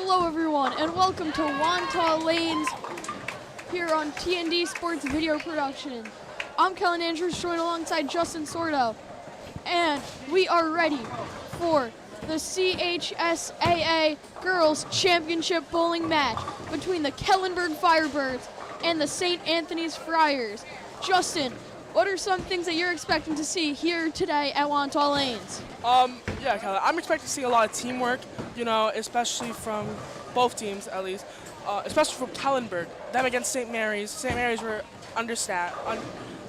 Hello everyone and welcome to Wantagh Lanes here on TND Sports Video Production. I'm Kellen Andrews, joined alongside Justin Sordo, and we are ready for the NSCHSGAA-Girls Championship Bowling match between the Kellenberg Firebirds and the St. Anthony's Friars. Justin, what are some things that you're expecting to see here today at Wantagh Lanes? Yeah, Kelly, I'm expecting to see a lot of teamwork, especially from both teams at least, especially from Kellenberg. Them against St. Mary's. St. Mary's were understaffed.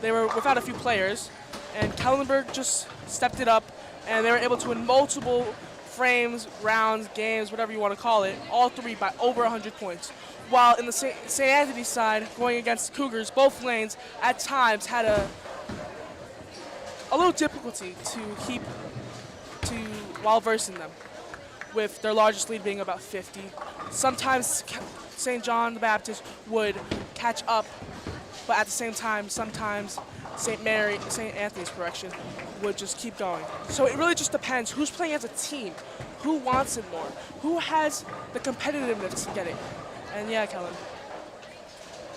They were without a few players, and Kellenberg just stepped it up, and they were able to win multiple frames, rounds, games, whatever you want to call it, all three by over 100 points. While in the St. Anthony's side, going against the Cougars, both lanes at times had a little difficulty while versing them, with their largest lead being about 50. Sometimes St. John the Baptist would catch up, but at the same time, sometimes St. Anthony's would just keep going. So it really just depends who's playing as a team, who wants it more, who has the competitiveness to get it. And yeah, Kellen.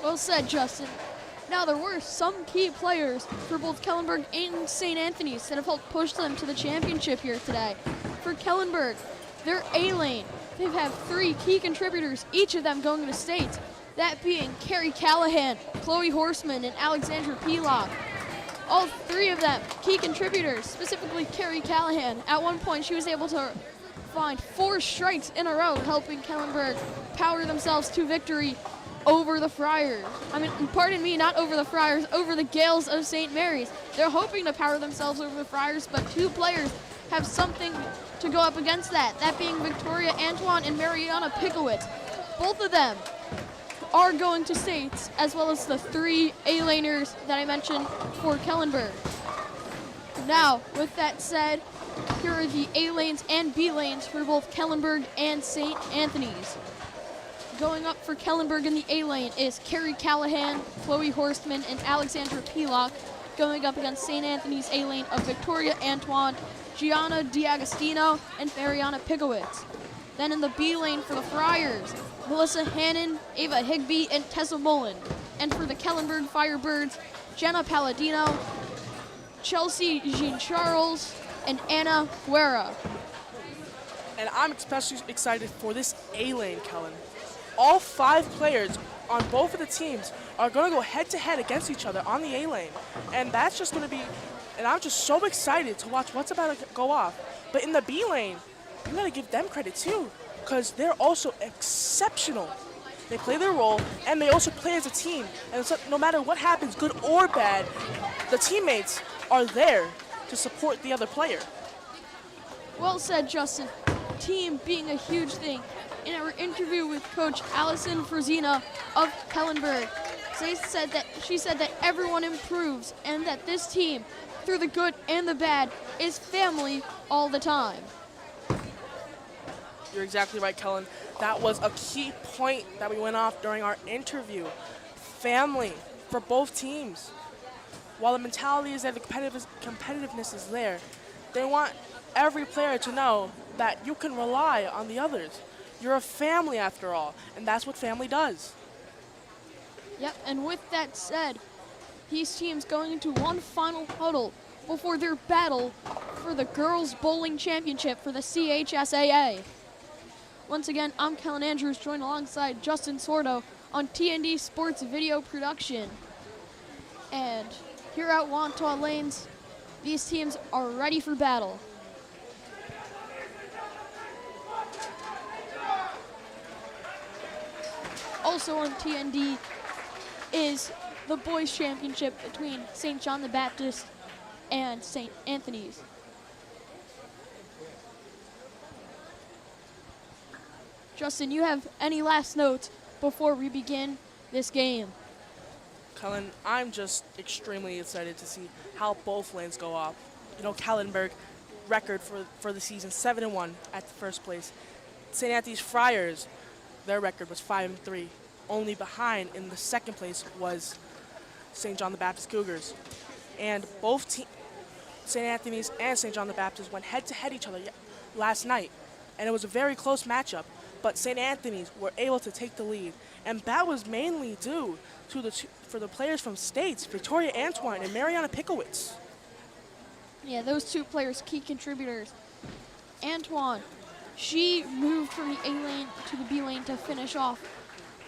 Well said, Justin. Now, there were some key players for both Kellenberg and St. Anthony's that have helped push them to the championship here today. For Kellenberg, their A-lane, they have three key contributors, each of them going to state, that being Carrie Callahan, Chloe Horseman, and Alexandra Pelock. All three of them key contributors, specifically Carrie Callahan. At one point, she was able to find 4 strikes in a row, helping Kellenberg power themselves to victory over the Friars. Pardon me, not over the Friars, over the Gales of St. Mary's. They're hoping to power themselves over the Friars, but 2 players have something to go up against that being Victoria Antoine and Mariana Pickowitz. Both of them are going to states, as well as the 3 A-laners that I mentioned for Kellenberg. Now, with that said, here are the A-lanes and B-lanes for both Kellenberg and St. Anthony's. Going up for Kellenberg in the A-lane is Carrie Callahan, Chloe Horstman, and Alexandra Pelock. Going up against St. Anthony's A-lane of Victoria Antoine, Gianna D'Agostino, and Mariana Pickowitz. Then in the B-lane for the Friars, Melissa Hannon, Ava Higbee, and Tessa Mullen. And for the Kellenberg Firebirds, Jenna Palladino, Chelsea Jean-Charles, and Anna Guerra. And I'm especially excited for this A-lane, Kellen. All 5 players on both of the teams are going to go head-to-head against each other on the A-lane. And that's just going to be, and I'm just so excited to watch what's about to go off. But in the B-lane, you got to give them credit too, because they're also exceptional. They play their role, and they also play as a team. And so no matter what happens, good or bad, the teammates are there to support the other player. Well said, Justin. Team being a huge thing. In our interview with Coach Allison Frazina of Kellenberg, she said that everyone improves and that this team, through the good and the bad, is family all the time. You're exactly right, Kellen. That was a key point that we went off during our interview. Family for both teams. While the mentality is there, the competitiveness is there, they want every player to know that you can rely on the others. You're a family after all, and that's what family does. Yep, and with that said, these teams going into one final huddle before their battle for the Girls Bowling Championship for the CHSAA. Once again, I'm Kellen Andrews, joined alongside Justin Sordo on TND Sports Video Production. And here at Wantagh Lanes, these teams are ready for battle. Also on TND is the boys' championship between St. John the Baptist and St. Anthony's. Justin, you have any last notes before we begin this game? Kellen, I'm just extremely excited to see how both lanes go off. Kellenberg record for the season, 7-1 at the first place. St. Anthony's Friars, their record was 5-3. Only behind in the second place was St. John the Baptist Cougars. And both St. Anthony's and St. John the Baptist went head-to-head each other last night. And it was a very close matchup. but St. Anthony's were able to take the lead. And that was mainly due to for the players from States, Victoria Antwine and Mariana Pikowitz. Yeah, those two players, key contributors. Antoine, she moved from the A lane to the B lane to finish off.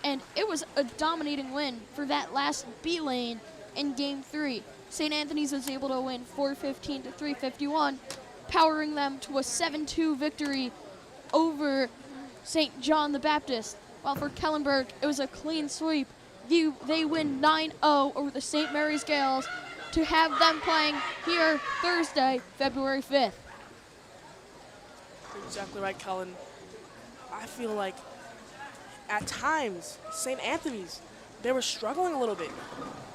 And it was a dominating win for that last B lane in Game 3. St. Anthony's was able to win 415 to 351, powering them to a 7-2 victory over St. John the Baptist. While for Kellenberg, it was a clean sweep. They win 9-0 over the St. Mary's Gales to have them playing here Thursday, February 5th. Exactly right, Kellen. I feel like at times, St. Anthony's, they were struggling a little bit.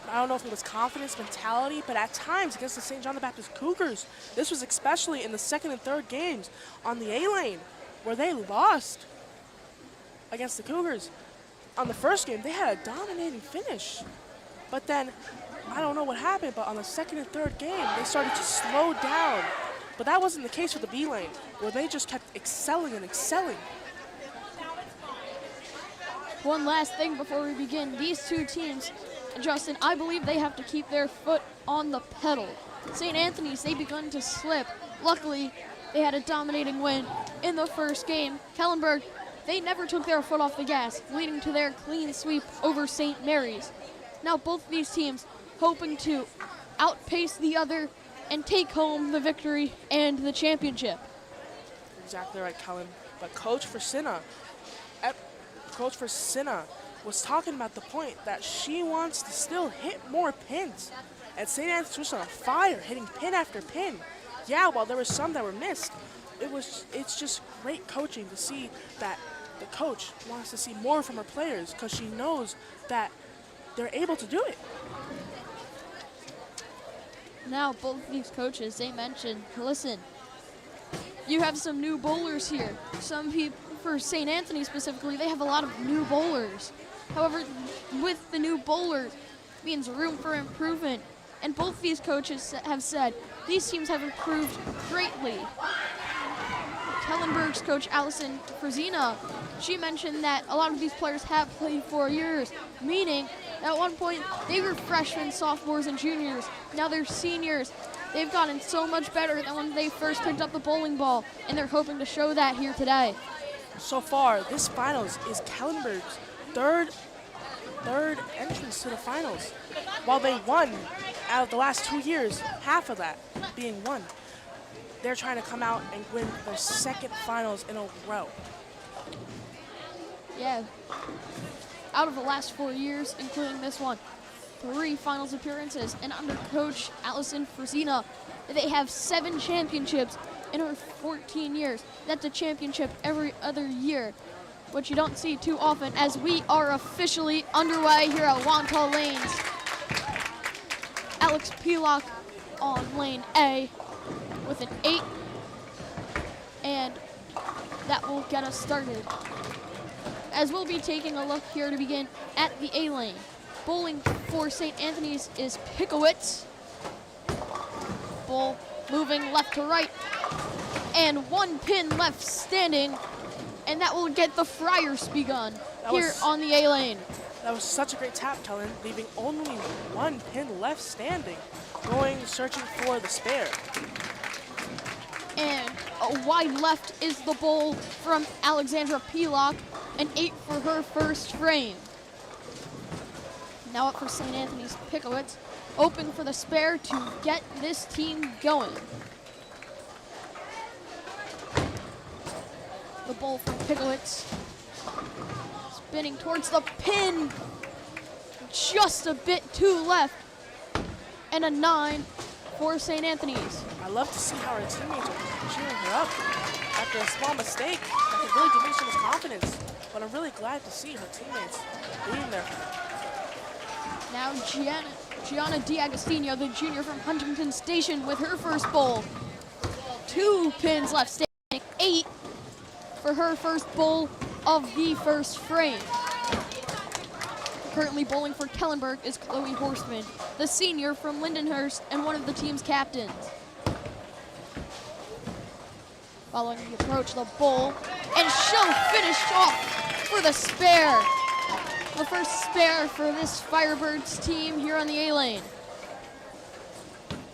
I don't know if it was confidence, mentality, but at times against the St. John the Baptist Cougars, this was especially in the second and third games on the A lane, where they lost against the Cougars. On the first game, they had a dominating finish. But then, I don't know what happened, but on the second and third game, they started to slow down. But that wasn't the case for the B lane, where they just kept excelling and excelling. One last thing before we begin. These two teams, Justin, I believe they have to keep their foot on the pedal. St. Anthony's, they begun to slip. Luckily, they had a dominating win in the first game. Kellenberg, they never took their foot off the gas, leading to their clean sweep over St. Mary's. Now both of these teams hoping to outpace the other and take home the victory and the championship. Exactly right, Kellen. But Coach Frisina was talking about the point that she wants to still hit more pins. And St. Anthony's was on fire, hitting pin after pin. Yeah, while there were some that were missed, it's just great coaching to see that the coach wants to see more from her players because she knows that they're able to do it. Now both of these coaches, they mentioned, listen, you have some new bowlers here. Some people, for St. Anthony specifically, they have a lot of new bowlers. However, with the new bowlers, means room for improvement. And both these coaches have said these teams have improved greatly. Kellenberg's coach, Allison Frazina, she mentioned that a lot of these players have played 4 years, meaning at one point they were freshmen, sophomores, and juniors. Now they're seniors. They've gotten so much better than when they first picked up the bowling ball, and they're hoping to show that here today. So far, this finals is Kellenberg's third entrance to the finals. While they won out of the last 2 years, half of that being won. They're trying to come out and win their second finals in a row. Yeah. Out of the last 4 years, including this one, 3 finals appearances. And under coach Allison Frazina, they have 7 championships in her 14 years. That's a championship every other year, which you don't see too often, as we are officially underway here at Wantagh Lanes. Alex Pelock on lane A with an 8, and that will get us started. As we'll be taking a look here to begin at the A lane. Bowling for St. Anthony's is Pikowitz. Bowl moving left to right, and 1 pin left standing, and that will get the Friars begun here on the A lane. That was such a great tap, Kellen, leaving only 1 pin left standing, searching for the spare. And a wide left is the bowl from Alexandra Pelock, an 8 for her first frame. Now up for St. Anthony's Pikowitz, open for the spare to get this team going. The bowl from Pikowitz, spinning towards the pin, just a bit too left, and a 9 for St. Anthony's. I love to see how her teammates are cheering her up after a small mistake that could really diminish her confidence. But I'm really glad to see her teammates being there. Now Gianna D'Agostino, the junior from Huntington Station, with her first bowl. 2 pins left standing, 8 for her first bowl of the first frame. Currently bowling for Kellenberg is Chloe Horstman, the senior from Lindenhurst and one of the team's captains. Following the approach, the bowl And she'll finish off for the spare. The first spare for this Firebirds team here on the A-lane.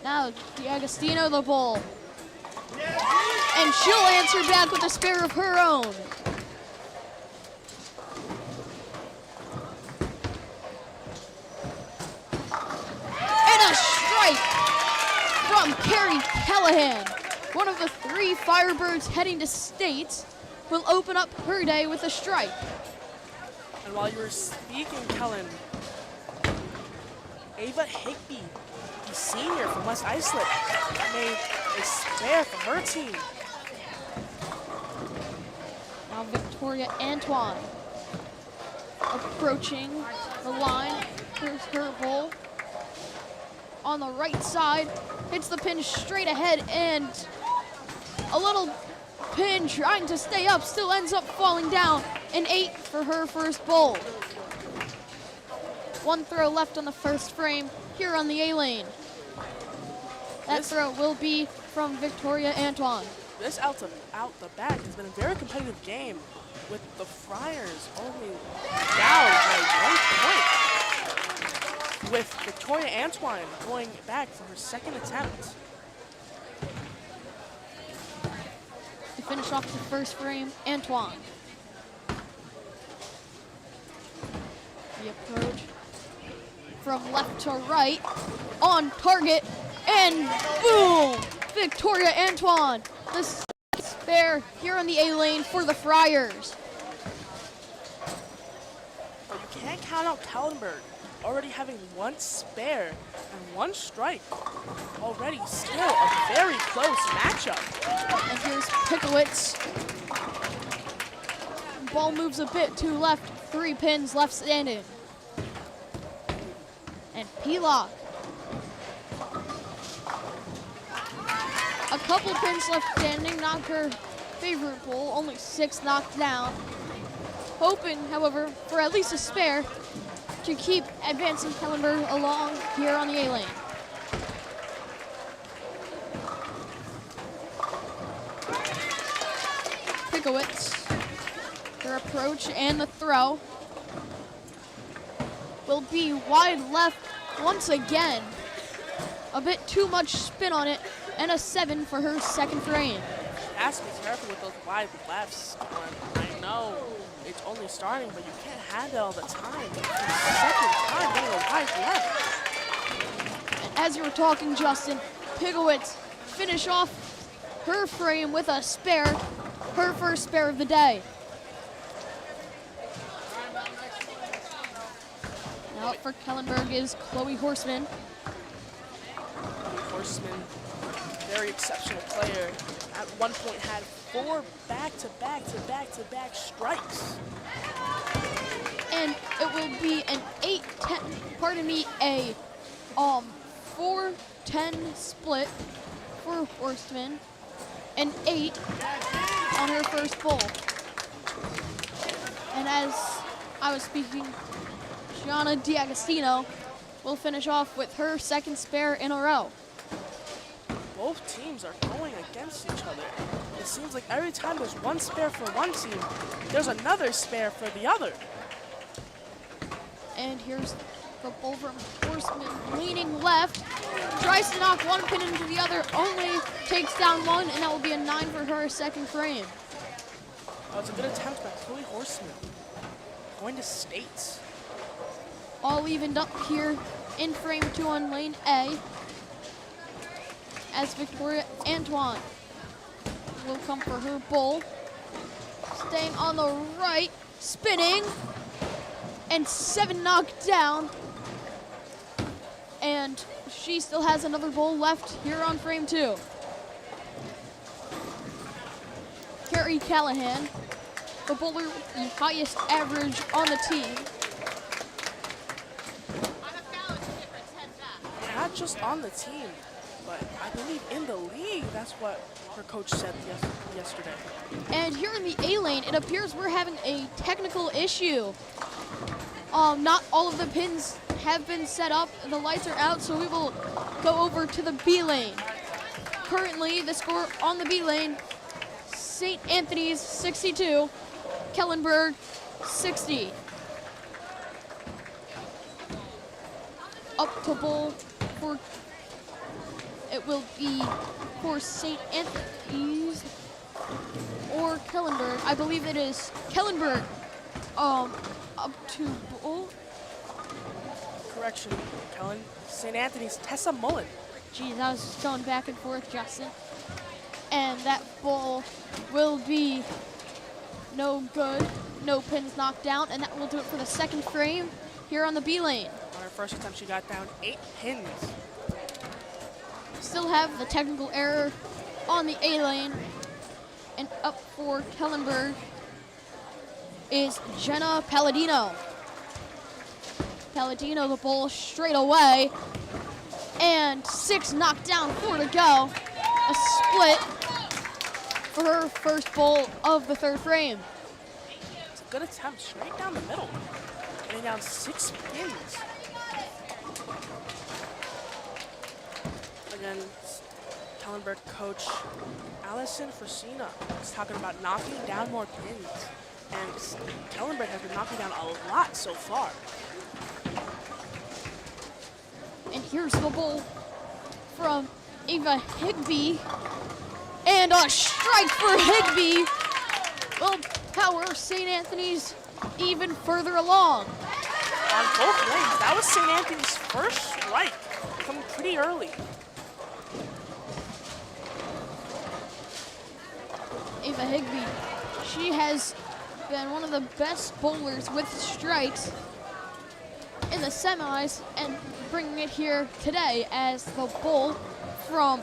Now, D'Agostino the bull. And she'll answer back with a spare of her own. And a strike from Carrie Callahan. One of the 3 Firebirds heading to state will open up her day with a strike. And while you were speaking, Kellen, Ava Higby, the senior from West Islip, made a spare for her team. Now Victoria Antoine approaching the line. Here's her bull. On the right side, hits the pin straight ahead, and a little pin trying to stay up, still ends up falling down. An 8 for her first bull. 1 throw left on the first frame here on the A-lane. That throw will be from Victoria Antoine. This out the back has been a very competitive game, with the Friars only down by 1 point, with Victoria Antoine going back for her second attempt. To finish off the first frame, Antoine. The approach from left to right, on target, and boom! Victoria Antoine, the spare here on the A-lane for the Friars. But you can't count out Kellenberg, already having 1 spare and 1 strike. Already still a very close matchup. And here's Pickowitz. Ball moves a bit to left, 3 pins left standing. And Pelock. A couple pins left standing, not her favorite bull, only 6 knocked down. Hoping, however, for at least a spare to keep advancing Kellenberg along here on the A-lane. Pickowitz, her approach and the throw will be wide left once again. A bit too much spin on it, and a 7 for her second frame. Has to be careful with those wide lefts. I know it's only starting, but you can't have it all the time. It's the second time getting a wide left. And as you were talking, Justin, Pickowitz finish off her frame with a spare, her first spare of the day. Now up for Kellenberg is Chloe Horseman. Horseman, very exceptional player. At one point had 4 back-to-back strikes. And it will be an 8-10, pardon me, a 4-10 split for Horseman. An 8 on her first bull. And as I was speaking, Gianna D'Agostino will finish off with her second spare in a row. Both teams are going against each other. It seems like every time there's 1 spare for one team, there's another spare for the other. And here's the bull from Horseman leaning left. Tries to knock 1 pin into the other, only takes down 1, and that will be a 9 for her second frame. Oh, it's a good attempt by Chloe Horseman. Going to state. All evened up here in frame 2 on lane A, as Victoria Antoine will come for her bull. Staying on the right, spinning, and 7 knocked down. And she still has another bull left here on frame 2. Carrie Callahan, the bowler with the highest average on the team. Not just on the team, but I believe in the league. That's what her coach said yesterday. And here in the A-lane, it appears we're having a technical issue. Not all of the pins have been set up. The lights are out, so we will go over to the B lane. Currently, the score on the B lane, St. Anthony's 62, Kellenberg 60. Up to bowl for, it will be for St. Anthony's or Kellenberg. I believe it is Kellenberg. Up to bowl. Correction, Kellen. St. Anthony's Tessa Mullen. Geez, I was going back and forth, Justin. And that ball will be no good. No pins knocked down, and that will do it for the second frame here on the B lane. On her first attempt, she got down 8 pins. Still have the technical error on the A lane. And up for Kellenberg is Jenna Palladino. Palladino the ball straight away. And 6 knocked down, 4 to go. A split for her first bowl of the third frame. It's a good attempt, straight down the middle. Getting down 6 pins. Again, Kellenberg coach Allison Frasina is talking about knocking down more pins. And Kellenberg has been knocking down a lot so far. And here's the bowl from Ava Higbee. And a strike for Higbee will power St. Anthony's even further along. On both lanes, that was St. Anthony's first strike, coming pretty early. Ava Higbee, she has been one of the best bowlers with strikes in the semis, and bringing it here today as the bowl from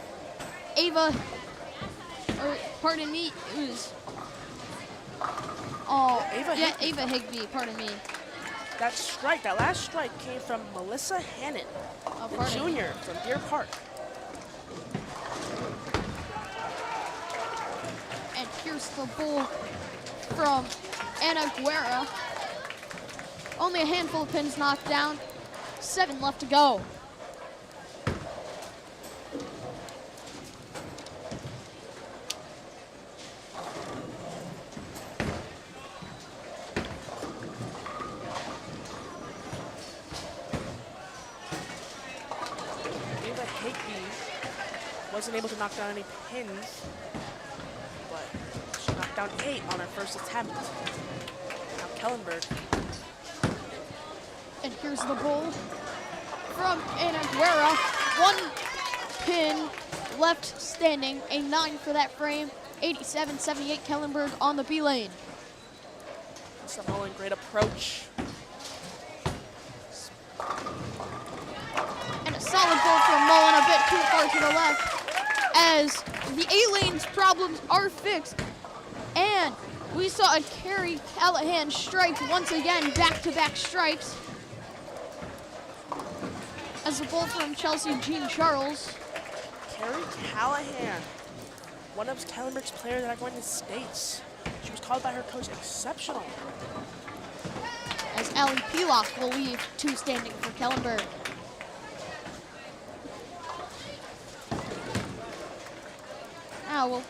Ava, or pardon me, it was, Ava Higbee, pardon me. That strike, that last strike came from Melissa Hannon, the junior from Deer Park. And here's the bowl from Anna Guerra. Only a handful of pins knocked down, 7 left to go. Ava Higbee wasn't able to knock down any pins, but she knocked down 8 on her first attempt. Now Kellenberg. And here's the bowl from Ana Guerra. 1 pin left standing, a 9 for that frame. 87-78 Kellenberg on the B lane. Tessa Mullen, great approach. And a solid bowl from Mullen, a bit too far to the left, as the A lane's problems are fixed. And we saw a Carrie Callahan strike once again, back-to-back strikes. As the bowl from Chelsea Jean Charles. Carrie Callahan, one of Kellenberg's players that are going to states. She was called by her coach exceptional. As Allie Pilock will leave 2 standing for Kellenberg. Now we'll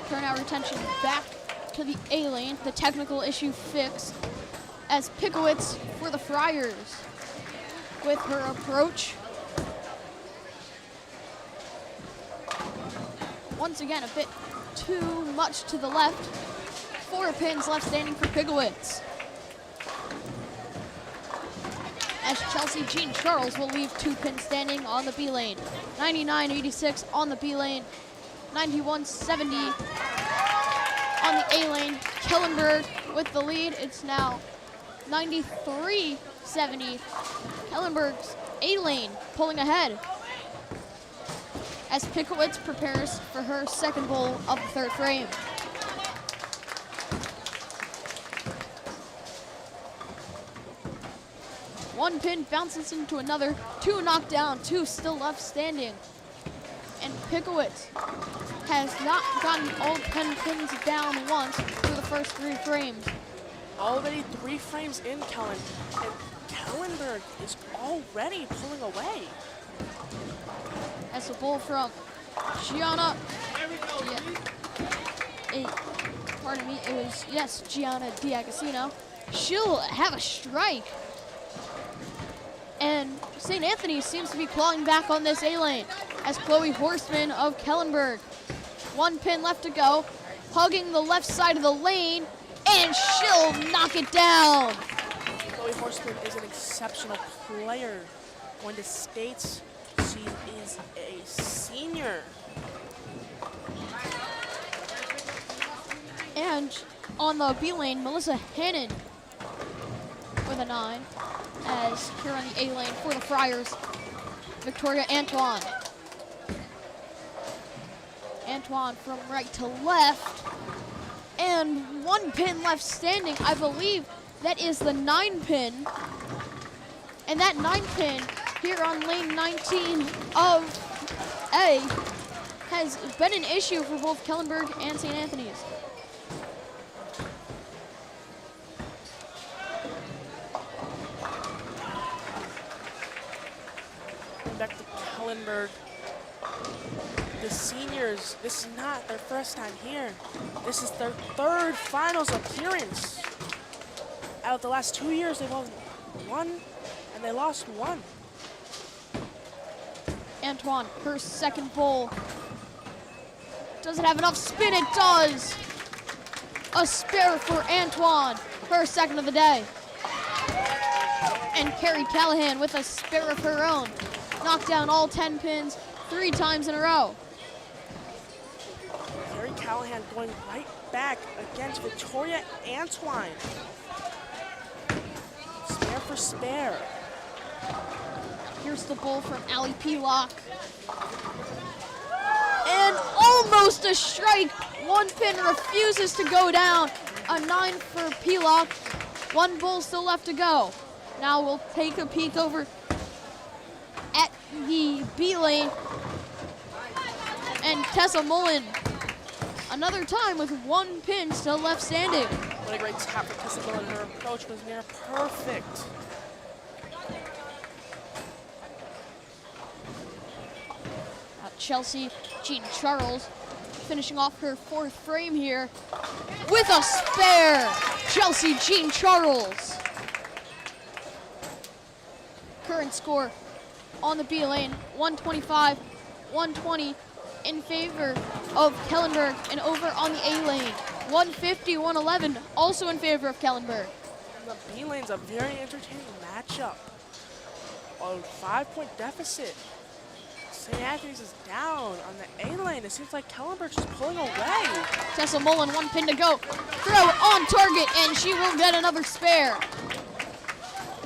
turn our attention back to the A lane, the technical issue fixed, as Pickowitz for the Friars with her approach. Once again, a bit too much to the left. 4 pins left standing for Pickowitz. As Chelsea Jean Charles will leave 2 pins standing on the B lane. 99-86 on the B lane. 91-70 on the A lane. Kellenberg with the lead. It's now 93-70. Kellenberg's A lane pulling ahead as Pickowitz prepares for her second bowl of the third frame. One pin bounces into another, 2 knocked down, 2 still left standing. And Pickowitz has not gotten all 10 pins down once through the first 3 frames. Already 3 frames in, Kellen, and Kellenberg is already pulling away. As the bowl from Gianna pardon me, it was, yes, Gianna D'Agostino. She'll have a strike. And St. Anthony seems to be clawing back on this A-lane as Chloe Horstman of Kellenberg. 1 pin left to go, hugging the left side of the lane, and she'll knock it down. Chloe Horstman is an exceptional player. Going to states, she is a senior. And on the B lane, Melissa Hannon with a 9. As here on the A lane for the Friars, Victoria Antoine. Antoine from right to left. And 1 pin left standing. I believe that is the 9 pin. And that 9 pin here on lane 19 of A has been an issue for both Kellenberg and St. Anthony's. Back to Kellenberg. The seniors, this is not their first time here. This is their 3rd finals appearance. Out of the last 2 years, they've won 1 and they lost 1. Antoine, her 2nd bowl. Does it have enough spin? It does. A spare for Antoine, her 2nd of the day. And Carrie Callahan with a spare of her own. Knocked down all 10 pins 3 times in a row. Carrie Callahan going right back against Victoria Antoine. Spare for spare. Here's the bull from Allie Pelock. And almost a strike. 1 pin refuses to go down. A 9 for Pelock. 1 bull still left to go. Now we'll take a peek over at the B lane. And Tessa Mullen, another time with 1 pin still left standing. What a great tap for Tessa Mullen. Her approach was near perfect. Chelsea Jean Charles finishing off her 4th frame here with a spare. Chelsea Jean Charles. Current score on the B lane, 125-120 in favor of Kellenberg, and over on the A lane, 150-111 also in favor of Kellenberg. And the B lane's a very entertaining matchup. A 5-point deficit. St. Anthony's is down on the A lane. It seems like Kellenberg's just pulling away. Tessa Mullen, 1 pin to go. Throw on target, and she will get another spare.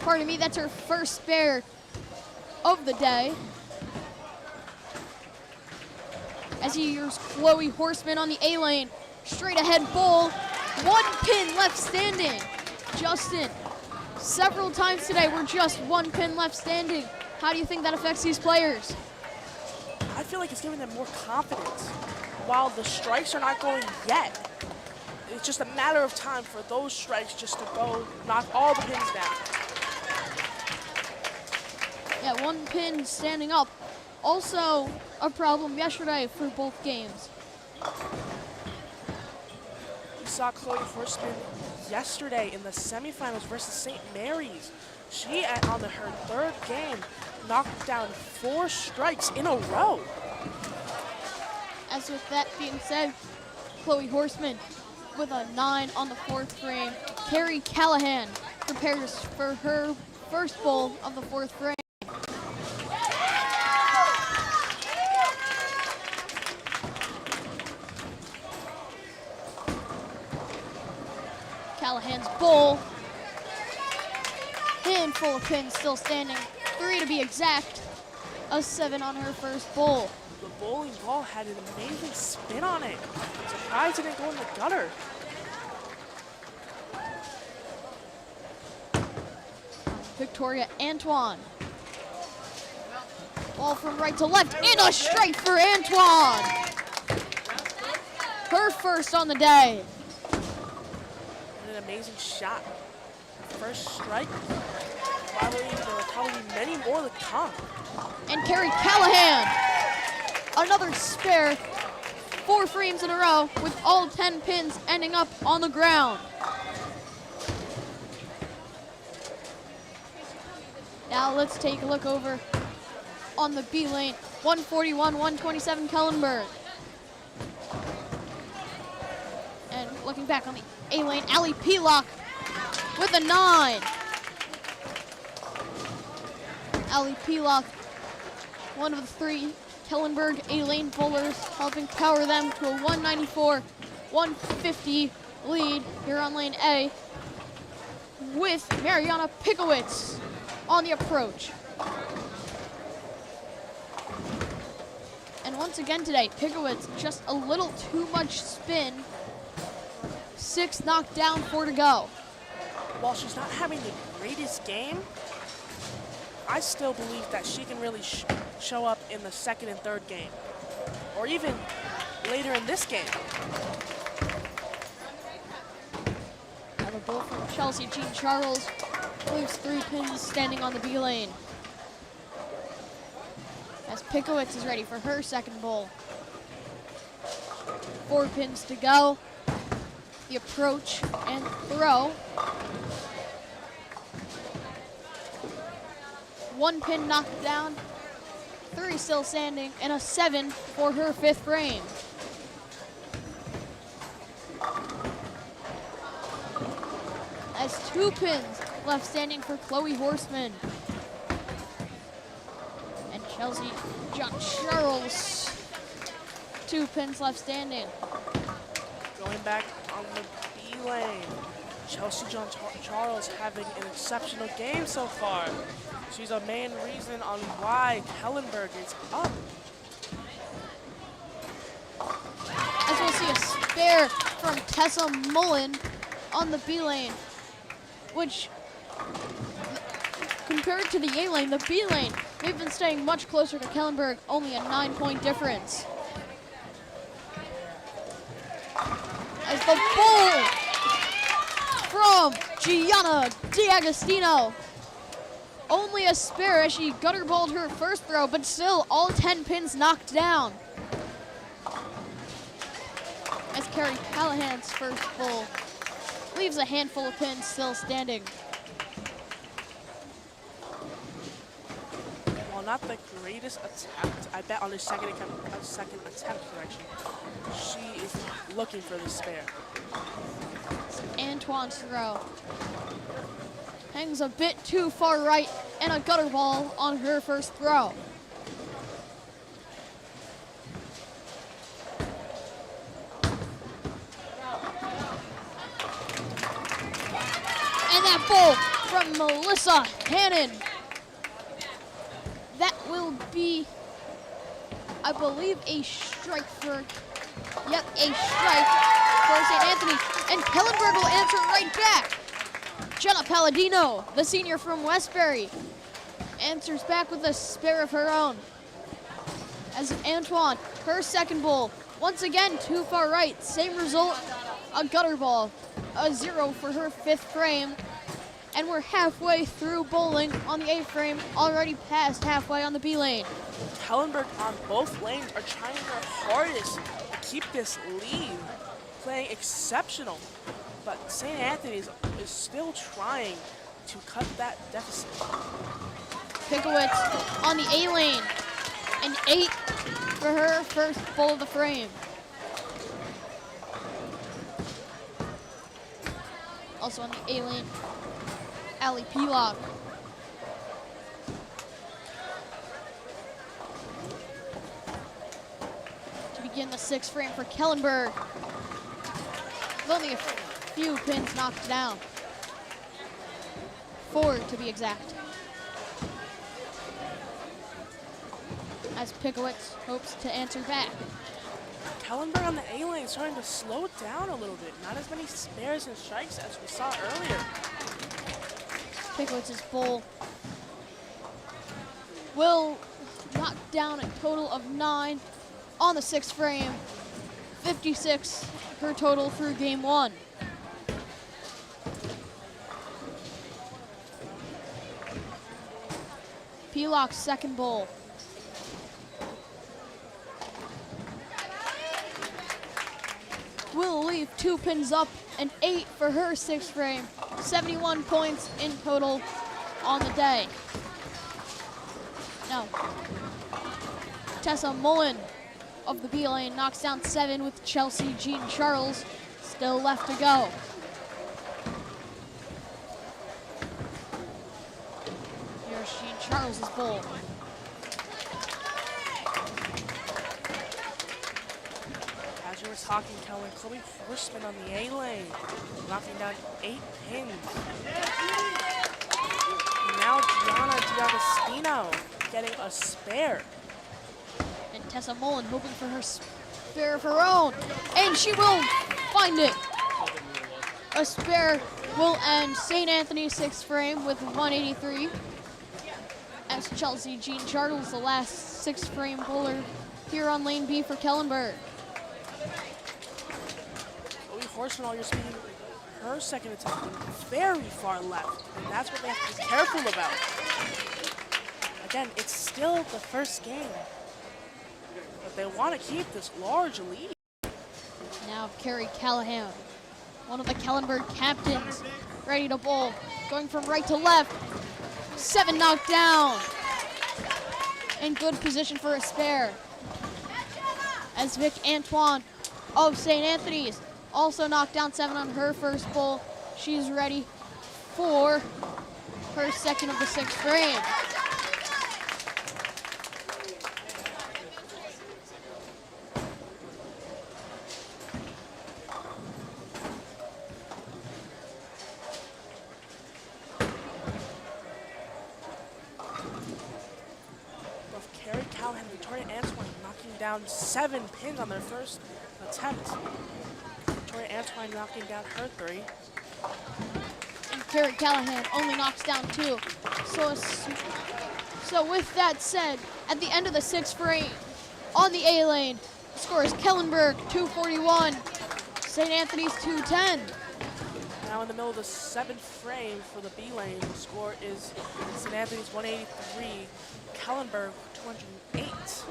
Pardon me, that's her 1st spare of the day. As he hears Chloe Horstman on the A lane. Straight ahead bowl. 1 pin left standing. Justin, several times today we're just 1 pin left standing. How do you think that affects these players? I feel like it's giving them more confidence. While the strikes are not going yet, it's just a matter of time for those strikes just to go knock all the pins down. Yeah, 1 pin standing up. Also a problem yesterday for both games. We saw Chloe Horstman yesterday in the semifinals versus St. Mary's. She, her 3rd game, knocked down 4 strikes in a row. As with that being said, Chloe Horstman with a 9 on the 4th frame. Carrie Callahan prepares for her 1st bowl of the 4th frame. Callahan's bowl. Handful of pins still standing. 3 to be exact. A 7 on her 1st bowl. The bowling ball had an amazing spin on it. I'm surprised it didn't go in the gutter. Victoria Antoine. Ball from right to left, and a strike for Antoine. Her 1st on the day. And an amazing shot. Her 1st strike. I believe there will probably be many more to come. And Carrie Callahan, another spare 4 frames in a row with all 10 pins ending up on the ground. Now let's take a look over on the B lane. 141-127 Kellenberg. And looking back on the A lane, Allie Pelock with a 9. Allie Pelock, one of the 3 Kellenberg A-lane bowlers, helping power them to a 194-150 lead here on lane A, with Mariana Pikowitz on the approach. And once again today, Pikowitz just a little too much spin. 6 knocked down, 4 to go. While she's not having the greatest game, I still believe that she can really show up in the 2nd and 3rd game, or even later in this game. Another bowl from Chelsea Jean Charles, leaves 3 pins standing on the B lane. As Pikowitz is ready for her 2nd bowl. 4 pins to go. The approach and throw. 1 pin knocked down, 3 still standing, and a 7 for her 5th frame. As 2 pins left standing for Chloe Horseman. And Chelsea John Charles, 2 pins left standing. Going back on the B lane, Chelsea John Charles having an exceptional game so far. She's a main reason on why Kellenberg is up. As we'll see a spare from Tessa Mullen on the B lane, which compared to the A lane, the B lane, they've been staying much closer to Kellenberg, only a 9-point difference. As the bowl from Gianna D'Agostino. Only a spare as she gutter balled her 1st throw, but still all 10 pins knocked down. As Carrie Callahan's 1st bowl leaves a handful of pins still standing. While not the greatest attempt, I bet on her second attempt correction, she is looking for the spare. Antoine's throw hangs a bit too far right, and a gutter ball on her 1st throw. And that ball from Melissa Hannon. That will be, I believe, a strike for, yep, a strike for St. Anthony. And Kellenberg will answer right back. Jenna Palladino, the senior from Westbury, answers back with a spare of her own. As Antoine, her 2nd bowl, once again too far right, same result, a gutter ball, a 0 for her 5th frame. And we're halfway through bowling on the 8th frame, already past halfway on the B lane. Kellenberg on both lanes are trying their hardest to keep this lead, playing exceptional. But St. Anthony's is still trying to cut that deficit. Pikowitz on the A lane, an 8 for her 1st bowl of the frame. Also on the A lane, Allie Pelock. To begin the 6th frame for Kellenberg. With only a few pins knocked down. 4 to be exact. As Pikowitz hopes to answer back. Kellenberg on the A lane is starting to slow down a little bit. Not as many spares and strikes as we saw earlier. Pikowitz's bowl will knock down a total of 9 on the 6th frame. 56 her total through game 1. Pelock's 2nd bowl. Chelsea 2 pins up and 8 for her 6th frame. 71 points in total on the day. Now, Tessa Mullen of the B lane knocks down 7 with Chelsea Jean Charles still left to go. Here's Jean Charles's bowl. As you were talking, Kellen, Chloe Horseman on the A lane, knocking down 8 pins. Now Gianna D'Agostino getting a spare. And Tessa Mullen hoping for her spare of her own. And she will find it. A spare will end St. Anthony's 6th frame with 183. As Chelsea Jean Charles, the last 6th frame bowler here on lane B for Kellenberg. Chloe Horseman, all you're speaking, her second attempt very far left, and that's what they have to be careful about. Again, it's still the first game, but they want to keep this large lead. Now Carrie Callahan, one of the Kellenberg captains, ready to bowl, going from right to left. 7 knocked down. In good position for a spare. As Vic Antoine of St. Anthony's also knocked down 7 on her first bowl. She's ready for her second of the 6th frame. Carrie Callahan and Victoria Antoine knocking down 7 pins on their first attempt. Victoria Antoine knocking down her 3. And Carrie Callahan only knocks down 2. So with that said, at the end of the 6th frame, on the A lane, the score is Kellenberg 241, St. Anthony's 210. Now in the middle of the 7th frame for the B lane, the score is St. Anthony's 183, Kellenberg 208.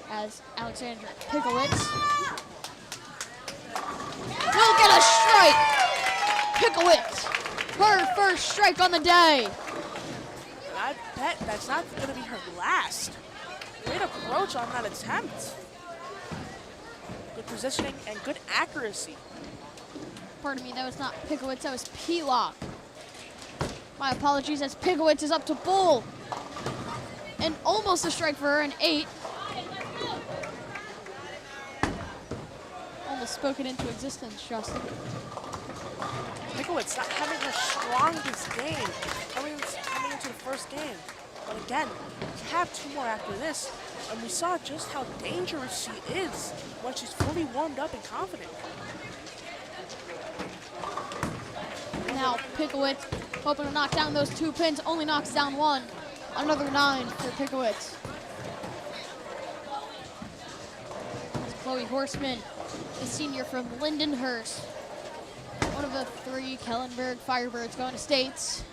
As Alexandra Pickowitz will get a strike. Pickowitz, her first strike on the day. And I bet that's not going to be her last. Great approach on that attempt. Good positioning and good accuracy. Pardon me, that was not Pickowitz, that was P-Lock. My apologies, as Pickowitz is up to bowl. And almost a strike for her, an 8. Almost spoken into existence, Justin. Pickowitz not having her strongest game coming into the first game. But again, we have 2 more after this, and we saw just how dangerous she is when she's fully warmed up and confident. Now Pickowitz hoping to knock down those 2 pins, only knocks down 1. Another 9 for Pickowitz. It's Chloe Horseman, the senior from Lindenhurst. One of the 3 Kellenberg Firebirds going to states.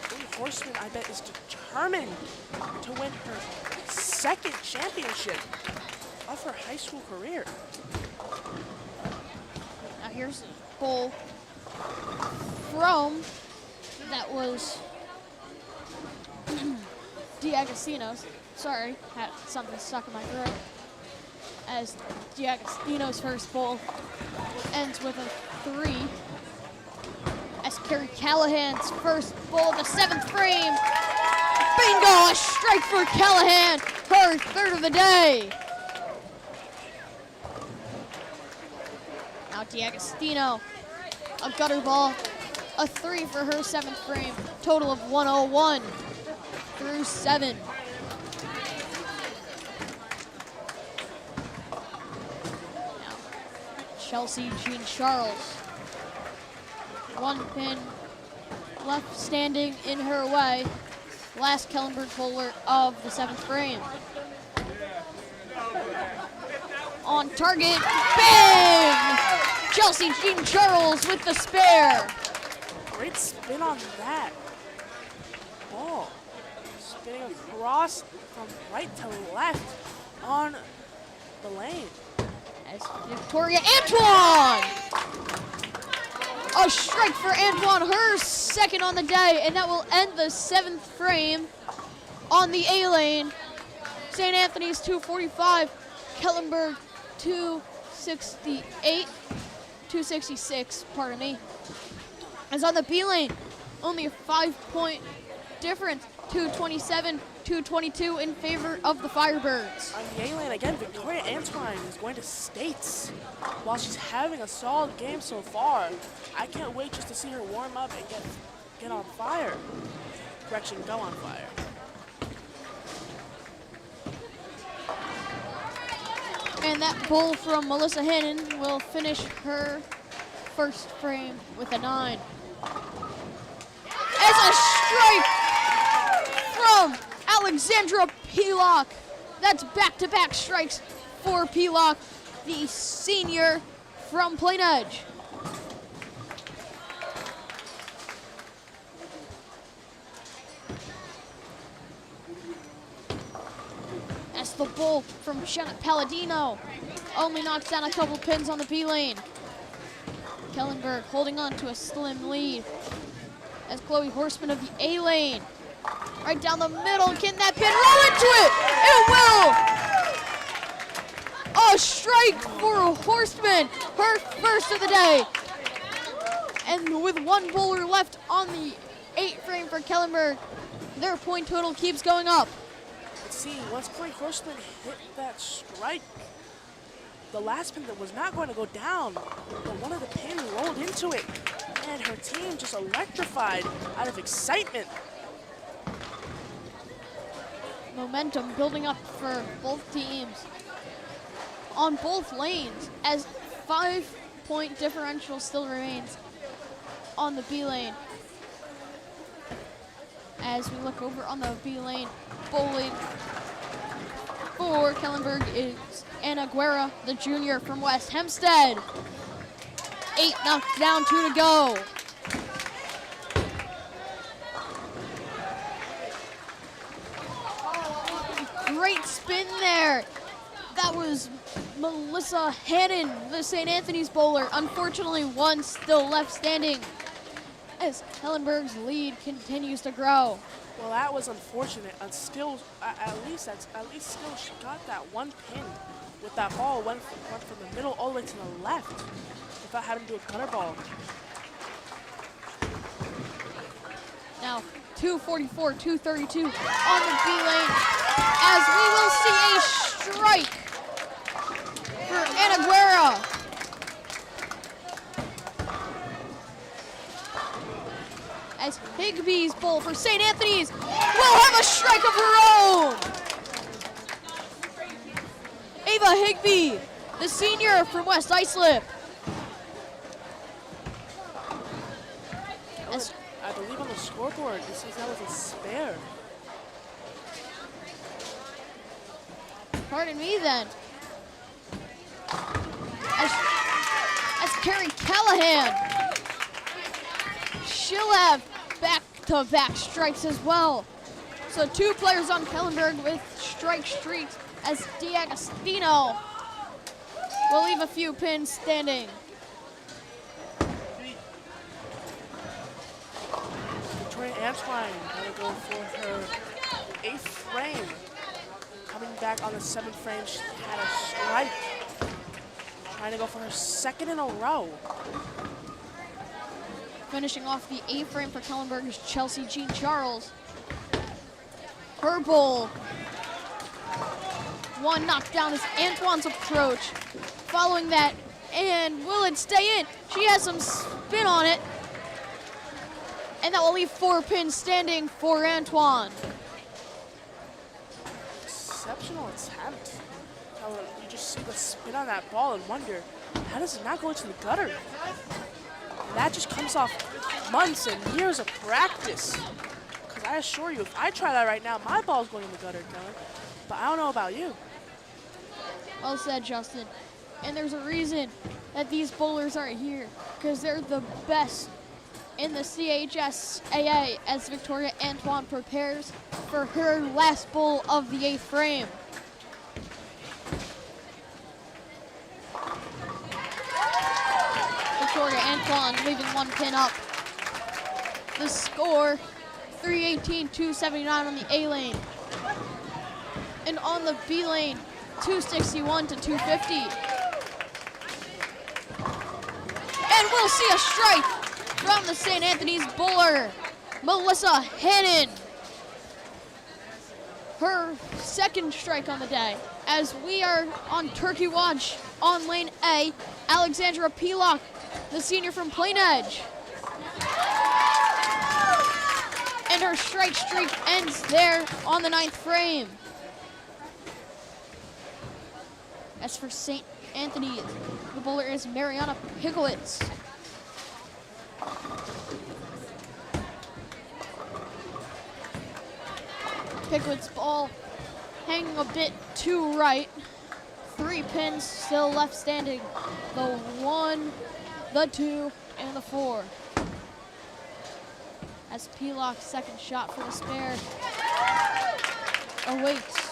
Chloe Horseman, I bet, is determined to win her 2nd championship of her high school career. Now here's a bowl from, that was D'Agostino's. Sorry, had something stuck in my throat. As D'Agostino's first bowl ends with a 3. As Carrie Callahan's first bowl, the 7th frame. Bingo, a strike for Callahan, her 3rd of the day. Now D'Agostino, a gutter ball, a 3 for her 7th frame, total of 101 through 7. Now, Chelsea Jean Charles, 1 pin left standing in her way. Last Kellenberg bowler of the 7th frame. On target, bang! Chelsea Jean Charles with the spare. Great spin on that ball. Spinning across from right to left on the lane. As Victoria Antoine! A strike for Antoine, her second on the day, and that will end the 7th frame on the A lane. St. Anthony's 245, Kellenberg 266, pardon me. As on the B lane, only a 5-point difference, 227, 222 in favor of the Firebirds. On the A lane again, Victoria Antoine is going to States. While she's having a solid game so far, I can't wait just to see her warm up and get on fire. Correction, go on fire. And that bull from Melissa Hannon will finish her first frame with a 9. As a strike from Alexandra Pelock. That's back-to-back strikes for Pelock, the senior from Plain Edge. That's the bull from Janet Palladino. Only knocks down a couple pins on the B lane. Kellenberg holding on to a slim lead. As Chloe Horseman of the A lane. Right down the middle, can that pin roll into it? It will! A strike for Horseman, her first of the day. And with one bowler left on the 8 frame for Kellenberg, their point total keeps going up. Let's see, once Chloe Horseman hit that strike, the last pin that was not going to go down, but one of the pins rolled into it, and her team just electrified out of excitement. Momentum building up for both teams on both lanes as 5-point differential still remains on the B lane. As we look over on the B lane, bowling for Kellenberg is Anna Guerra, the junior from West Hempstead. 8 knocked down, 2 to go. Great spin there. That was Melissa Hannon, the St. Anthony's bowler. Unfortunately, one still left standing as Kellenberg's lead continues to grow. Well, that was unfortunate. And still, at least still she got that one pin with that ball. Went from the middle all the way to the left without having to do a gutter ball. Now 244, 232 on the B lane as we will see a strike for Anna Guerra. As Higbee's bowl for St. Anthony's will have a strike of her own. Ava Higbee, the senior from West Islip. I believe on the scoreboard, it says that was a spare. Pardon me then. As Carrie Callahan. She'll have back-to-back strikes as well. So 2 players on Kellenberg with strike streaks as D'Agostino will leave a few pins standing. Victoria Antoine gonna go for her 8th frame. Coming back on the 7th frame, she had a strike. Trying to go for her 2nd in a row. Finishing off the 8th frame for Kellenberg is Chelsea Jean Charles. Her bowl. One knockdown is Antoine's approach. Following that, and will it stay in? She has some spin on it. And that will leave 4 pins standing for Antoine. Exceptional attempt. You just see the spin on that ball and wonder, how does it not go into the gutter? And that just comes off months and years of practice. Because I assure you, if I try that right now, my ball's going in the gutter, Kellen. But I don't know about you. Well said, Justin. And there's a reason that these bowlers are here, because they're the best in the CHSGAA as Victoria Antoine prepares for her last bowl of the 8th frame. leaving one pin up. The score, 318-279 on the A lane. And on the B lane, 261-250. And we'll see a strike from the St. Anthony's bowler, Melissa Hannon. Her second strike on the day. As we are on Turkey Watch on lane A, Alexandra Pelock, the senior from Plain Edge. And her strike streak ends there on the 9th frame. As for St. Anthony's, the bowler is Mariana Pickowitz. Pickett's ball hanging a bit to right. 3 pins still left standing. The 1, the 2, and the 4. As Pelock's second shot for the spare awaits.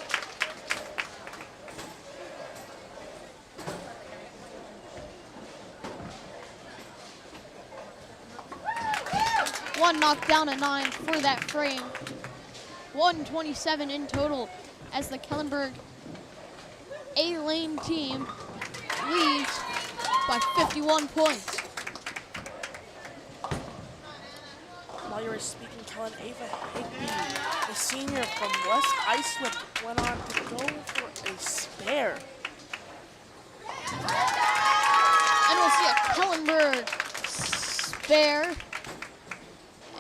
One knocked down a 9 for that frame. 127 in total as the Kellenberg A-lane team leads by 51 points. While you were speaking, Kellen, Ava Higby, the senior from West Islip, went on to go for a spare. And we'll see a Kellenberg spare.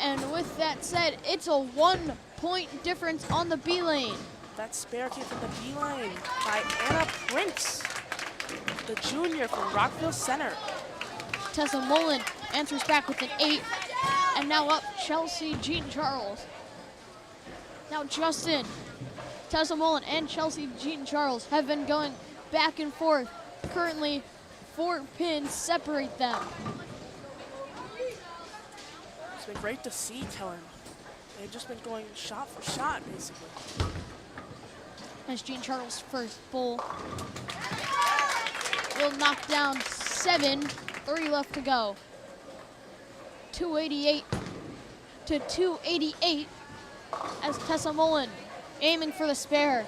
And with that said, it's a 1-point difference on the B lane. That spare came from the B lane by Anna Prince, the junior from Rockville Center. Tessa Mullen answers back with an 8. And now up Chelsea Jean Charles. Now Justin, Tessa Mullen, and Chelsea Jean Charles have been going back and forth. Currently, 4 pins separate them. It's been great to see, Kellen. They've just been going shot for shot, basically. As Jean Charles' first bowl will knock down 7, 3 left to go. 288 to 288 as Tessa Mullen aiming for the spare.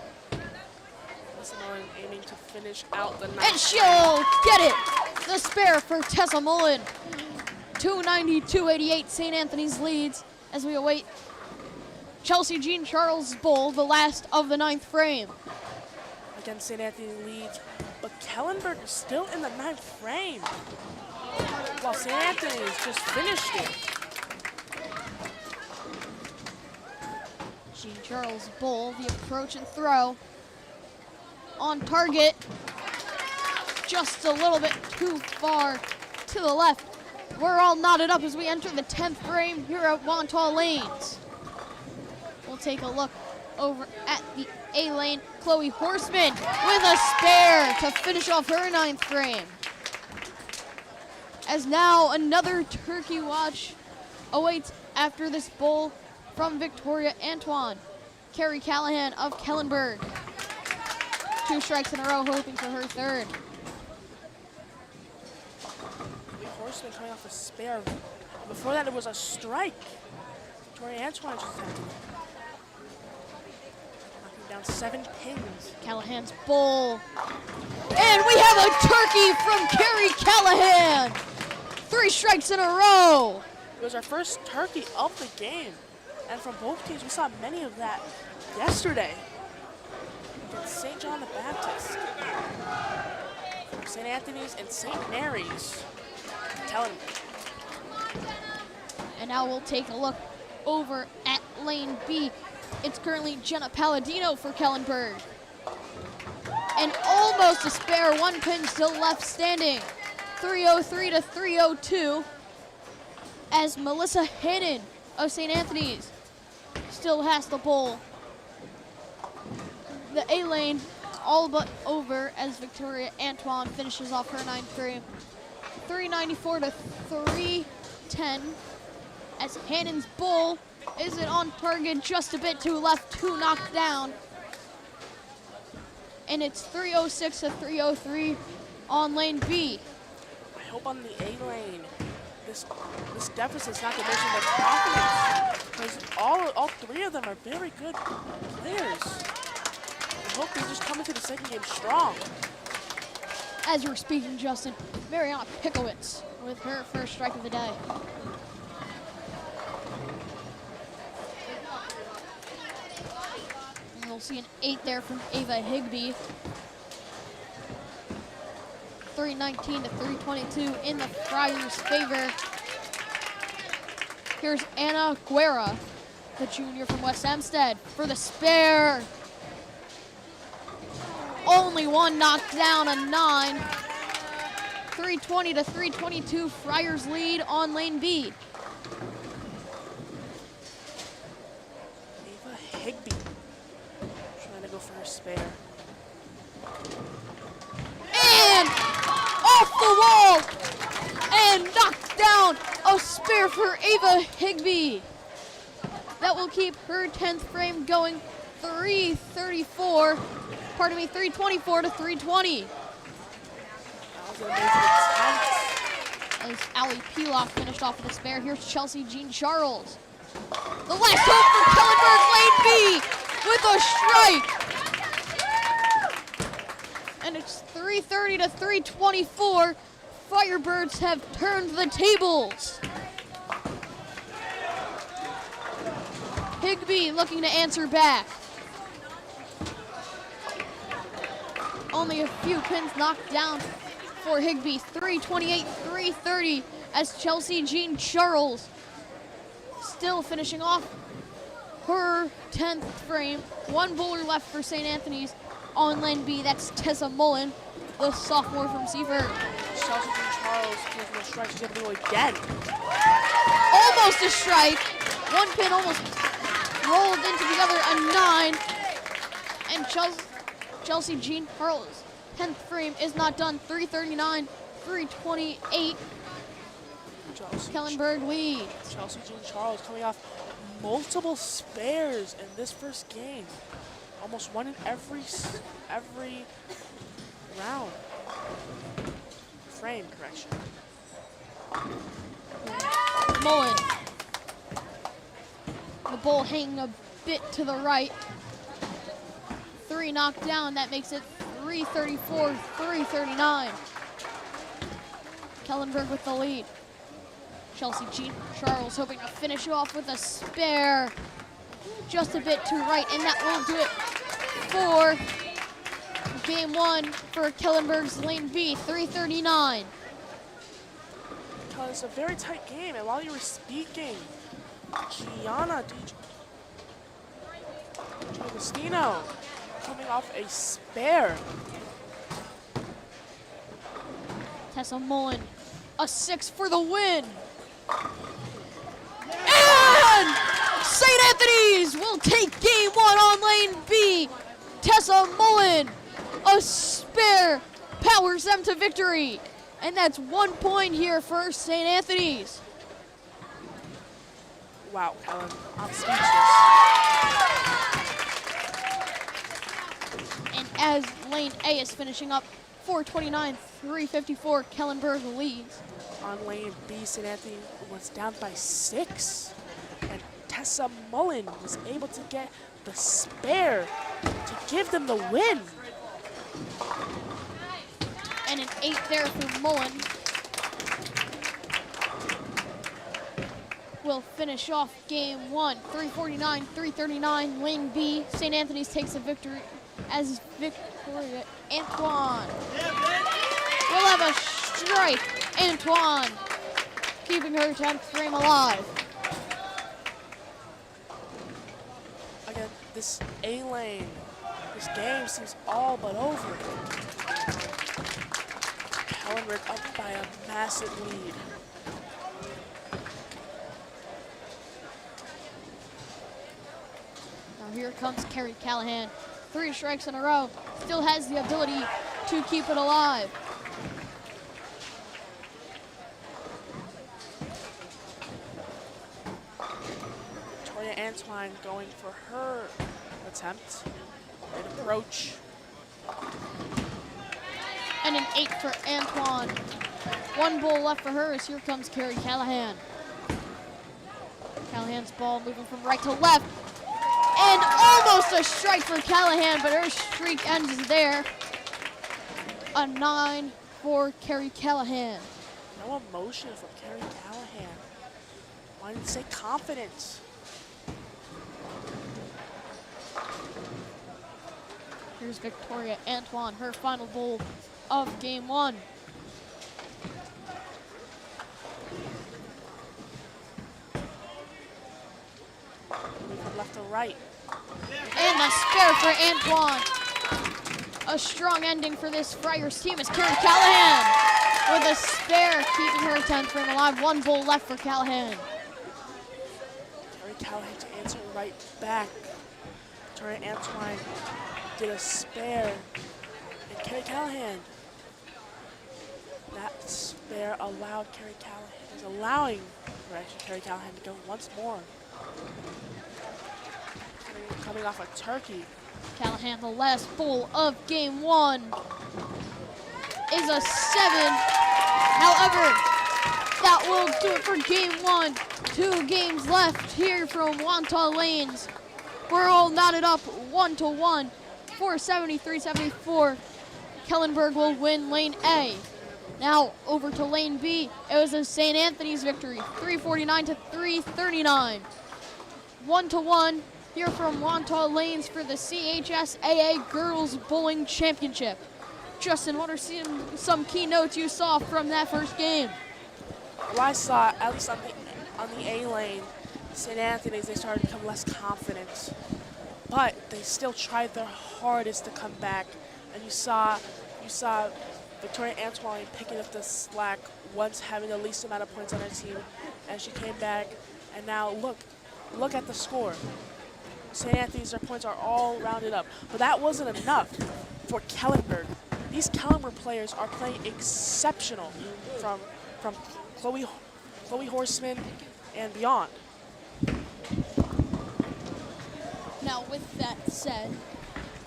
Tessa Mullen aiming to finish out the night. And she'll get it! The spare for Tessa Mullen. 290-288, St. Anthony's leads as we await Chelsea Jean Charles' bowl, the last of the 9th frame. Again, St. Anthony leads, but Kellenberg is still in the 9th frame. While St. Anthony's just finished it. Jean Charles' bowl, the approach and throw. On target. Just a little bit too far to the left. We're all knotted up as we enter the 10th frame here at Wantagh Lanes. We'll take a look over at the A lane. Chloe Horseman with a spare to finish off her 9th frame. As now another turkey watch awaits after this bowl from Victoria Antoine. Carrie Callahan of Kellenberg. 2 strikes in a row, hoping for her 3rd. Horseman coming off a spare. Before that, it was a strike. Victoria Antoine just had to knocking down 7 pins. Callahan's bowl. And we have a turkey from Carrie Callahan. 3 strikes in a row. It was our first turkey of the game. And from both teams, we saw many of that yesterday against St. John the Baptist. From St. Anthony's and St. Mary's. And now we'll take a look over at lane B. It's currently Jenna Palladino for Kellenberg. And almost a spare, 1 pin still left standing. 303 to 302 as Melissa Hannon of St. Anthony's still has the bowl. The A lane all but over as Victoria Antoine finishes off her 9th frame. 394 to 310 as Hannon's bowl isn't on target, just a bit too left, 2 knocked down. And it's 306 to 303 on lane B. I hope on the A lane, this deficit's not diminishing their confidence because all three of them are very good players. I hope they just come into the second game strong. As you were speaking, Justin, Mariana Pickowitz with her first strike of the day. And we'll see an 8 there from Ava Higbee. 319 to 322 in the Friars' favor. Here's Anna Guerra, the junior from West Hempstead, for the spare. Only one knocked down, a 9. 320 to 322, Friars lead on lane B. Ava Higbee trying to go for her spare. And off the wall and knocked down, a spare for Ava Higbee. That will keep her 10th frame going 324 to 320. That was an amazing attempt. As Allie Pelock finished off with a spare, here's Chelsea Jean Charles. The last hope for Kellenberg lane B with a strike. And it's 330 to 324. Firebirds have turned the tables. Higbee looking to answer back. Only a few pins knocked down for Higbee. 328, 330 as Chelsea Jean Charles still finishing off her 10th frame. One bowler left for St. Anthony's on lane B. That's Tessa Mullen, the sophomore from Seaford. Chelsea Jean Charles taking a strike. She's going to do it again. Almost a strike. One pin almost rolled into the other, a 9. And Chelsea Jean Charles' 10th frame is not done. 339, 328. Kellenberg lead. Chelsea Jean Charles coming off multiple spares in this first game. Almost one in every round. Frame correction. Mullen. The bowl hanging a bit to the right. 3 knocked down. That makes it 334, 339. Kellenberg with the lead. Chelsea Jean Charles hoping to finish off with a spare. Just a bit too right, and that will do it for game 1 for Kellenberg's lane B, 339. It's a very tight game, and while you were speaking, Gianna D'Agostino coming off a spare. Tessa Mullen, a 6 for the win. And St. Anthony's will take game 1 on lane B. Tessa Mullen, a spare, powers them to victory. And that's 1 point here for St. Anthony's. Wow, Helen, I'm speechless. And as lane A is finishing up, 429, 354, Kellenberg leads. On lane B, St. Anthony was down by 6. And Tessa Mullen was able to get the spare to give them the win. And an 8 there for Mullen. Will finish off game 1, 349, 339, lane B. St. Anthony's takes a victory as Victoria Antoine will have a strike. Antoine keeping her 10th frame alive. Again, this A lane, this game seems all but over. Kellenberg up by a massive lead. Now here comes Carrie Callahan. 3 strikes in a row. Still has the ability to keep it alive. Victoria Antoine going for her attempt. Great approach. And an 8 for Antoine. One ball left for her as here comes Carrie Callahan. Callahan's ball moving from right to left. And almost a strike for Callahan, but her streak ends there. A 9 for Carrie Callahan. No emotion from Carrie Callahan. Why didn't say confidence? Here's Victoria Antoine, her final bowl of game 1. From left to right. And a spare for Antoine. A strong ending for this Friars team is Carrie Callahan with a spare, keeping her 10th frame alive. One bowl left for Callahan. Carrie Callahan to answer right back. Victoria Antoine did a spare. And Carrie Callahan, that spare allowed Carrie Callahan, is allowing Carrie Callahan to go once more. Coming off a turkey. Callahan, the last bowl of game 1, is a 7. However, that will do it for game 1. 2 games left here from Wantagh Lanes. We're all knotted up 1-1. 473-74. Kellenberg will win lane A. Now over to lane B. It was a St. Anthony's victory, 349-339. 1-1 here from Wantagh Lanes for the NSCHSGAA-Girls Bowling Championship. Justin, what are some key notes you saw from that first game? Well, I saw, at least on the A lane, St. Anthony's, they started to become less confident. But they still tried their hardest to come back. And you saw Victoria Antoine picking up the slack, once having the least amount of points on her team. And she came back, and now look at the score. St. Anthony's, their points are all rounded up. But that wasn't enough for Kellenberg. These Kellenberg players are playing exceptional from Chloe Horseman and beyond. Now, with that said,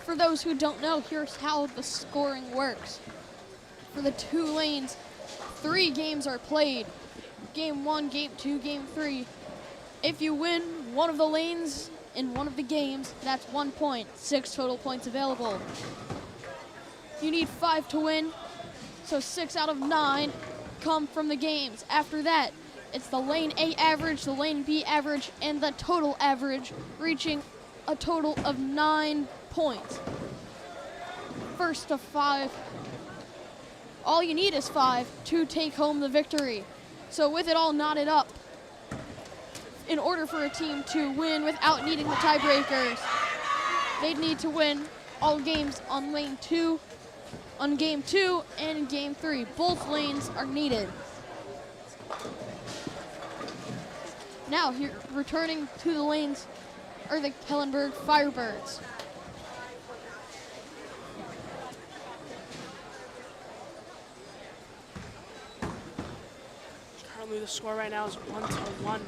for those who don't know, here's how the scoring works. For the 2 lanes, 3 games are played. Game 1, Game 2, Game 3. If you win one of the lanes in one of the games, that's 1 point, 6 total points available. You need 5 to win, so 6 out of 9 come from the games. After that, it's the lane A average, the lane B average, and the total average, reaching a total of 9 points. First to 5. All you need is 5 to take home the victory. So with it all knotted up, in order for a team to win without needing the tiebreakers, they'd need to win all games on lane 2, on game 2, and game 3. Both lanes are needed. Now, here, returning to the lanes are the Kellenberg Firebirds. Currently, the score right now is 1-1.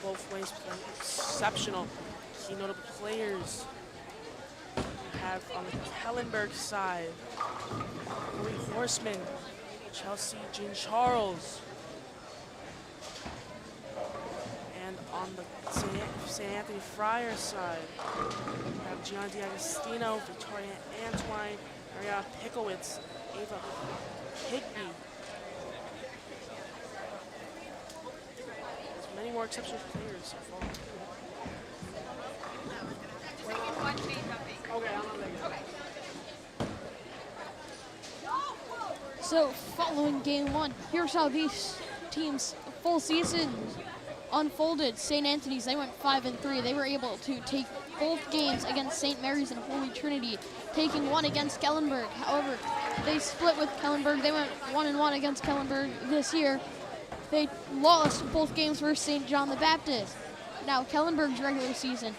Both ways playing exceptional. Key notable players we have on the Kellenberg side: Chloe Horseman, Chelsea Jean Charles. And on the St. Anthony Friars side, we have Gianna D'Agostino, Victoria Antoine, Maria Pickowitz, Ava Higby. There's many more exceptional players so far. So following game 1, here's how these teams' full seasons unfolded. St. Anthony's, they went 5-3. They were able to take both games against St. Mary's and Holy Trinity, taking one against Kellenberg. However, they split with Kellenberg. They went 1-1 against Kellenberg this year. They lost both games versus St. John the Baptist. Now, Kellenberg's regular season,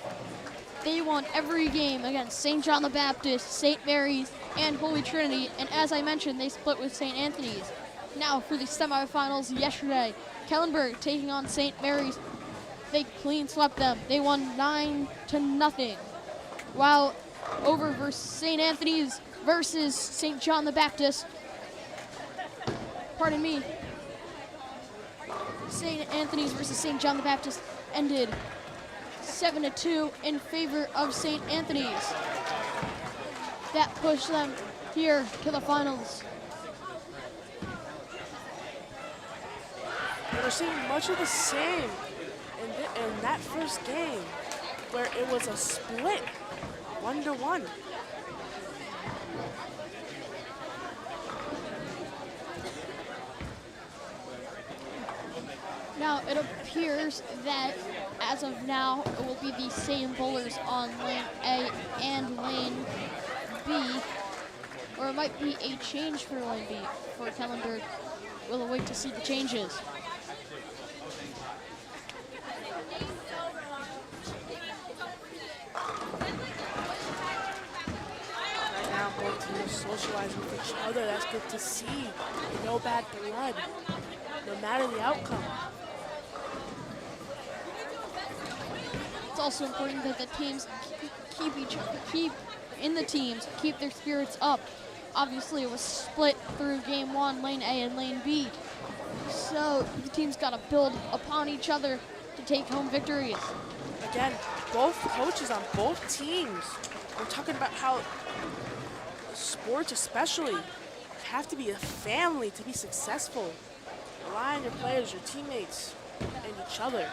they won every game against St. John the Baptist, St. Mary's, and Holy Trinity. And as I mentioned, they split with St. Anthony's. Now, for the semifinals yesterday, Kellenberg taking on St. Mary's. They clean swept them. They won 9-0. While over versus St. Anthony's versus St. John the Baptist, pardon me, St. Anthony's versus St. John the Baptist ended 7-2 in favor of St. Anthony's. That pushed them here to the finals. We're seeing much of the same in that first game, where it was a split, 1-1. Now it appears that as of now it will be the same bowlers on lane A and lane B, or it might be a change for lane B for Kellenberg. We'll wait to see the changes. Right now, both teams socializing with each other. That's good to see. No bad blood, no matter the outcome. It's also important that the teams keep their spirits up. Obviously, it was split through game one, lane A and lane B. So the teams got to build upon each other to take home victories. Again, both coaches on both teams are talking about how sports especially have to be a family to be successful. Rely on your players, your teammates, and each other.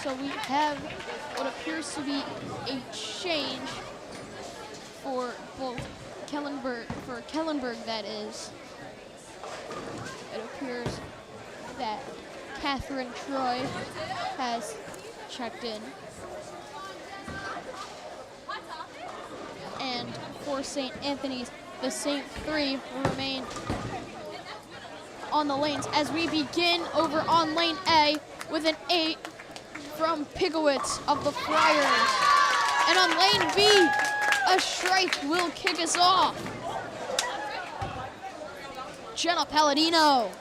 So we have what appears to be a change for both Kellenberg, that is. It appears that Catherine Troy has checked in. And for St. Anthony's, the same three will remain on the lanes as we begin over on lane A with an 8 from Pigowitz of the Friars. And on lane B, a strike will kick us off. Jenna Palladino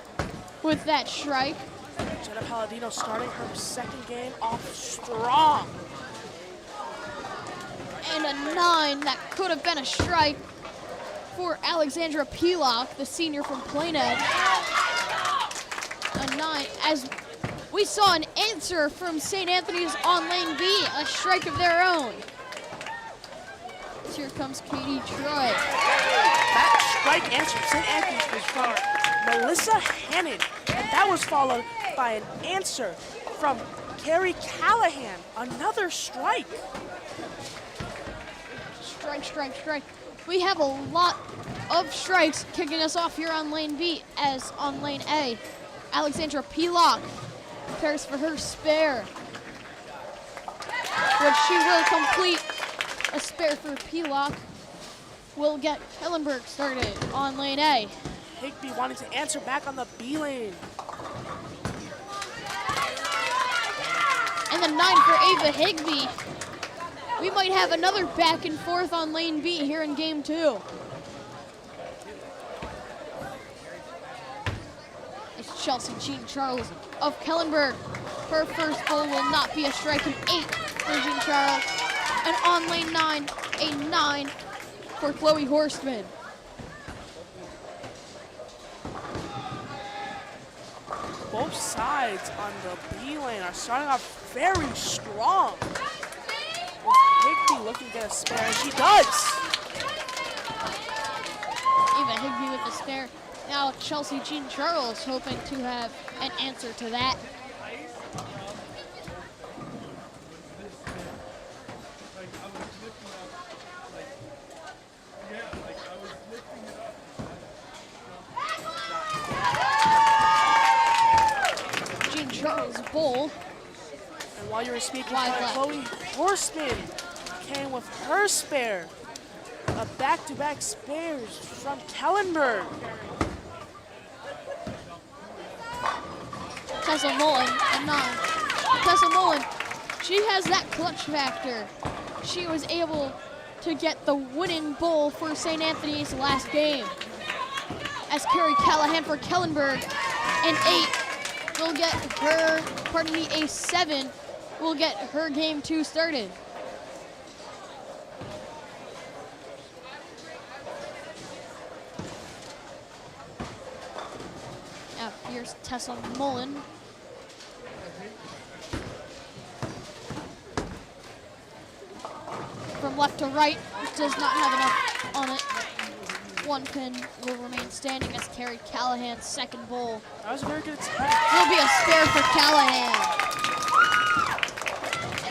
with that strike. Jenna Palladino starting her second game off strong. And a 9 that could have been a strike for Alexandra Pelock, the senior from Plained. A 9 as we saw an answer from St. Anthony's on lane B, a strike of their own. Here comes Katie Troy. That strike answer from St. Anthony's was from Melissa Hannon, and that was followed by an answer from Carrie Callahan, another strike. Strike. We have a lot of strikes kicking us off here on lane B, as on lane A, Alexandra Pelock prepares for her spare, which she will complete. A spare for Pelock will get Kellenberg started on lane A. Higby wanting to answer back on the B lane. And the 9 for Ava Higby. We might have another back and forth on lane B here in game 2. It's Chelsea Jean Charles of Kellenberg. Her first bowl will not be a strike, an 8 for Jean Charles. And on lane 9, a 9 for Chloe Horstman. Both sides on the B lane are starting off very strong. With Higby looking to get a spare, and she does. Eva Higby with the spare. Now Chelsea Jean Charles hoping to have an answer to that. Jean Charles bowl. And while you were speaking, Wide left. Chloe Horstman came with her spare. A back-to-back spares from Kellenberg. Tessa Mullen, a 9. Tessa Mullen, she has that clutch factor. She was able to get the winning bowl for St. Anthony's last game. As Carrie Callahan for Kellenberg, an 8 will get her, a 7 will get her game 2 started. Now here's Tessa Mullen. From left to right, does not have enough on it. One pin will remain standing as Carrie Callahan's second bowl. That was a very good attempt. Will be a spare for Callahan.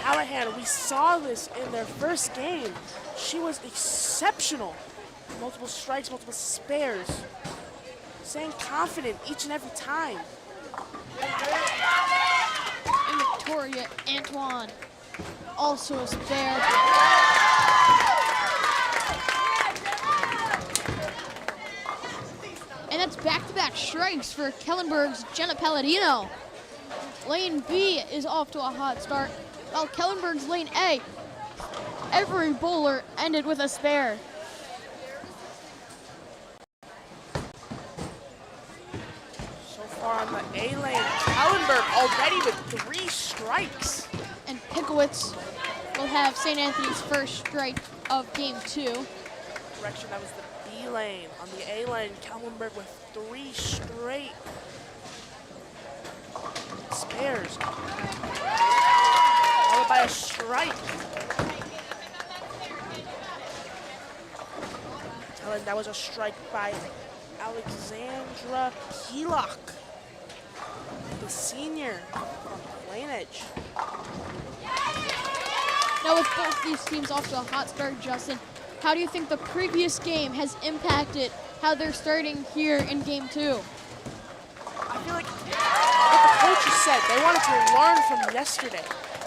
Callahan, we saw this in their first game. She was exceptional. Multiple strikes, multiple spares. Staying confident each and every time. And Victoria Antoine, also a spare. And that's back-to-back strikes for Kellenberg's Jenna Palladino. Lane B is off to a hot start, while Kellenberg's Lane A, every bowler ended with a spare. So far on the A lane, Kellenberg already with 3 strikes. And Pickowitz will have St. Anthony's first strike of game 2. Correction, that was the B lane. On the A lane, Kellenberg with 3 straight spares. Followed by a strike. Telling that was a strike by Alexandra Pilak, the senior from Plainedge. Now with both these teams off to a hot start, Justin, how do you think the previous game has impacted how they're starting here in game 2? I feel like what the coaches said, they wanted to learn from yesterday.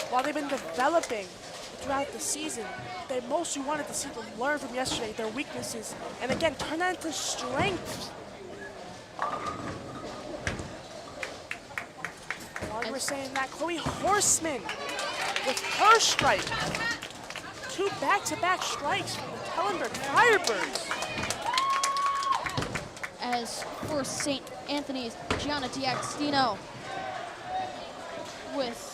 While they've been developing throughout the season, they mostly wanted to see them learn from yesterday, their weaknesses, and again, turn that into strengths. While you were saying that, Chloe Horseman with her strike. 2 back-to-back strikes from the Kellenberg Firebirds. As for St. Anthony's, Gianna D'Agostino with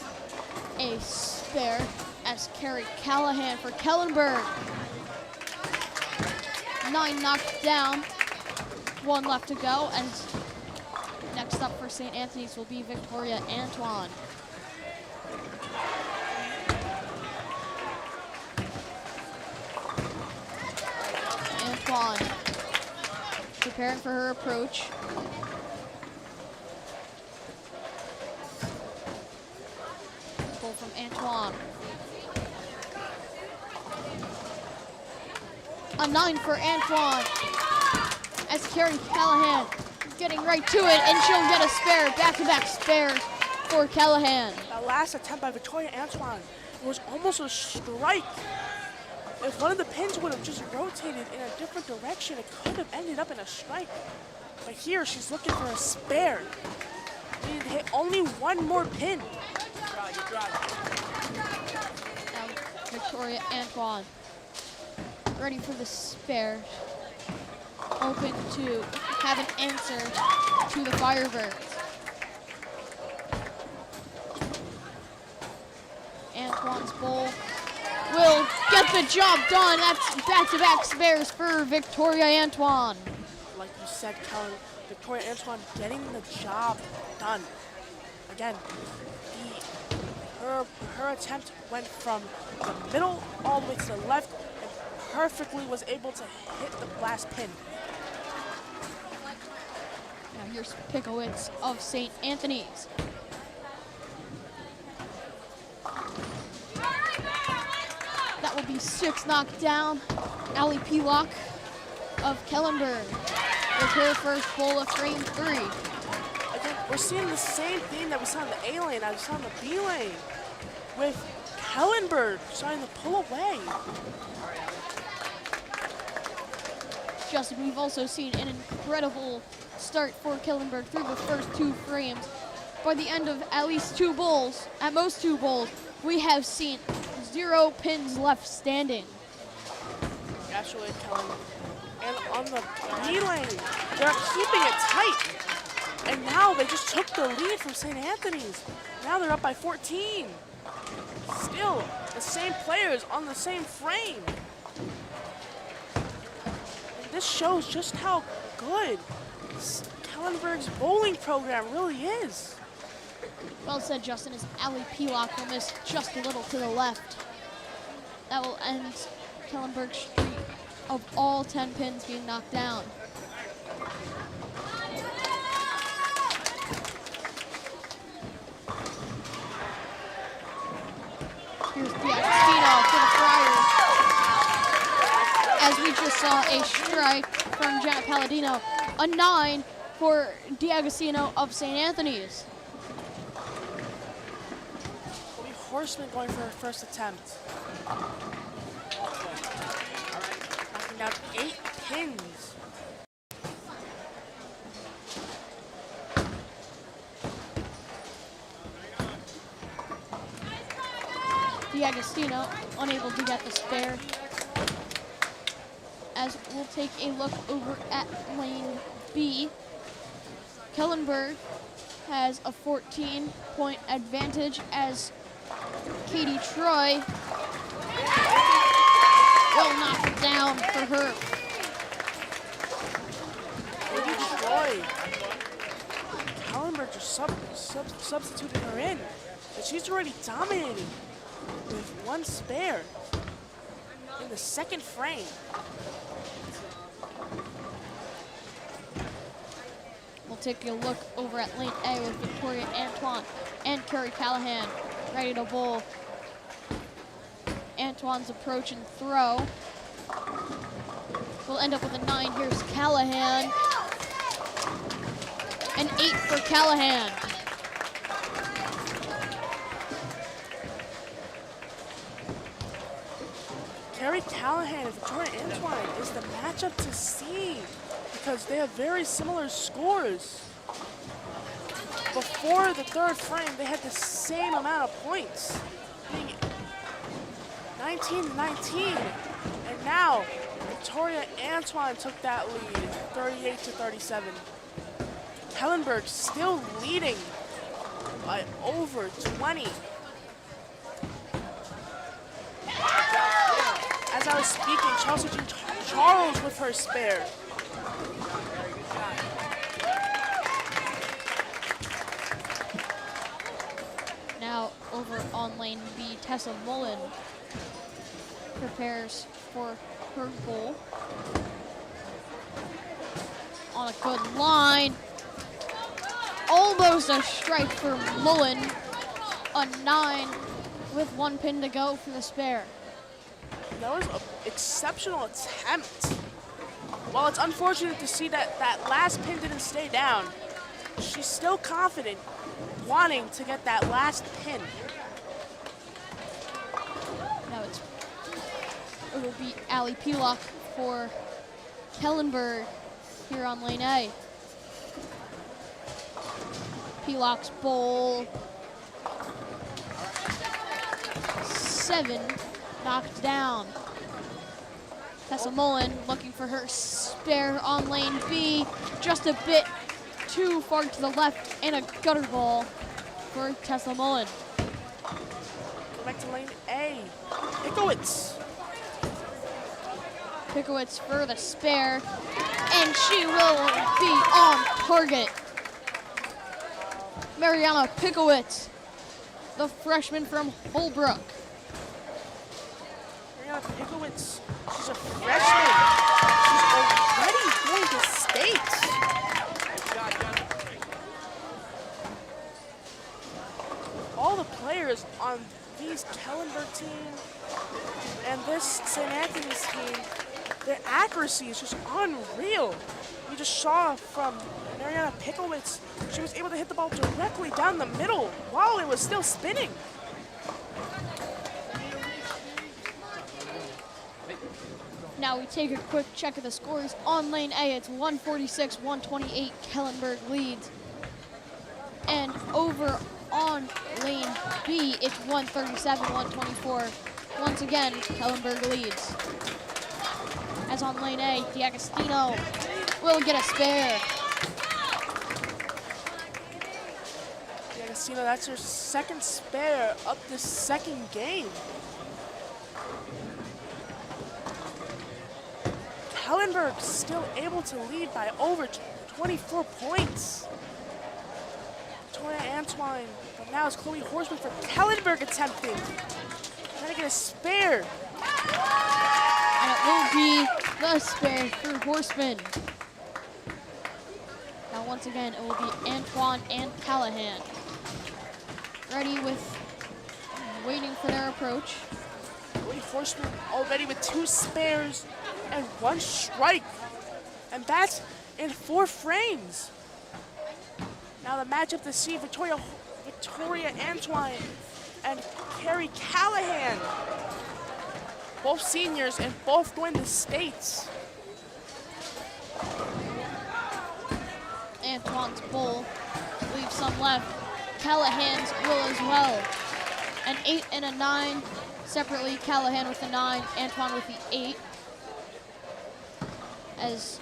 a spare as Carrie Callahan for Kellenberg. 9 knocked down, 1 left to go, and next up for St. Anthony's will be Victoria Antoine. Antoine preparing for her approach. Pull from Antoine. A 9 for Antoine as Carrie Callahan getting right to it, and she'll get a spare, back-to-back spares for Callahan. That last attempt by Victoria Antoine was almost a strike. If one of the pins would have just rotated in a different direction, it could have ended up in a strike. But here, she's looking for a spare. Needed to hit only 1 more pin. Now, Victoria Antoine ready for the spare. Open to have an answer to the Firebirds. Antoine's bowl will get the job done. That's back-to-back spares for Victoria Antoine. Like you said, Kellen, Victoria Antoine getting the job done. Again, her attempt went from the middle all the way to the left and perfectly was able to hit the last pin. Now here's Pickowitz of St. Anthony's. That will be 6 knocked down. Allie Pilak of Kellenberg with her first bowl of frame 3. Again, we're seeing the same theme that we saw in the A lane, as we saw in the B lane, with Kellenberg starting to pull away. Justin, we've also seen an incredible start for Kellenberg through the first 2 frames. By the end of at least 2 bowls, at most 2 bowls, we have seen 0 pins left standing. Absolutely, Kellen. And on the B lane, they're keeping it tight. And now they just took the lead from St. Anthony's. Now they're up by 14. still the same players on the same frame. And this shows just how good Kellenberg's bowling program really is. Well said, Justin, as Ali Pilak will miss just a little to the left. That will end Kellenberg's streak of all 10 pins being knocked down. Here's D'Agostino for the Friars. As we just saw a strike from Jack Palladino, a 9 for D'Agostino of St. Anthony's. Will be Horseman going for her first attempt. Knocking down 8 pins. D'Agostino unable to get the spare. As we'll take a look over at lane B. Kellenberg has a 14-point advantage as Katie Troy will knock it down for her. Katie Troy. Kellenberg just substituted her in. And she's already dominating with 1 spare in the second frame. We'll take a look over at lane A with Victoria Antoine and Carrie Callahan ready to bowl. Antoine's approach and throw. We'll end up with a 9. Here's Callahan. An 8 for Callahan. Carrie Callahan and Victoria Antoine is the matchup to see because they have very similar scores. Before the 3rd frame, they had the same amount of points, being 19-19. And now, Victoria Antoine took that lead, 38-37. Kellenberg still leading by over 20. As I was speaking, Chelsea Jean Charles with her spare. Now over on lane B, Tessa Mullen prepares for her bowl. On a good line. Almost a strike for Mullen. A 9 with 1 pin to go for the spare. That was an exceptional attempt. While it's unfortunate to see that that last pin didn't stay down, she's still confident, wanting to get that last pin. Now it will be Ali Pilak for Kellenberg here on lane A. Pilak's bowl. 7 knocked down. Tessa Mullen looking for her spare on lane B. Just a bit too far to the left and a gutter ball for Tessa Mullen. Go back to lane A. Pickowitz. Pickowitz for the spare, and she will be on target. Mariana Pickowitz, the freshman from Holbrook. Mariana Pickowitz, she's a freshman. She's already going to state. All the players on these Kellenberg team and this St. Anthony's team, their accuracy is just unreal. We just saw from Mariana Pickowitz, she was able to hit the ball directly down the middle while it was still spinning. Now we take a quick check of the scores. On lane A, it's 146-128, Kellenberg leads. And over on lane B, it's 137-124. Once again, Kellenberg leads. As on lane A, D'Agostino will get a spare. Casino, that's her second spare of the second game. Kellenberg still able to lead by over 24 points. Victoria Antoine, but now it's Chloe Horseman for Kellenberg attempting. Trying to get a spare. And it will be the spare for Horseman. Now once again, it will be Antoine and Callahan. Ready waiting for their approach. Chloe Horseman already with 2 spares and 1 strike. And that's in 4 frames. Now the matchup to see Victoria Antoine and Carrie Callahan. Both seniors and both going to states. Antoine's bowl leaves some left. Callahan's will as well. An 8 and a 9 separately. Callahan with the 9, Antoine with the 8. As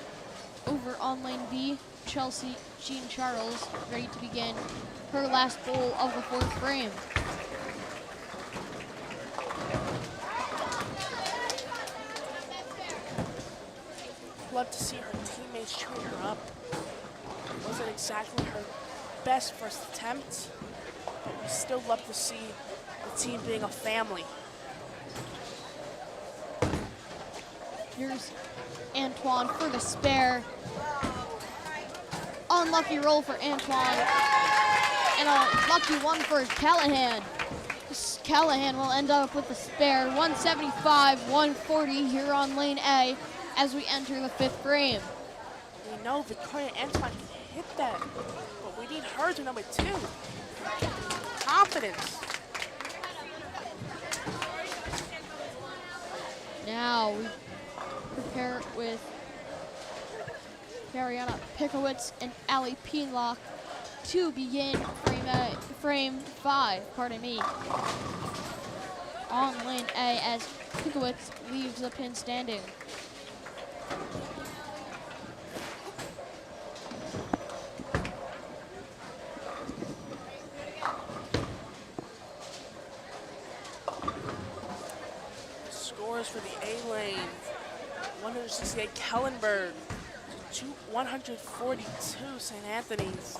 over on lane B, Chelsea Jean Charles ready to begin her last bowl of the 4th frame. Love to see her teammates cheering her up. Wasn't exactly her best first attempt, but we still love to see the team being a family. Here's Antoine for the spare. Unlucky roll for Antoine. And a lucky one for Callahan. Callahan will end up with the spare. 175, 140 here on lane A as we enter the 5th frame. We know Victoria Antoine can hit that, but we need her to number 2. Confidence. Now we prepare with Mariana Pikowitz and Allie Peenlock to begin frame 5, pardon me. On lane A as Pikowitz leaves the pin standing. Scores for the A lane. 168 Kellenberg to 142 St. Anthony's.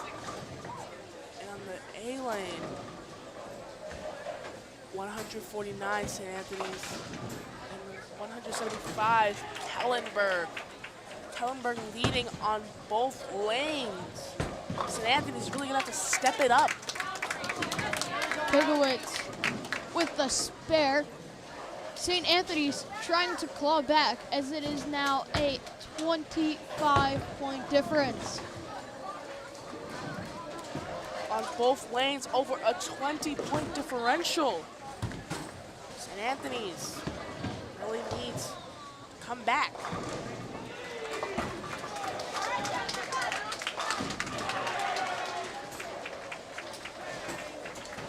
And on the A lane, 149 St. Anthony's and 175 Kellenberg. Kellenberg leading on both lanes. St. Anthony's really gonna have to step it up. Pikowitz with the spare. St. Anthony's trying to claw back as it is now a 25-point difference. On both lanes, over a 20-point differential. St. Anthony's really needs to come back.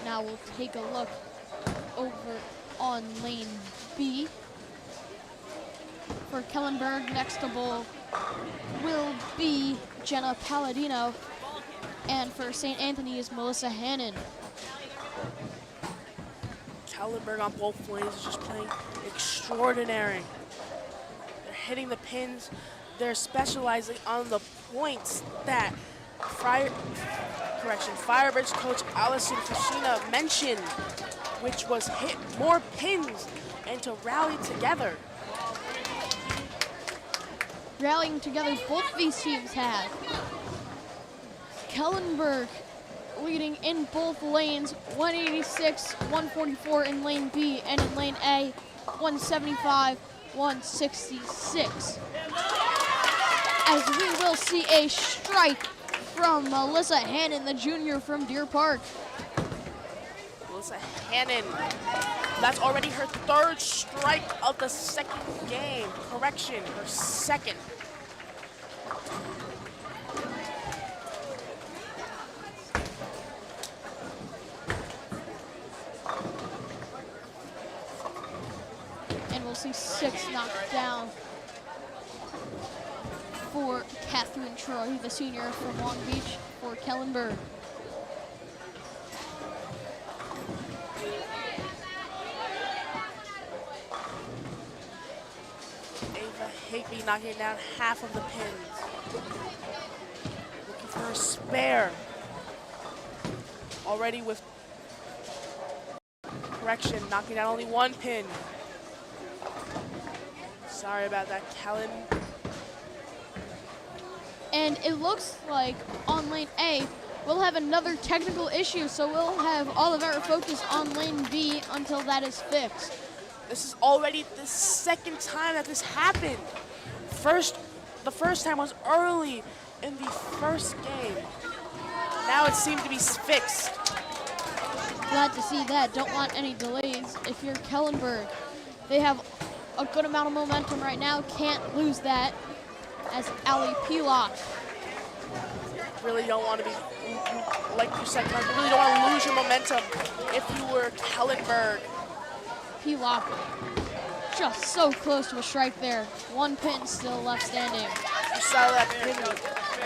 Now we'll take a look over on lane B. For Kellenberg, next to bowl will be Jenna Palladino. And for St. Anthony's, Melissa Hannon. Kellenberg on both lanes is just playing extraordinary. They're hitting the pins. They're specializing on the points that Firebirds coach Allison Kushina mentioned, which was hit more pins and to rally together. Rallying together, both these teams have. Kellenberg leading in both lanes, 186, 144 in lane B, and in lane A, 175, 166. As we will see a strike from Melissa Hannon, the junior from Deer Park. Melissa Hannon, that's already her 3rd strike of the second game. Correction, her 2nd. And we'll see 6 knocked down for Catherine Troy, the senior from Long Beach for Kellenberg. knocking down half of the pins. Looking for a spare. Already with correction, knocking down only one pin. Sorry about that, Kellen. And it looks like on lane A, we'll have another technical issue, so we'll have all of our focus on lane B until that is fixed. This is already the second time that this happened. The first time was early in the first game. Now it seemed to be fixed. Glad to see that. Don't want any delays. If you're Kellenberg, they have a good amount of momentum right now. Can't lose that as Ali Pilak. Really don't want to be, like you said, you really don't want to lose your momentum if you were Kellenberg. Pilak just so close to a strike there. One pin still left standing. You saw that pin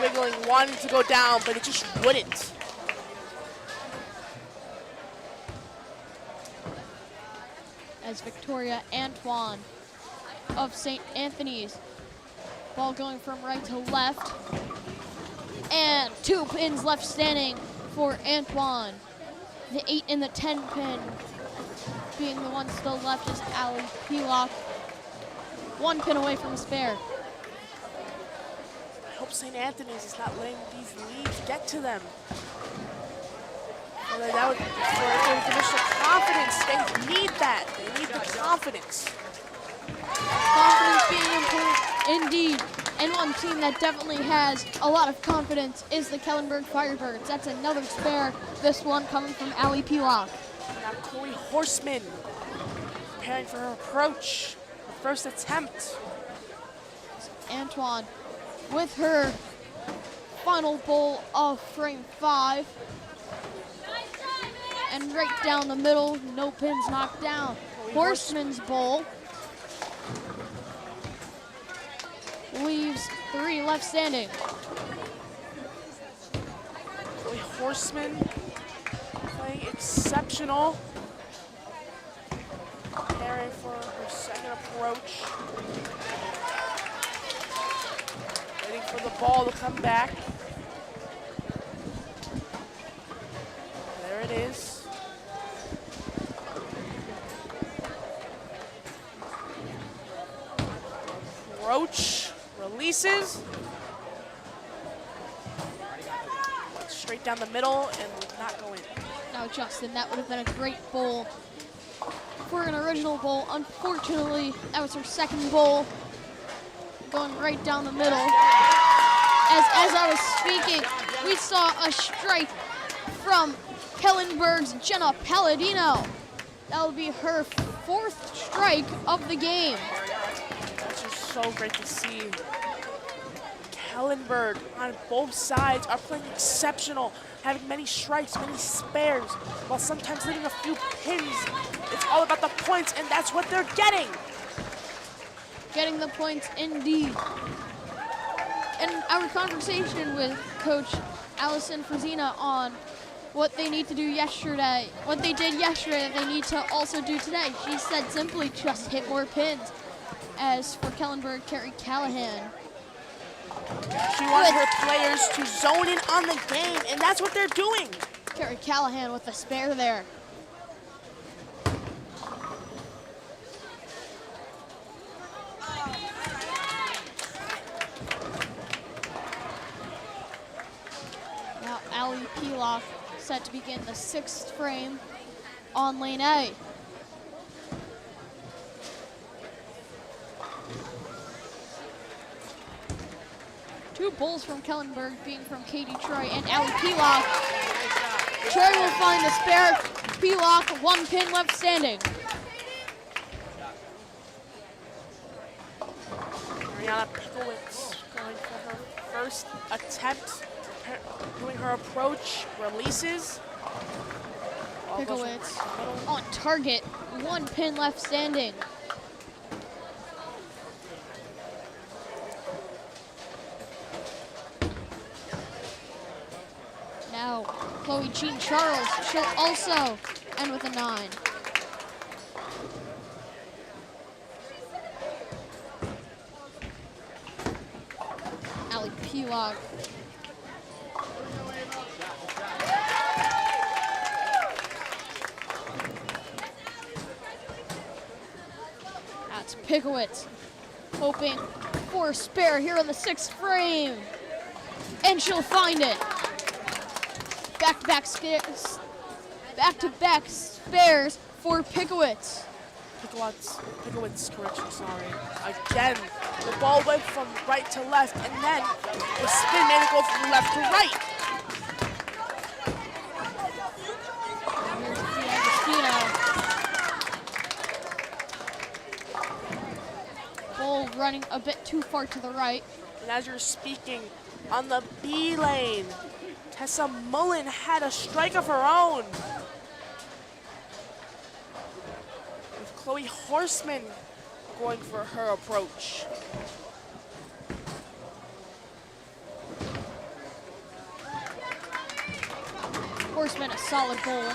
wiggling, wanting to go down, but it just wouldn't. As Victoria Antoine of St. Anthony's. Ball going from right to left. And 2 pins left standing for Antoine. The 8 and the 10 pin being the one still left is Ali Pilak. 1 pin away from a spare. I hope St. Anthony's is not letting these leads get to them. That would, for additional confidence, they need that. They need the confidence. Confidence being important indeed. And one team that definitely has a lot of confidence is the Kellenberg Firebirds. That's another spare, this one coming from Ali Pilak. Now Corey Horseman preparing for her approach, her first attempt. Antoine with her final bowl of frame 5. And right down the middle, no pins knocked down. Horseman's bowl leaves 3 left standing. Corey Horseman playing exceptional. Preparing for her second approach. Waiting for the ball to come back. There it is. Approach, releases. Straight down the middle and would not go in. Now Justin, that would have been a great bowl for an original bowl. Unfortunately, that was her second bowl going right down the middle. As I was speaking, we saw a strike from Kellenberg's Jenna Palladino. That will be her 4th strike of the game. That's just so great to see. Kellenberg on both sides are playing exceptional, having many strikes, many spares, while sometimes leaving a few pins. It's all about the points, and that's what they're getting. Getting the points indeed. And our conversation with Coach Allison Frazina on what they need to do yesterday, what they did yesterday, they need to also do today. She said simply just hit more pins. As for Kellenberg, Carrie Callahan. She wanted her players to zone in on the game, and that's what they're doing. Carrie Callahan with a spare there. Now Ali Pilak set to begin the 6th frame on lane A. Two bowls from Kellenberg being from Katie Troy and Ali Pilak. Troy will find the spare. Pilak, 1 pin left standing. Mariana Pickowitz going for her first attempt, doing her approach, releases. Pickowitz on target, 1 pin left standing. Now, Chloe Jean Charles, she'll also end with a 9. P-Log. That's Pickowitz hoping for a spare here in the 6th frame. And she'll find it. Back-to-back spares for Pickowitz. Pickowitz, correction, sorry. Again, the ball went from right to left, and then the spin made it go from left to right. Here's Ball running a bit too far to the right. And as you're speaking, on the B lane, Tessa Mullen had a strike of her own. With Chloe Horseman going for her approach. Horseman, a solid goal.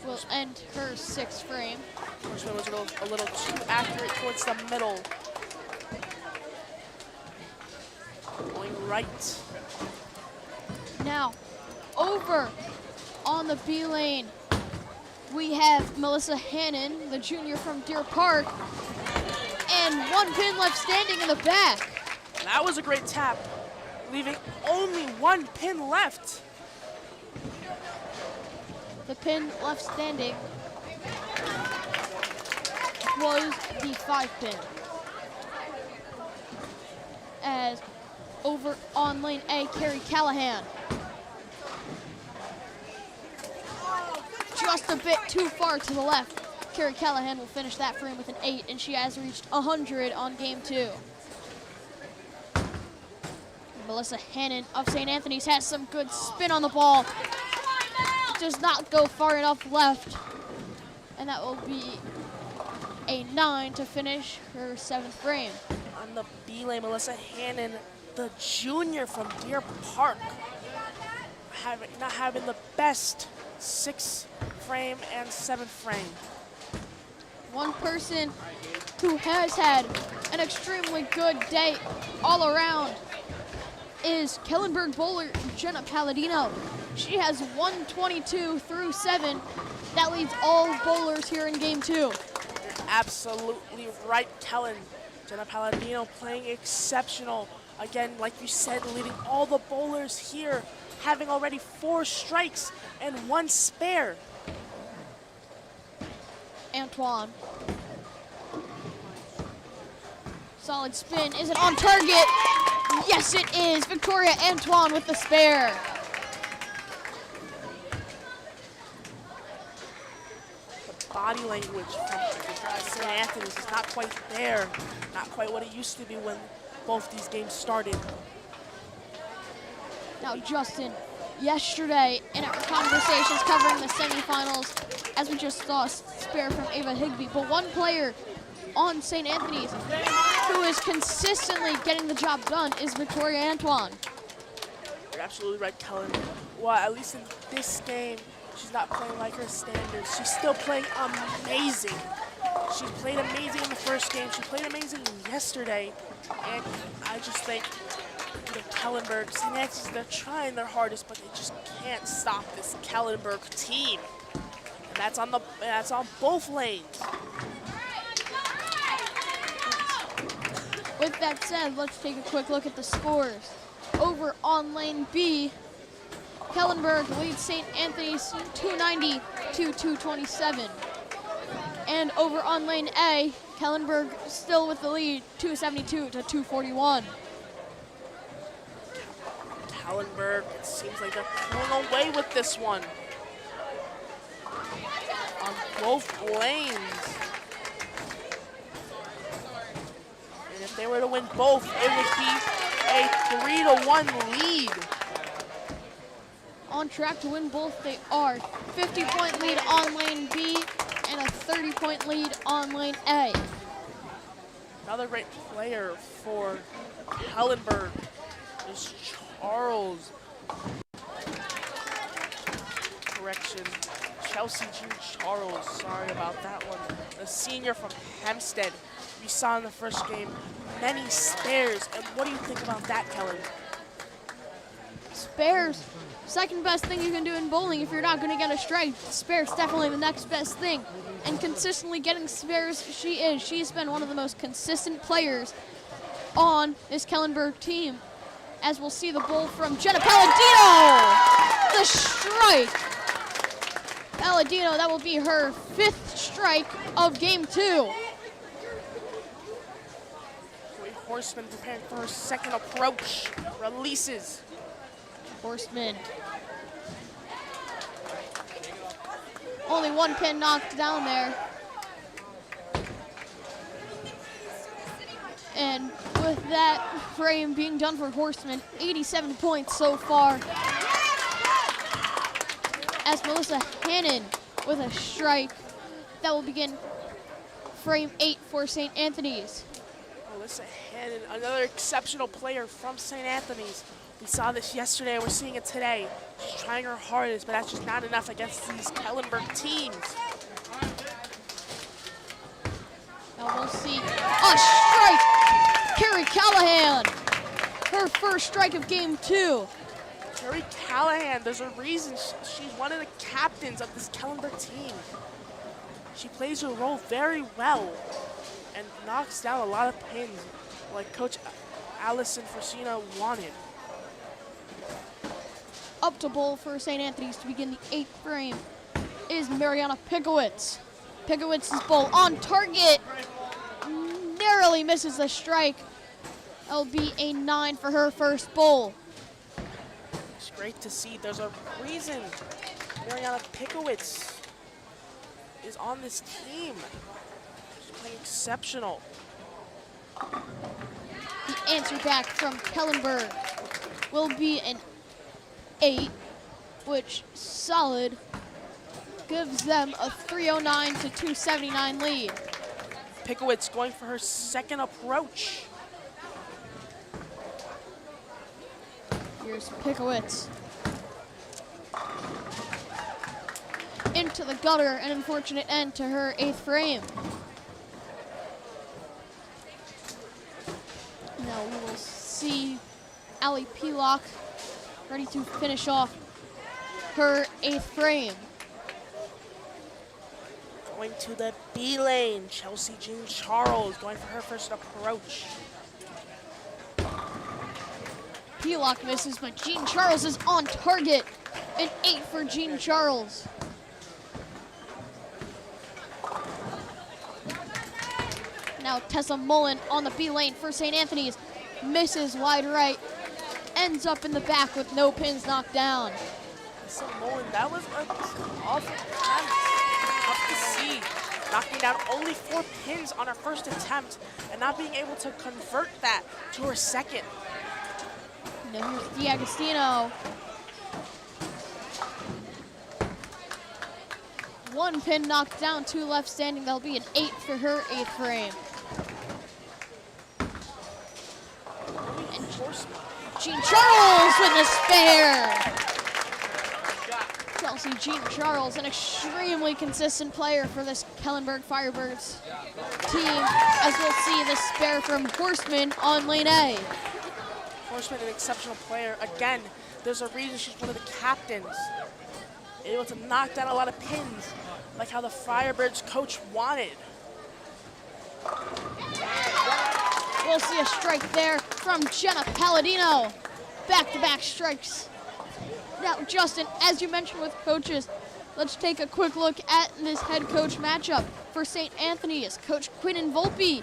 Will end her 6th frame. Horseman was a little too accurate towards the middle. Going right. Now, over on the B lane, we have Melissa Hannon, the junior from Deer Park, and 1 pin left standing in the back. That was a great tap, leaving only 1 pin left. The pin left standing was the 5 pin. As over on lane A, Carrie Callahan. Just a bit too far to the left. Carrie Callahan will finish that frame with an 8, and she has reached 100 on game 2. Melissa Hannon of St. Anthony's has some good spin on the ball. Does not go far enough left. And that will be a 9 to finish her 7th frame. On the B lane, Melissa Hannon, the junior from Deer Park, not having the best 6th frame and 7th frame. One person who has had an extremely good day all around is Kellenberg bowler Jenna Palladino. She has 122 through 7. That leads all bowlers here in game 2. You're absolutely right, Kellen. Jenna Palladino playing exceptional. Again, like you said, leading all the bowlers here, having already 4 strikes and 1 spare. Antoine. Solid spin. Is it on target? Yes, it is. Victoria Antoine with the spare. The body language from St. Anthony's is not quite there. Not quite what it used to be when both these games started. Now, Justin, yesterday in our conversations covering the semifinals, as we just saw a spare from Ava Higbee, but one player on St. Anthony's who is consistently getting the job done is Victoria Antoine. You're absolutely right, Kellen. Well, at least in this game, she's not playing like her standards. She's still playing amazing. She played amazing in the first game. She played amazing yesterday. And I just think Kellenberg, St. Anthony's, they're trying their hardest, but they just can't stop this Kellenberg team. And that's on both lanes. With that said, let's take a quick look at the scores. Over on lane B, Kellenberg leads St. Anthony's 290 to 227. And over on lane A, Kellenberg still with the lead, 272 to 241. Kellenberg, it seems like they're pulling away with this one. On both lanes. And if they were to win both, it would be a 3-1 lead. On track to win both, they are. 50-point lead on lane B and a 30-point lead on lane A. Another great player for Kellenberg is Charles. Correction, Chelsea Jean Charles, sorry about that one. The senior from Hempstead. we saw in the first game many spares. And what do you think about that, Kellen? Spares, second best thing you can do in bowling if you're not going to get a strike. Spares definitely the next best thing. And consistently getting spares, she is. She's been one of the most consistent players on this Kellenberg team. As we'll see the bowl from Jenna Palladino. The strike. Palladino, that will be her 5th strike of game 2. Horseman preparing for her second approach. Releases. Horseman. Only one pin knocked down there. And with that frame being done for Horseman, 87 points so far. As Melissa Hannon with a strike that will begin frame 8 for St. Anthony's. Melissa Hannon, another exceptional player from St. Anthony's. We saw this yesterday, we're seeing it today. She's trying her hardest, but that's just not enough against these Kellenberg teams. Now we'll see a strike. Carrie Callahan, her first strike of game 2. Carrie Callahan, there's a reason she's one of the captains of this Kellenberg team. She plays her role very well and knocks down a lot of pins like Coach Allison Frasina wanted. Up to bowl for St. Anthony's to begin the 8th frame is Mariana Pikowitz. Pikowitz's bowl on target. Narrowly misses the strike. That'll be a 9 for her first bowl. It's great to see. There's a reason Mariana Pikowitz is on this team. She's playing exceptional. The answer back from Kellenberg will be an 8, which solid gives them a 309 to 279 lead. Pikowitz going for her second approach. Here's Pikowitz. Into the gutter, an unfortunate end to her 8th frame. Now we will see Allie Pelock ready to finish off her 8th frame. Going to the B lane, Chelsea Jean Charles going for her first approach. Pelock misses, but Jean Charles is on target. An 8 for Jean Charles. Now Tessa Mullen on the B lane for St. Anthony's. Misses wide right. Ends up in the back with no pins knocked down. Tessa Mullen, that was an awful attempt. Tough to see. Knocking down only 4 pins on her first attempt and not being able to convert that to her second. Now here's D'Agostino. 1 pin knocked down, 2 left standing. That'll be an 8 for her 8th frame. And Jean Charles with the spare. Chelsea Jean Charles, an extremely consistent player for this Kellenberg Firebirds team, as we'll see the spare from Horseman on lane A. Horseman, an exceptional player. Again, there's a reason she's one of the captains. Able to knock down a lot of pins, like how the Firebirds coach wanted. We'll see a strike there from Jenna Palladino. Back-to-back strikes. Now, Justin, as you mentioned with coaches, let's take a quick look at this head coach matchup for St. Anthony's. Coach Quinnan Volpe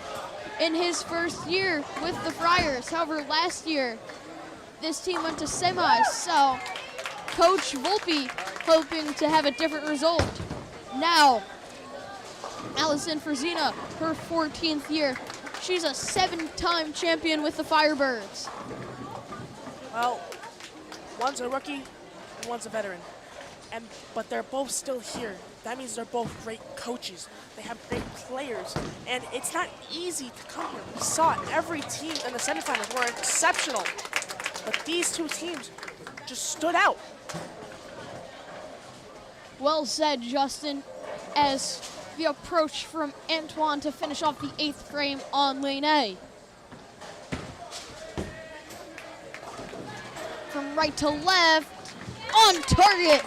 in his first year with the Friars. However, last year, this team went to semis, so Coach Volpe hoping to have a different result. Now, Allison Frasina, her 14th year. She's a 7-time champion with the Firebirds. Well, one's a rookie, and one's a veteran. But they're both still here. That means they're both great coaches. They have great players, and it's not easy to come here. We saw every team in the semifinals were exceptional, but these two teams just stood out. Well said, Justin, as the approach from Antoine to finish off the 8th frame on lane A. From right to left, on target.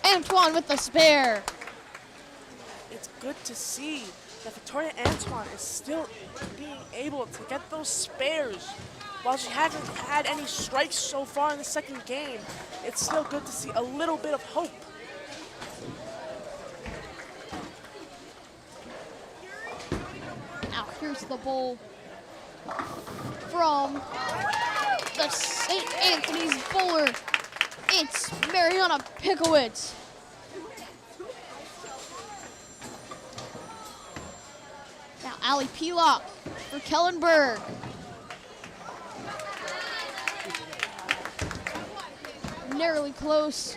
Antoine with the spare. It's good to see that Victoria Antoine is still being able to get those spares. While she hasn't had any strikes so far in the second game, it's still good to see a little bit of hope. Now here's the bowl from the St. Anthony's bowler. It's Mariana Pikowitz. Now Ali Pilak for Kellenberg. Narrowly close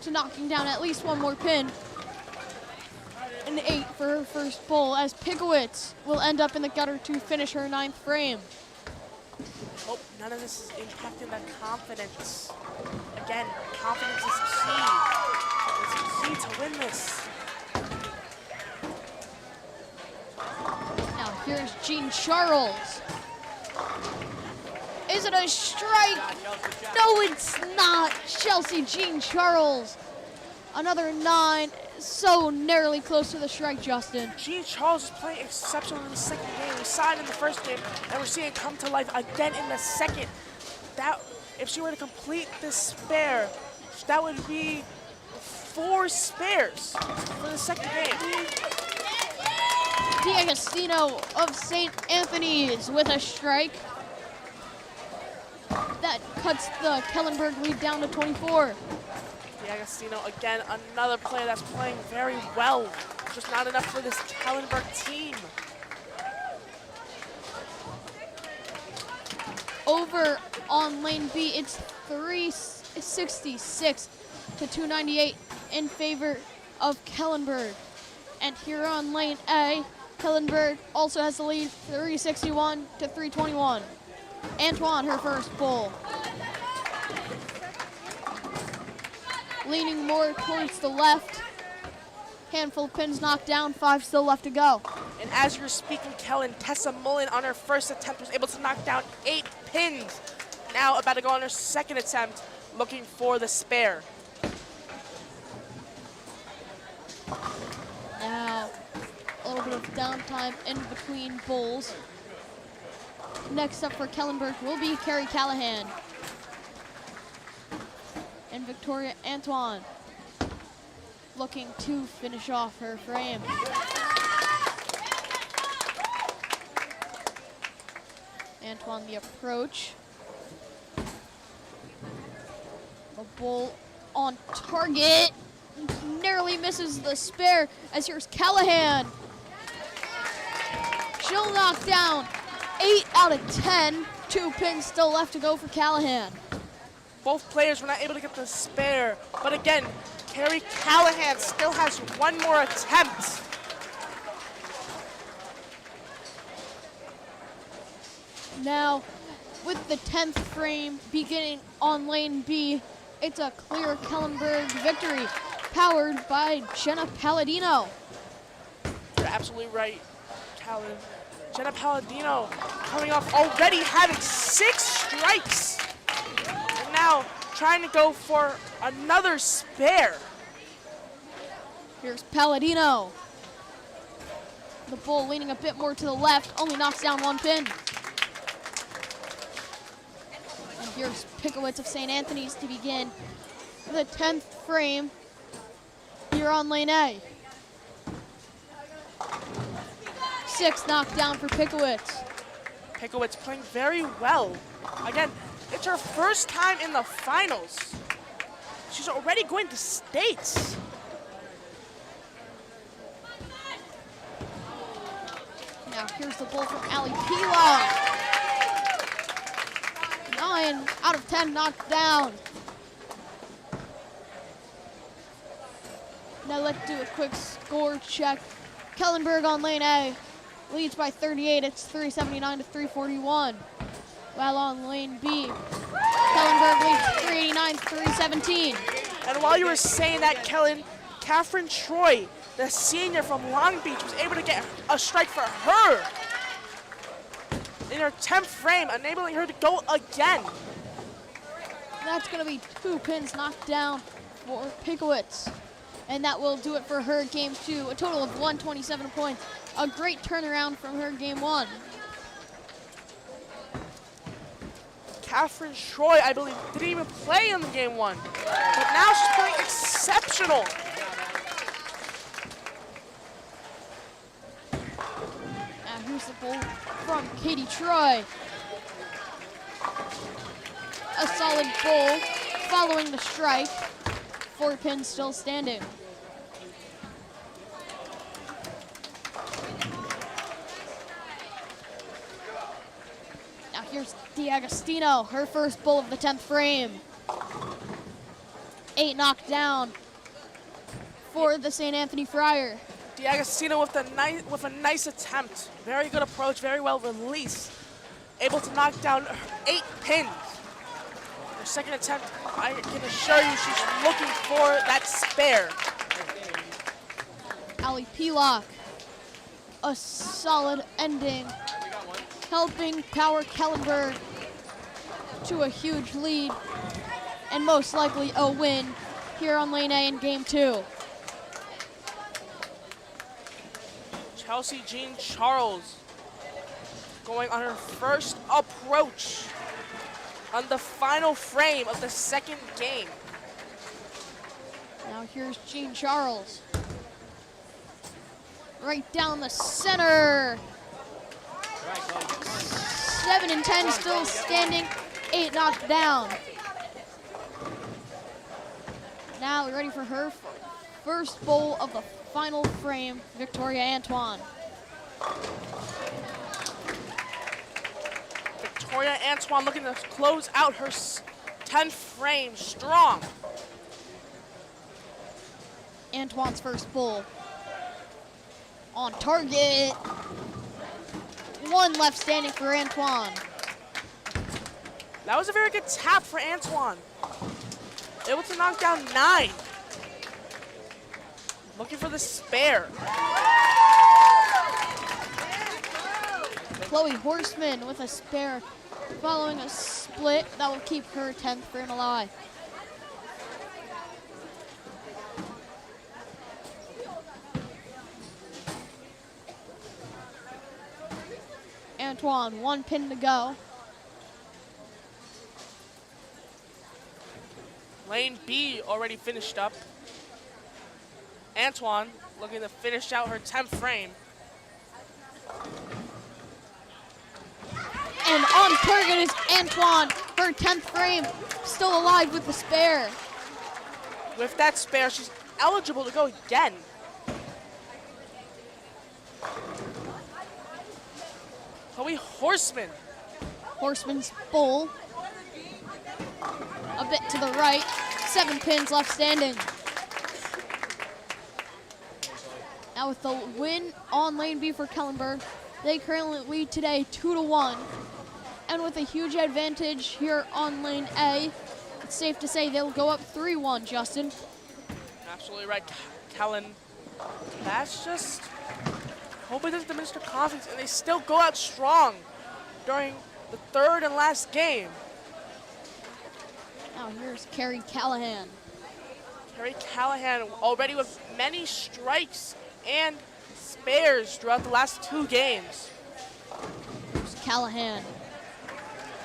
to knocking down at least one more pin. An 8 for her first bowl, as Pikowitz will end up in the gutter to finish her 9th frame. Oh, none of this is impacting that confidence. Again, confidence is key. It's key to win this. Now here's Jean Charles. Is it a strike? No, it's not. Chelsea Jean Charles. Another 9. So narrowly close to the strike, Justin. Jean Charles is playing exceptional in the second game. We saw it in the first game, and we're seeing it come to life again in the second. That, if she were to complete this spare, that would be 4 spares for the second game. D'Agostino of St. Anthony's with a strike. That cuts the Kellenberg lead down to 24. D'Agostino, again, another player that's playing very well. Just not enough for this Kellenberg team. Over on lane B, it's 366 to 298 in favor of Kellenberg. And here on lane A, Kellenberg also has the lead, 361 to 321. Antoine, her first bowl. Leaning more towards the left. Handful of pins knocked down, 5 still left to go. And as you're speaking, Kellen, Tessa Mullen on her first attempt was able to knock down 8 pins. Now about to go on her second attempt, looking for the spare. Now, a little bit of downtime in between bowls. Next up for Kellenberg will be Carrie Callahan. And Victoria Antoine looking to finish off her frame. Antoine the approach. The bowl on target. Narrowly misses the spare, as here's Callahan. She'll knock down 8 out of 10. 2 pins still left to go for Callahan. Both players were not able to get the spare, but again, Carrie Callahan still has one more attempt. Now, with the 10th frame beginning on lane B, it's a clear Kellenberg victory, powered by Jenna Palladino. You're absolutely right, Callan. Jenna Palladino coming off already having 6 strikes. And now trying to go for another spare. Here's Palladino. The bull leaning a bit more to the left, only knocks down 1 pin. And here's Pikowitz of St. Anthony's to begin the 10th frame here on lane A. 6 knocked down for Pikowitz. Pikowitz playing very well. Again, it's her first time in the finals. She's already going to states. Now here's the bull from Ali Pilak. 9 out of 10 knocked down. Now let's do a quick score check. Kellenberg on lane A leads by 38. It's 379 to 341. While on lane B, Kellenberg leads 389 to 317. And while you were saying that, Kellen, Catherine Troy the senior from Long Beach, was able to get a strike for her in her 10th frame, enabling her to go again. That's going to be 2 pins knocked down for Pickowitz. And that will do it for her game 2, a total of 127 points. A great turnaround from her game 1. Catherine Troy, I believe, didn't even play in the game 1, but now she's playing exceptional. Now here's the ball from Katie Troy. A solid bowl following the strike. 4 pins still standing. Now here's DeAgostino, her first bowl of the 10th frame. 8 knocked down for the St. Anthony Friar. DeAgostino with a nice attempt. Very good approach, very well released. Able to knock down 8 pins. Her second attempt, I can assure you, she's looking for that spare. Ali Pilak, a solid ending, helping power Kellenberg to a huge lead and most likely a win here on Lane A in game 2. Chelsea Jean Charles going on her first approach on the final frame of the second game. Now here's Jean Charles. Right down the center. 7 and 10 still standing, 8 knocked down. Now we're ready for her first bowl of the final frame, Victoria Antoine. Victoria Antoine looking to close out her 10th frame strong. Antoine's first bowl. On target. 1 left standing for Antoine. That was a very good tap for Antoine. Able to knock down 9. Looking for the spare. Chloe Horseman with a spare following a split that will keep her 10th frame alive. Antoine, 1 pin to go. Lane B already finished up. Antoine looking to finish out her 10th frame. And on target is Antoine, her 10th frame, still alive with the spare. With that spare, she's eligible to go again. Chloe Horseman. Horseman's bowl. A bit to the right, 7 pins left standing. Now with the win on Lane B for Kellenberg, they currently lead today 2-1. And with a huge advantage here on Lane A, it's safe to say they'll go up 3-1, Justin. Absolutely right, Kellen. That's just hoping doesn't diminish their confidence, and they still go out strong during the 3rd and last game. Now here's Carrie Callahan. Carrie Callahan already with many strikes and spares throughout the last 2 games. Here's Callahan.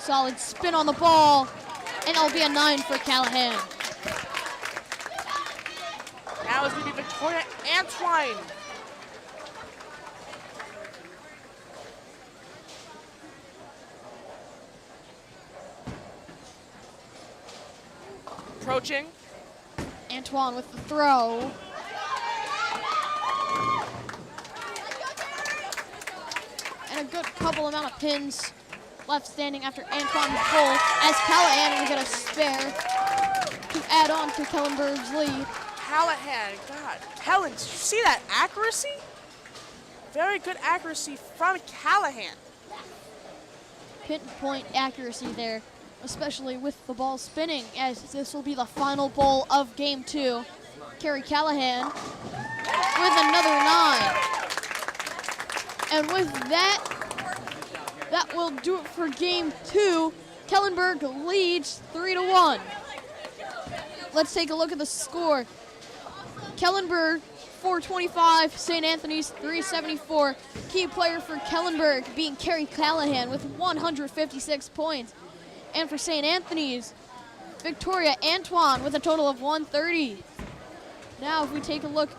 Solid spin on the ball, and that'll be a 9 for Callahan. Now it's going to be Victoria Antoine. Approaching. Antoine with the throw. And a good couple amount of pins left standing after Antoine's bowl, as Callahan will get a spare to add on to Kellenberg's lead. Callahan, God. Kellen, did you see that accuracy? Very good accuracy from Callahan. Pinpoint accuracy there, especially with the ball spinning, as this will be the final bowl of game 2. Carrie Callahan with another 9. And with that, that will do it for game 2. Kellenberg leads 3-1. Let's take a look at the score. Kellenberg 425, St. Anthony's 374. Key player for Kellenberg being Carrie Callahan with 156 points. And for St. Anthony's, Victoria Antoine with a total of 130. Now if we take a look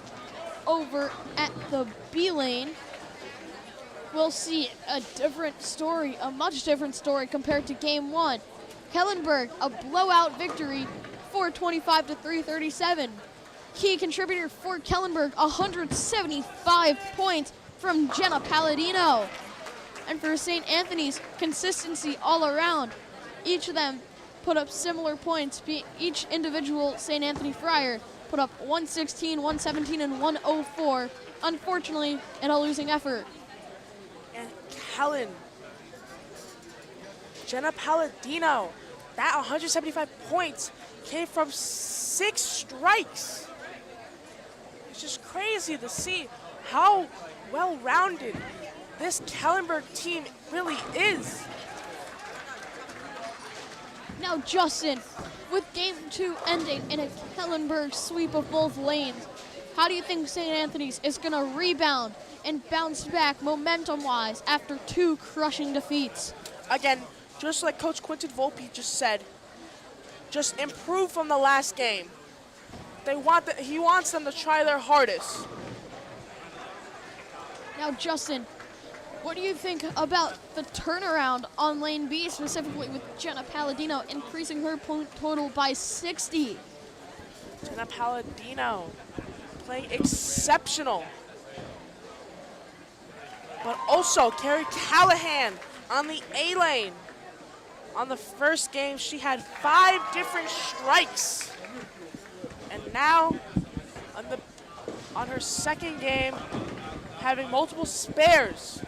over at the B lane, we'll see a different story, a much different story compared to game 1. Kellenberg, a blowout victory, 425 to 337. Key contributor for Kellenberg, 175 points from Jenna Palladino. And for St. Anthony's, consistency all around. Each of them put up similar points. Each individual St. Anthony Friar put up 116, 117, and 104, unfortunately, in a losing effort. And Jenna Palladino, that 175 points came from 6 strikes. It's just crazy to see how well-rounded this Kellenberg team really is. Now, Justin, with game 2 ending in a Kellenberg sweep of both lanes, how do you think St. Anthony's is going to rebound and bounce back momentum-wise after 2 crushing defeats? Again, just like Coach Quinton Volpe just said, just improve from the last game. He wants them to try their hardest. Now, Justin, what do you think about the turnaround on lane B, specifically with Jenna Palladino increasing her point total by 60? Jenna Palladino playing exceptional. But also Carrie Callahan on the A lane. On the first game, she had 5 different strikes. And now, on her second game, having multiple spares.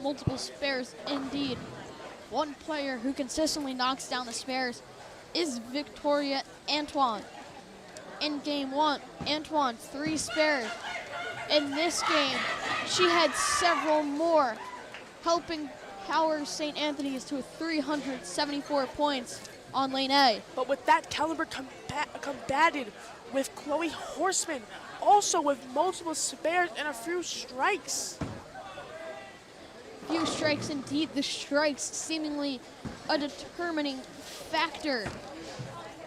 Multiple spares indeed. One player who consistently knocks down the spares is Victoria Antoine. In game 1, Antoine 3 spares. In this game, she had several more, helping power St. Anthony's to 374 points on lane A. But with that, Kellenberg combated with Chloe Horseman, also with multiple spares and a few strikes. Few strikes indeed, the strikes seemingly a determining factor.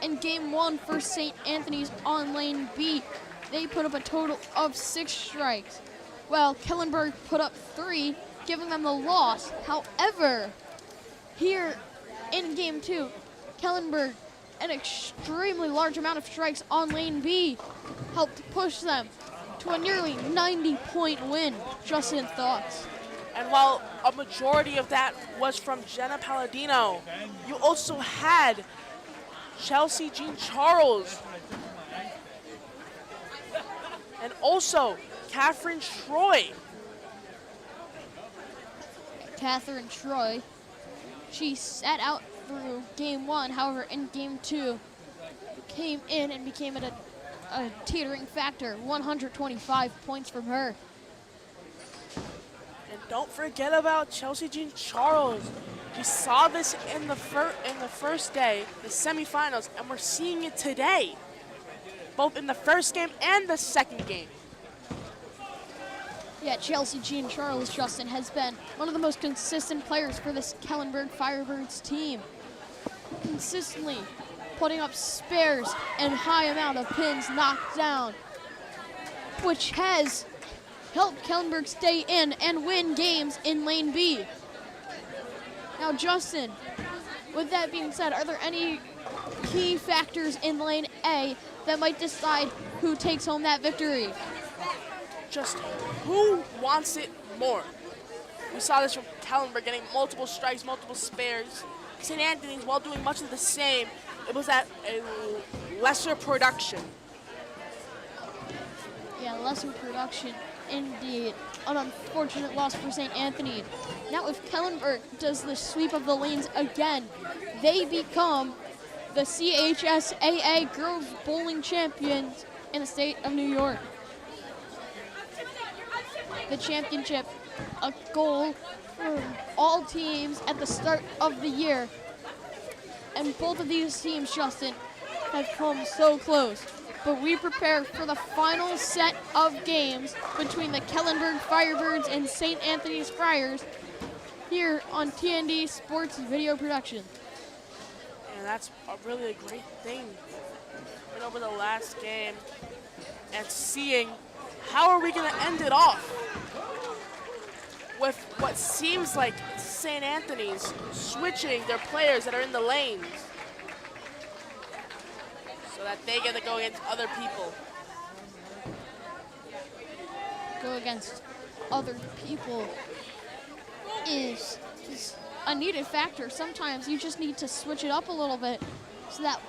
In game 1 for St. Anthony's on lane B, they put up a total of 6 strikes, while Kellenberg put up 3, giving them the loss. However, here in game 2, Kellenberg, an extremely large amount of strikes on lane B, helped push them to a nearly 90-point win. Justin, thoughts? And while a majority of that was from Jenna Palladino, you also had Chelsea Jean Charles and also Catherine Troy. Catherine Troy, she sat out through game 1, however, in game 2, came in and became a teetering factor. 125 points from her. And don't forget about Chelsea Jean Charles. We saw this in the first day, the semifinals, and we're seeing it today, both in the first game and the second game. Yeah, Chelsea Jean Charles, Justin, has been one of the most consistent players for this Kellenberg Firebirds team. Consistently putting up spares and high amount of pins knocked down, which has helped Kellenberg stay in and win games in lane B. Now, Justin, with that being said, are there any key factors in lane A that might decide who takes home that victory? Just who wants it more? We saw this from Kellenberg getting multiple strikes, multiple spares. St. Anthony's, while doing much of the same, it was at a lesser production. Yeah, lesser production indeed. An unfortunate loss for St. Anthony. Now if Kellenberg does the sweep of the lanes again, they become the CHSAA Girls Bowling Champions in the state of New York. The championship, a goal for all teams at the start of the year. And both of these teams, Justin, have come so close. But we prepare for the final set of games between the Kellenberg Firebirds and St. Anthony's Friars here on TND Sports Video Production. And that's really a great thing. Went over the last game and seeing how are we going to end it off with what seems like St. Anthony's switching their players that are in the lanes so that they get to go against other people. Go against other people is a needed factor. Sometimes you just need to switch it up a little bit so that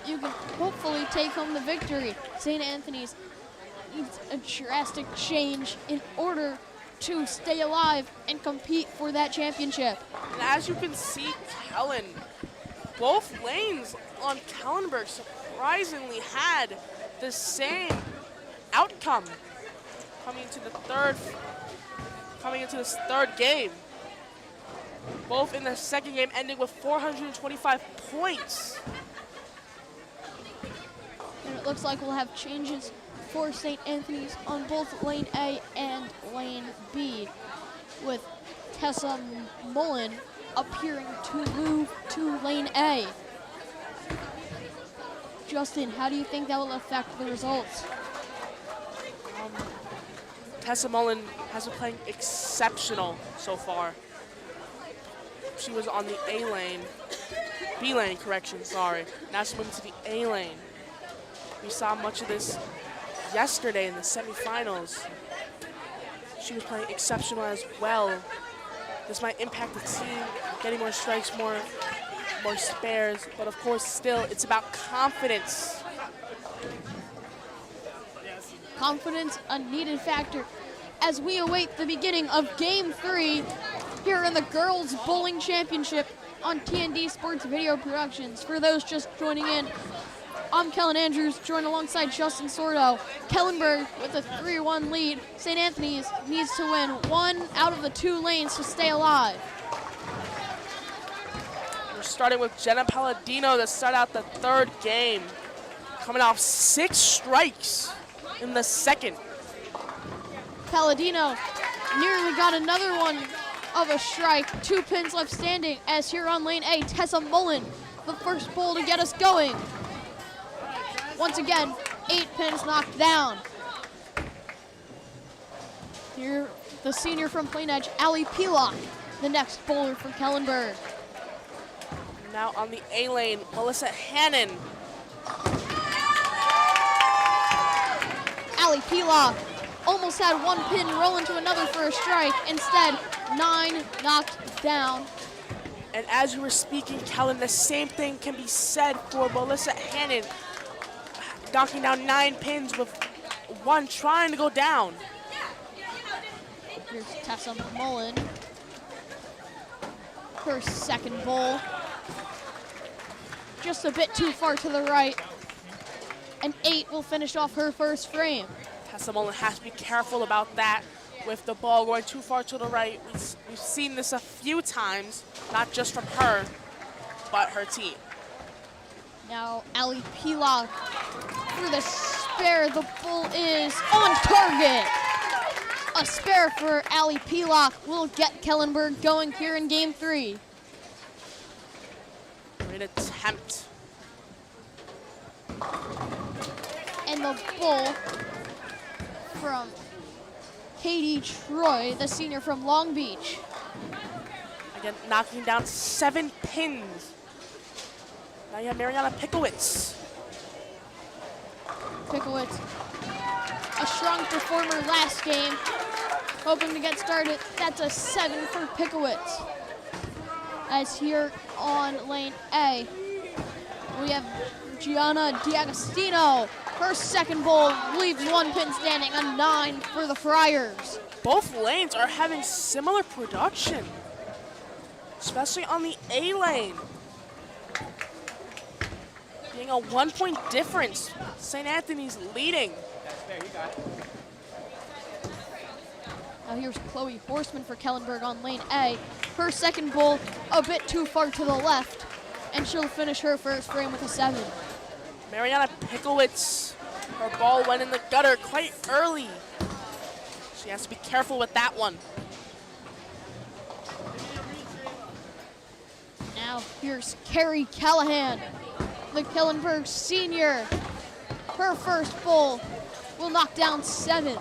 you can hopefully take home the victory. St. Anthony's needs a drastic change in order to stay alive and compete for that championship. And as you can see, Kellen, both lanes on Kellenberg surprisingly had the same outcome coming into this third game. Both in the second game ending with 425 points. And it looks like we'll have changes for St. Anthony's on both lane A and lane B, with Tessa Mullen appearing to move to lane A. Justin, how do you think that will affect the results? Tessa Mullen has been playing exceptional so far. She was on the B lane, correction, sorry. Now she's moving to the A lane. We saw much of this yesterday in the semifinals. She was playing exceptional as well. This might impact the team, getting more strikes, more spares, but of course still it's about confidence. Confidence, a needed factor as we await the beginning of Game 3 here in the Girls Bowling Championship on TND Sports Video Productions. For those just joining in, I'm Kellen Andrews, joined alongside Justin Sordo. Kellenberg with a 3-1 lead. St. Anthony's needs to win one out of the two lanes to stay alive. We're starting with Jenna Palladino to start out the third game, coming off 6 strikes in the second. Palladino nearly got another one of a strike. 2 pins left standing as here on lane A, Tessa Mullen, the first bowl to get us going. Once again, 8 pins knocked down. Here, the senior from Plain Edge, Allie Pelock, the next bowler for Kellenberg. Now on the A lane, Melissa Hannon. Allie Pelock almost had 1 pin roll into another for a strike. Instead, 9 knocked down. And as you were speaking, Kellen, the same thing can be said for Melissa Hannon, knocking down 9 pins with 1 trying to go down. Here's Tessa Mullen. Her second bowl. Just a bit too far to the right. An 8 will finish off her first frame. Tessa Mullen has to be careful about that with the ball going too far to the right. We've seen this a few times, not just from her, but her team. Now Allie Pelock for the spare. The bull is on target. A spare for Allie Pelock will get Kellenberg going here in Game 3. Great attempt. And the bull from Katie Troy, the senior from Long Beach. Again, knocking down 7 pins. Now you have Mariana Pickowitz. Pickowitz, a strong performer last game, hoping to get started. That's a 7 for Pickowitz. As here on lane A, we have Gianna D'Agostino. Her second bowl leaves 1 pin standing, a 9 for the Friars. Both lanes are having similar production, especially on the A lane. Getting a 1-point difference. St. Anthony's leading. Now here's Chloe Horseman for Kellenberg on lane A. Her second bowl a bit too far to the left, and she'll finish her first frame with a 7. Mariana Pickowitz, her ball went in the gutter quite early. She has to be careful with that one. Now here's Carrie Callahan, the Kellenberg senior. Her first bowl will knock down 7.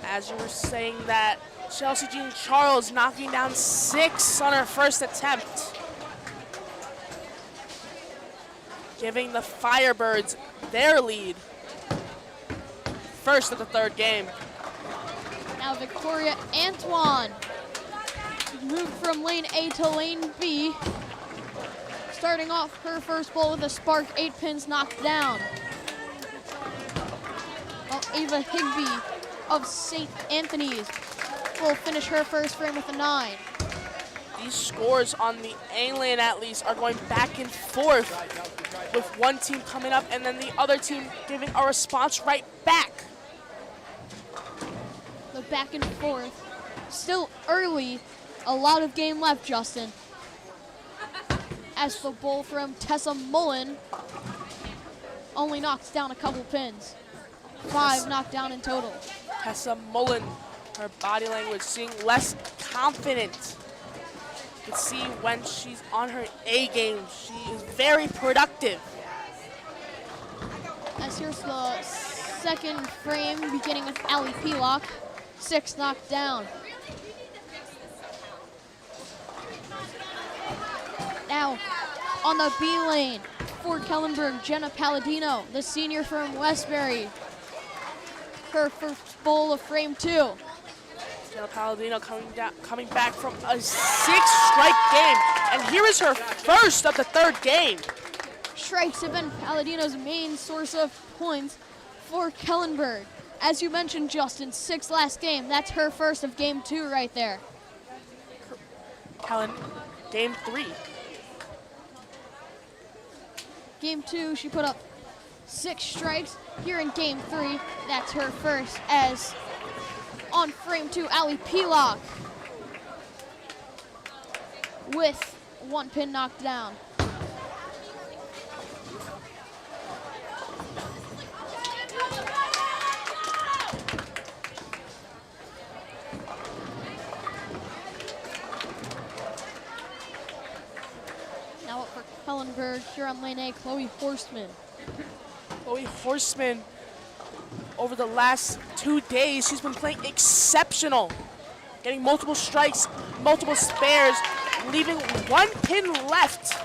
As you were saying that, Chelsea Jean Charles knocking down 6 on her first attempt. Giving the Firebirds their lead. First of the third game. Now Victoria Antoine moved from lane A to lane B. Starting off her first bowl with a spark, 8 pins knocked down. While Ava Higby of St. Anthony's will finish her first frame with a 9. These scores on the A lane at least are going back and forth, with one team coming up and then the other team giving a response right back. The back and forth, still early, a lot of game left, Justin. As the bowl from Tessa Mullen only knocks down a couple pins. 5 knocked down in total. Tessa Mullen, her body language seeming less confident. You can see when she's on her A game, she is very productive. As here's the second frame, beginning with Allie Pelock. 6 knocked down. Now, on the B lane, for Kellenberg, Jenna Palladino, the senior from Westbury. Her first bowl of frame 2. Jenna Palladino coming back from a 6-strike game, and here is her first of the third game. Strikes have been Palladino's main source of points for Kellenberg. As you mentioned, Justin, 6 last game. That's her first of game 2 right there. Kellen, game 3. Game 2, she put up 6 strikes. Here in game 3, that's her first, as on frame 2, Allie Pelock with 1 pin knocked down. Now up for Kellenberg, here on lane A, Chloe Horseman. Chloe Horseman, over the last 2 days, she's been playing exceptional. Getting multiple strikes, multiple spares, leaving 1 pin left.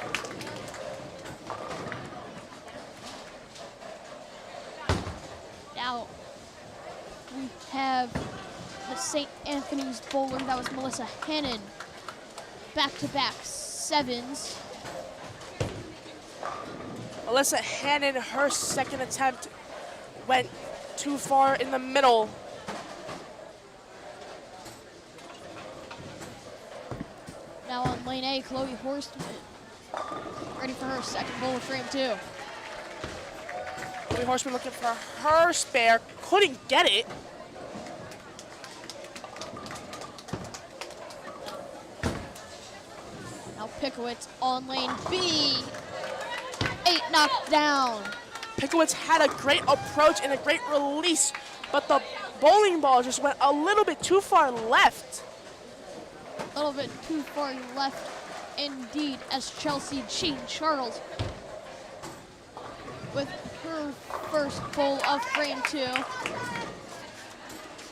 Now we have the St. Anthony's bowler, that was Melissa Hannon. Back-to-back 7s. Melissa Hannon, her second attempt went too far in the middle. Now on lane A, Chloe Horstman, ready for her second bowl of frame 2. Chloe Horseman looking for her spare, couldn't get it. Now Pickowitz on lane B. 8 knocked down. Pickowitz had a great approach and a great release, but the bowling ball just went a little bit too far left. A little bit too far left indeed, as Chelsea Jean Charles with her first bowl of frame 2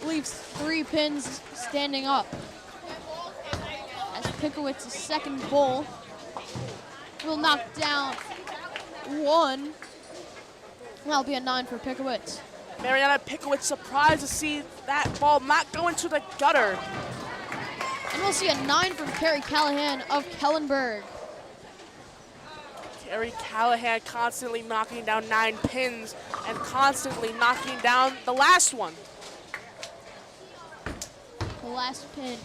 leaves 3 pins standing up. As Pickowitz's second bowl will knock down 1. That'll be a 9 for Pickowitz. Mariana Pickowitz surprised to see that ball not go into the gutter. And we'll see a 9 from Carrie Callahan of Kellenberg. Carrie Callahan constantly knocking down 9 pins and constantly knocking down the last one. The last pin,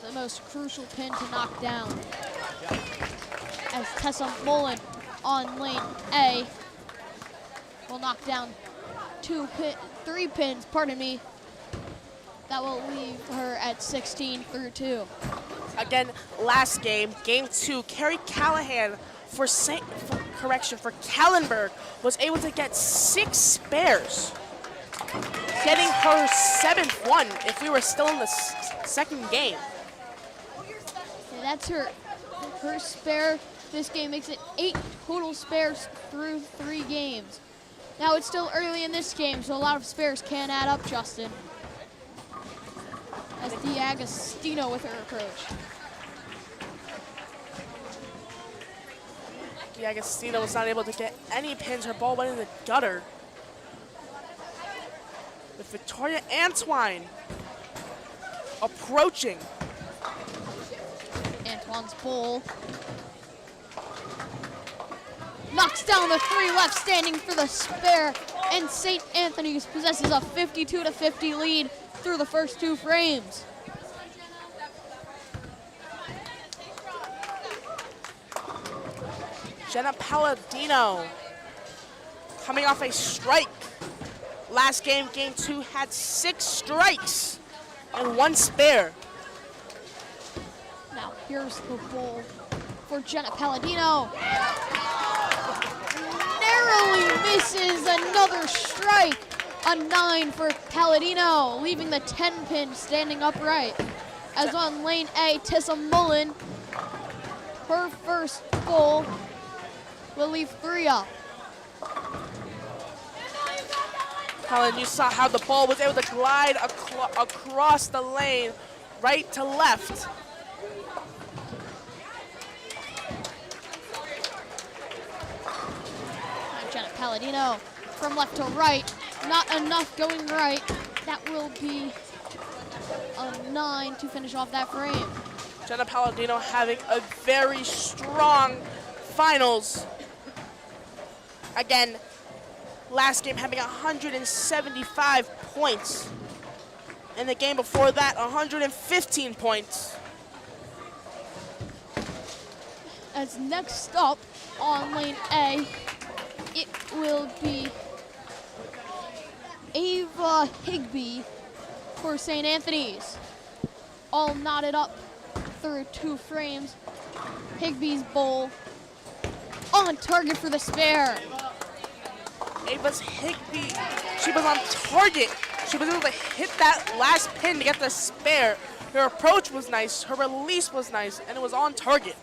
the most crucial pin to knock down. As Tessa Mullen on lane A will knock down 3 pins, pardon me. That will leave her at 16 through 2. Again, last game, game 2, Carrie Callahan for Kellenberg was able to get 6 spares, getting her 7th one if we were still in the second game. And that's her spare. This game makes it 8 total spares through 3 games. Now it's still early in this game, so a lot of spares can add up, Justin. As D'Agostino with her approach. D'Agostino was not able to get any pins. Her ball went in the gutter. With Victoria Antwine approaching. Antwine's bowl. Knocks down the 3 left, standing for the spare. And St. Anthony's possesses a 52-50 lead through the first 2 frames. Jenna Palladino coming off a strike. Last game, game 2, had 6 strikes and 1 spare. Now here's the bowl for Jenna Palladino. Narrowly misses another strike. A 9 for Palladino, leaving the 10 pin standing upright. As on lane A, Tessa Mullen, her first bowl will leave 3 up. Helen, you saw how the ball was able to glide across the lane, right to left. Jenna Palladino from left to right. Not enough going right. That will be a 9 to finish off that frame. Jenna Palladino having a very strong finals. Again, last game having 175 points. In the game before that, 115 points. As next up on lane A, it will be Ava Higby for St. Anthony's. All knotted up through 2 frames. Higby's bowl on target for the spare. Ava's Higby, she was on target. She was able to hit that last pin to get the spare. Her approach was nice, her release was nice, and it was on target.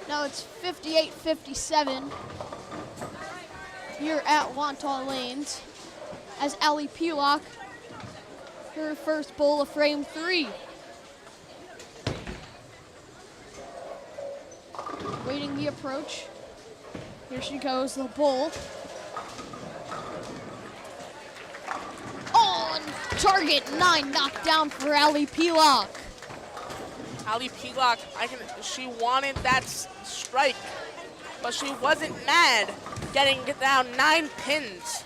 Now it's 58-57 here at Wantagh Lanes as Allie Pelock, her first bowl of frame 3. Waiting the approach. Here she goes, the bowl. On target, 9 knocked down for Allie Pelock. Allie Pelock, she wanted that strike, but she wasn't mad getting down 9 pins.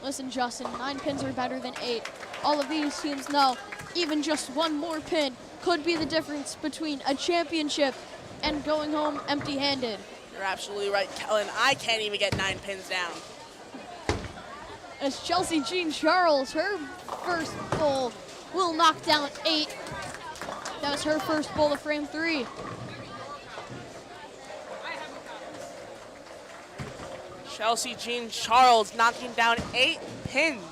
Listen, Justin, 9 pins are better than 8. All of these teams know even just 1 more pin could be the difference between a championship and going home empty-handed. You're absolutely right, Kellen. I can't even get 9 pins down. As Chelsea Jean Charles, her first bowl will knock down 8. That was her first bowl of frame 3. Chelsea Jean Charles knocking down 8 pins.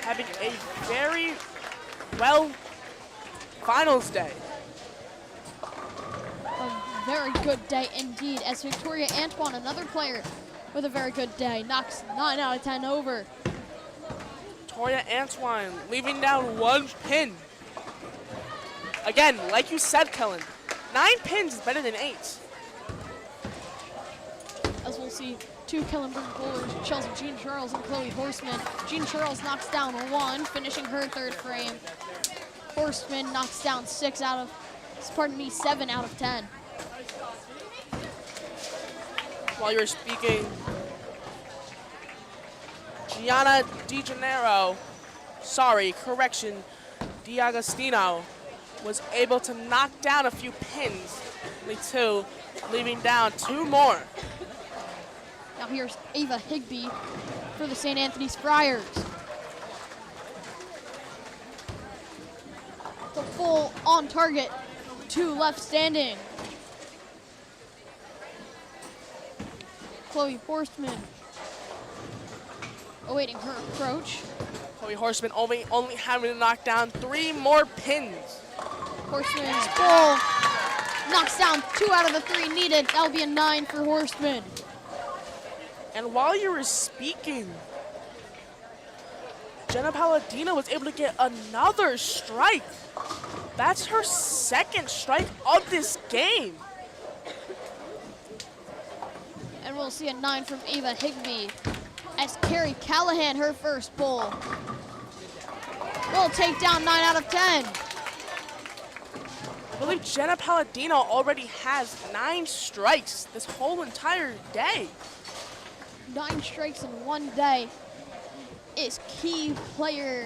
Having a very well finals day. A very good day indeed, as Victoria Antwine, another player with a very good day, knocks 9 out of 10 over. Victoria Antwine leaving down 1 pin. Again, like you said, Kellen, 9 pins is better than 8. As we'll see 2 Kellenberg bowlers, Chelsea Jean Charles and Chloe Horseman. Jean Charles knocks down 1, finishing her 3rd frame. Horseman knocks down 7 out of 10. While you're speaking, Gianna D'Agostino was able to knock down a few pins, Only 2, leaving down 2 more. Now here's Ava Higby for the St. Anthony's Friars. The bull on target, 2 left standing. Chloe Horstman awaiting her approach. Chloe Horseman only having to knock down 3 more pins. Horseman's bull knocks down 2 out of the 3 needed. That'll be a 9 for Horseman. And while you were speaking, Jenna Palladino was able to get another strike. That's her 2nd strike of this game. And we'll see a 9 from Ava Higby as Carrie Callahan, her first bull, will take down 9 out of 10. I believe Jenna Palladino already has 9 strikes this whole entire day. 9 strikes in one day is key player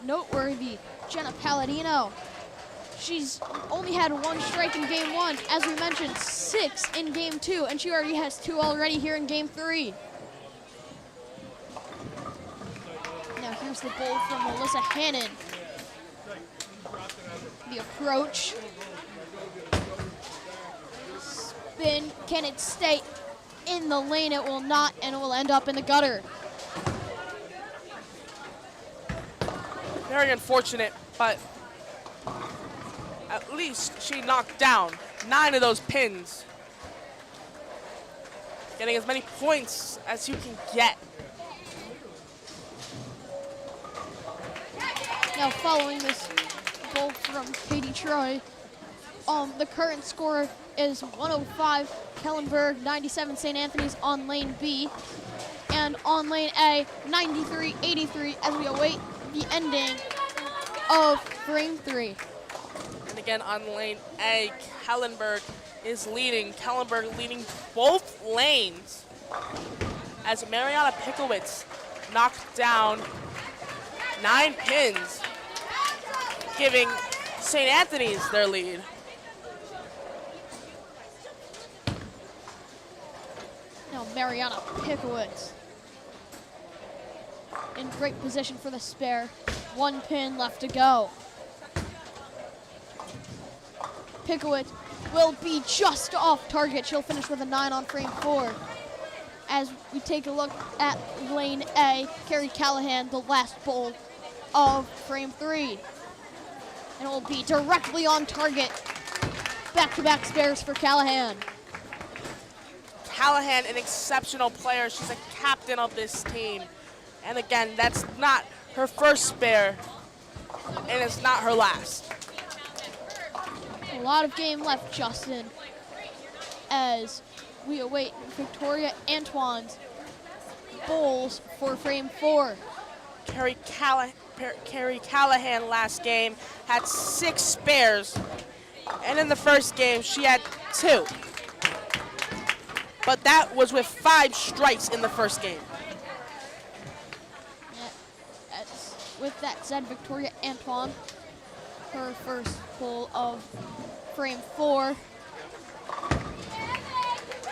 noteworthy. Jenna Palladino. She's only had 1 strike in game 1. As we mentioned, 6 in game 2, and she already has 2 already here in game 3. Now here's the bull from Melissa Hannon. The approach. Spin, can it stay in the lane? It will not, and it will end up in the gutter. Very unfortunate, but at least she knocked down 9 of those pins. Getting as many points as you can get. Now following this goal from Katie Troy, the current score is 105 Kellenberg, 97 St. Anthony's on lane B, and on lane A, 93-83 as we await the ending of frame 3. And again on lane A, Kellenberg is leading. Kellenberg leading both lanes as Mariana Pickowitz knocked down 9 pins, giving St. Anthony's their lead. Now Mariana Pickowitz in great position for the spare. 1 pin left to go. Pickowitz will be just off target. She'll finish with a 9 on frame 4. As we take a look at lane A, Carrie Callahan, the last bull of frame 3. And it will be directly on target. Back-to-back spares for Callahan. Callahan, an exceptional player. She's a captain of this team. And again, that's not her first spare, and it's not her last. A lot of game left, Justin, as we await Victoria Antoine's bowls for frame 4. Carrie Callahan last game had 6 spares, and in the first game she had 2. But that was with 5 strikes in the first game. With that said, Victoria Antoine, her first bowl of frame 4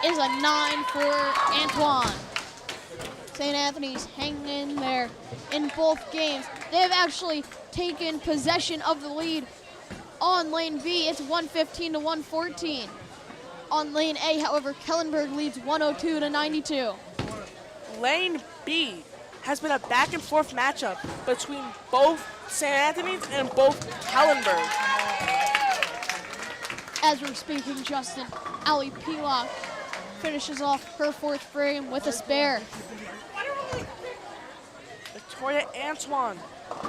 is a 9 for Antoine. St. Anthony's hanging in there in both games. They've actually taken possession of the lead on lane B. It's 115 to 114. On lane A, however, Kellenberg leads 102 to 92. Lane B has been a back and forth matchup between both St. Anthony's and both Kellenberg. As we're speaking, Justin, Ali Pilak finishes off her 4th frame with a spare. Victoria Antoine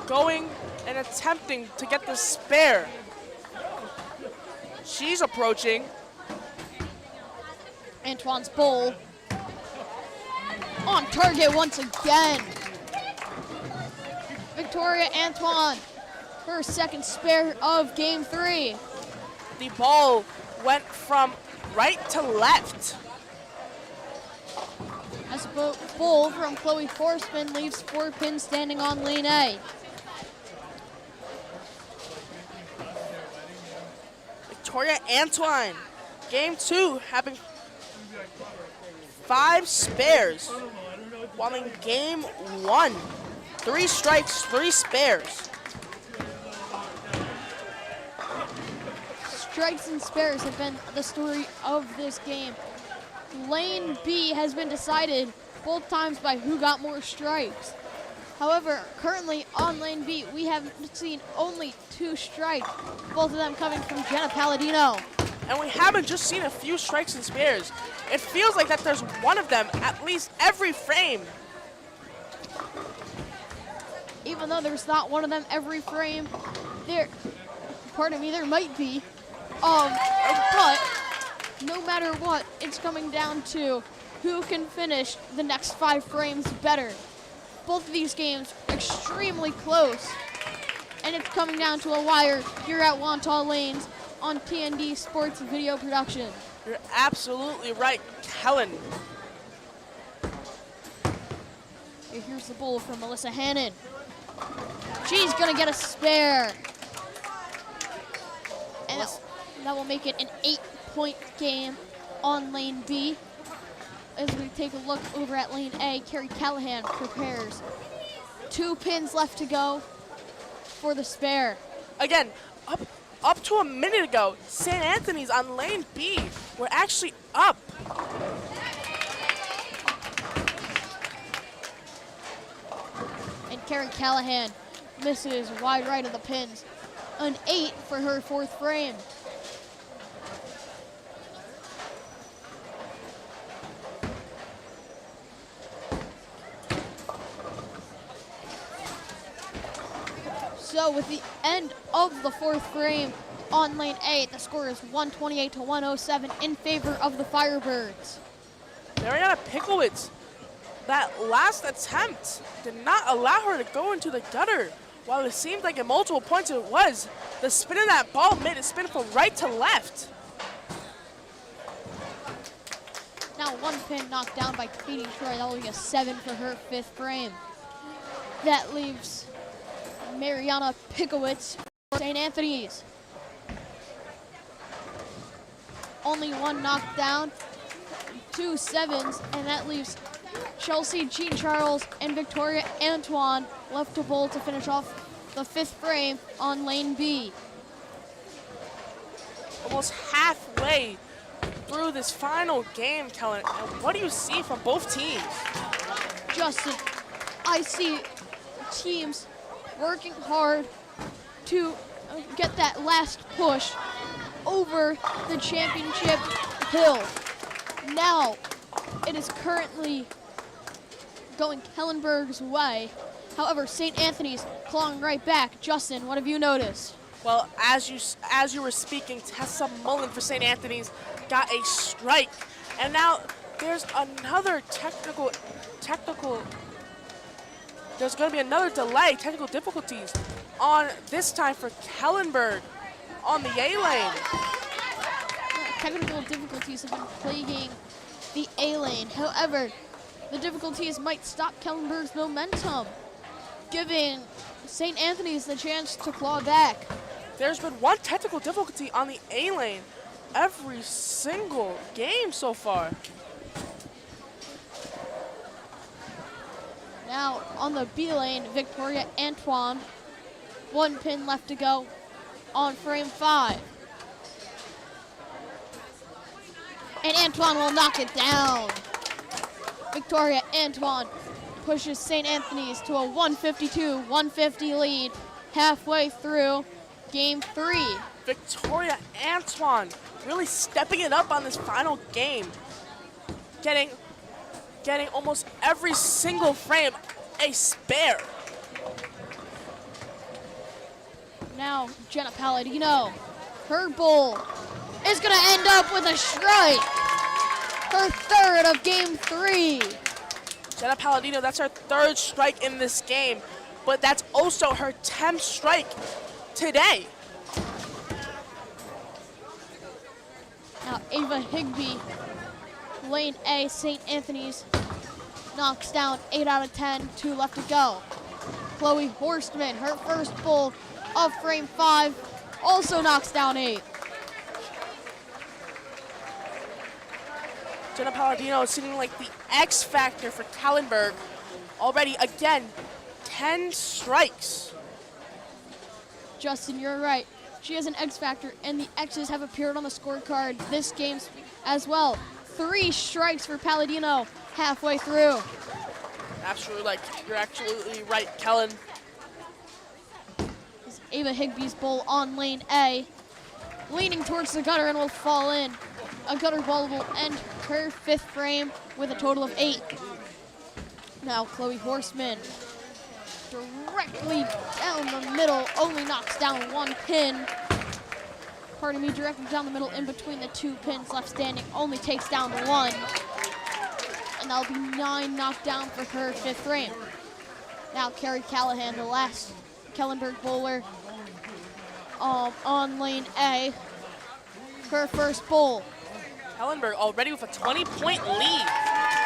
going and attempting to get the spare. She's approaching. Antoine's bowl on target once again. Victoria Antoine, her 2nd spare of game 3. The ball went from right to left. As a bowl from Chloe Forsman leaves 4 pins standing on lane A. Victoria Antoine. Game 2 having 5 spares, while in game 1, 3 strikes, 3 spares. Strikes and spares have been the story of this game. Lane B has been decided both times by who got more strikes. However, currently on lane B, we have seen only 2 strikes, both of them coming from Jenna Palladino. And we haven't just seen a few strikes and spares. It feels like that there's one of them at least every frame. Even though there's not one of them every frame, there might be. But no matter what, it's coming down to who can finish the next 5 frames better. Both of these games extremely close, and it's coming down to a wire here at Wantagh Lanes on TND Sports Video Production. You're absolutely right, Kellen. Here's the bowl from Melissa Hannon. She's gonna get a spare. And that will make it an 8-point game on lane B. As we take a look over at lane A, Carrie Callahan prepares. 2 pins left to go for the spare. Again, up to a minute ago, St. Anthony's on lane B were actually up. And Carrie Callahan misses wide right of the pins. An 8 for her 4th frame. So with the end of the 4th frame on lane A, the score is 128 to 107 in favor of the Firebirds. Mariana Pickowitz, that last attempt did not allow her to go into the gutter. While it seemed like at multiple points it was, the spin of that ball made it spin from right to left. Now 1 pin knocked down by Katie Troy. That will be a 7 for her 5th frame. That leaves Mariana Pickowitz for St. Anthony's. Only 1 knocked down, 2 7s, and that leaves Chelsea Jean Charles and Victoria Antoine left to bowl to finish off the 5th frame on lane B. Almost halfway through this final game, Kellen, and what do you see from both teams? Justin, I see teams working hard to get that last push over the championship hill. Now, it is currently going Kellenberg's way. However, St. Anthony's clawing right back. Justin, what have you noticed? Well, as you were speaking, Tessa Mullen for St. Anthony's got a strike, and now there's another there's going to be another delay, technical difficulties, on this time for Kellenberg on the A lane. Technical difficulties have been plaguing the A lane. However, the difficulties might stop Kellenberg's momentum, giving St. Anthony's the chance to claw back. There's been 1 technical difficulty on the A lane every single game so far. Now on the B lane, Victoria Antoine, 1 pin left to go on frame 5. And Antoine will knock it down. Victoria Antoine pushes St. Anthony's to a 152-150 lead halfway through game 3. Victoria Antoine really stepping it up on this final game, getting almost every single frame a spare. Now Jenna Palladino, her bowl is gonna end up with a strike. Her 3rd of game 3. Jenna Palladino, that's her 3rd strike in this game, but that's also her 10th strike today. Now Ava Higby, lane A, St. Anthony's, knocks down 8 out of 10, 2 left to go. Chloe Horstman, her 1st bowl of frame 5, also knocks down 8. Jenna Palladino is seeming like the X factor for Kallenberg. Already, again, 10 strikes. Justin, you're right. She has an X factor, and the X's have appeared on the scorecard this game as well. 3 strikes for Palladino halfway through. Absolutely, you're absolutely right, Kellen. This is Ava Higby's bowl on lane A, leaning towards the gutter and will fall in. A gutter ball will end her 5th frame with a total of 8. Now Chloe Horseman, directly down the middle, only knocks down 1 pin. Pardon me, directly down the middle in between the 2 pins left standing, only takes down 1. And that'll be 9 knocked down for her 5th frame. Now Carrie Callahan, the last Kellenberg bowler, on lane A, her first bowl. Kellenberg already with a 20-point lead.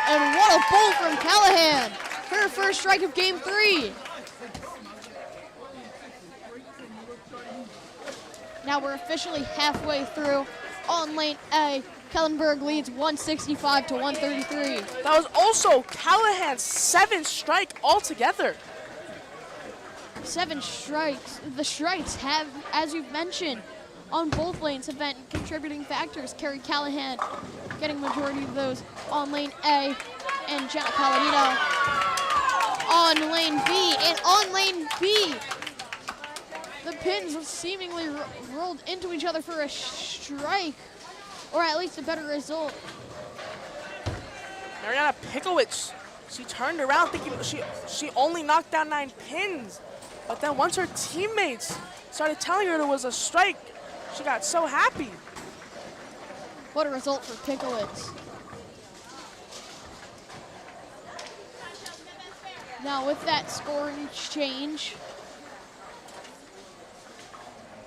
And what a bowl from Callahan! Her first strike of game 3. Now we're officially halfway through. On lane A, Kellenberg leads 165 to 133. That was also Callahan's 7th strike altogether. 7 strikes. The strikes have, as you've mentioned, on both lanes have been contributing factors. Carrie Callahan getting majority of those on lane A, and Jenna Palladino on lane B. And on lane B, the pins seemingly rolled into each other for a strike, or at least a better result. Mariana Pikowicz, she turned around thinking she only knocked down 9 pins. But then once her teammates started telling her there was a strike, she got so happy. What a result for Pikowicz. Now with that scoring change,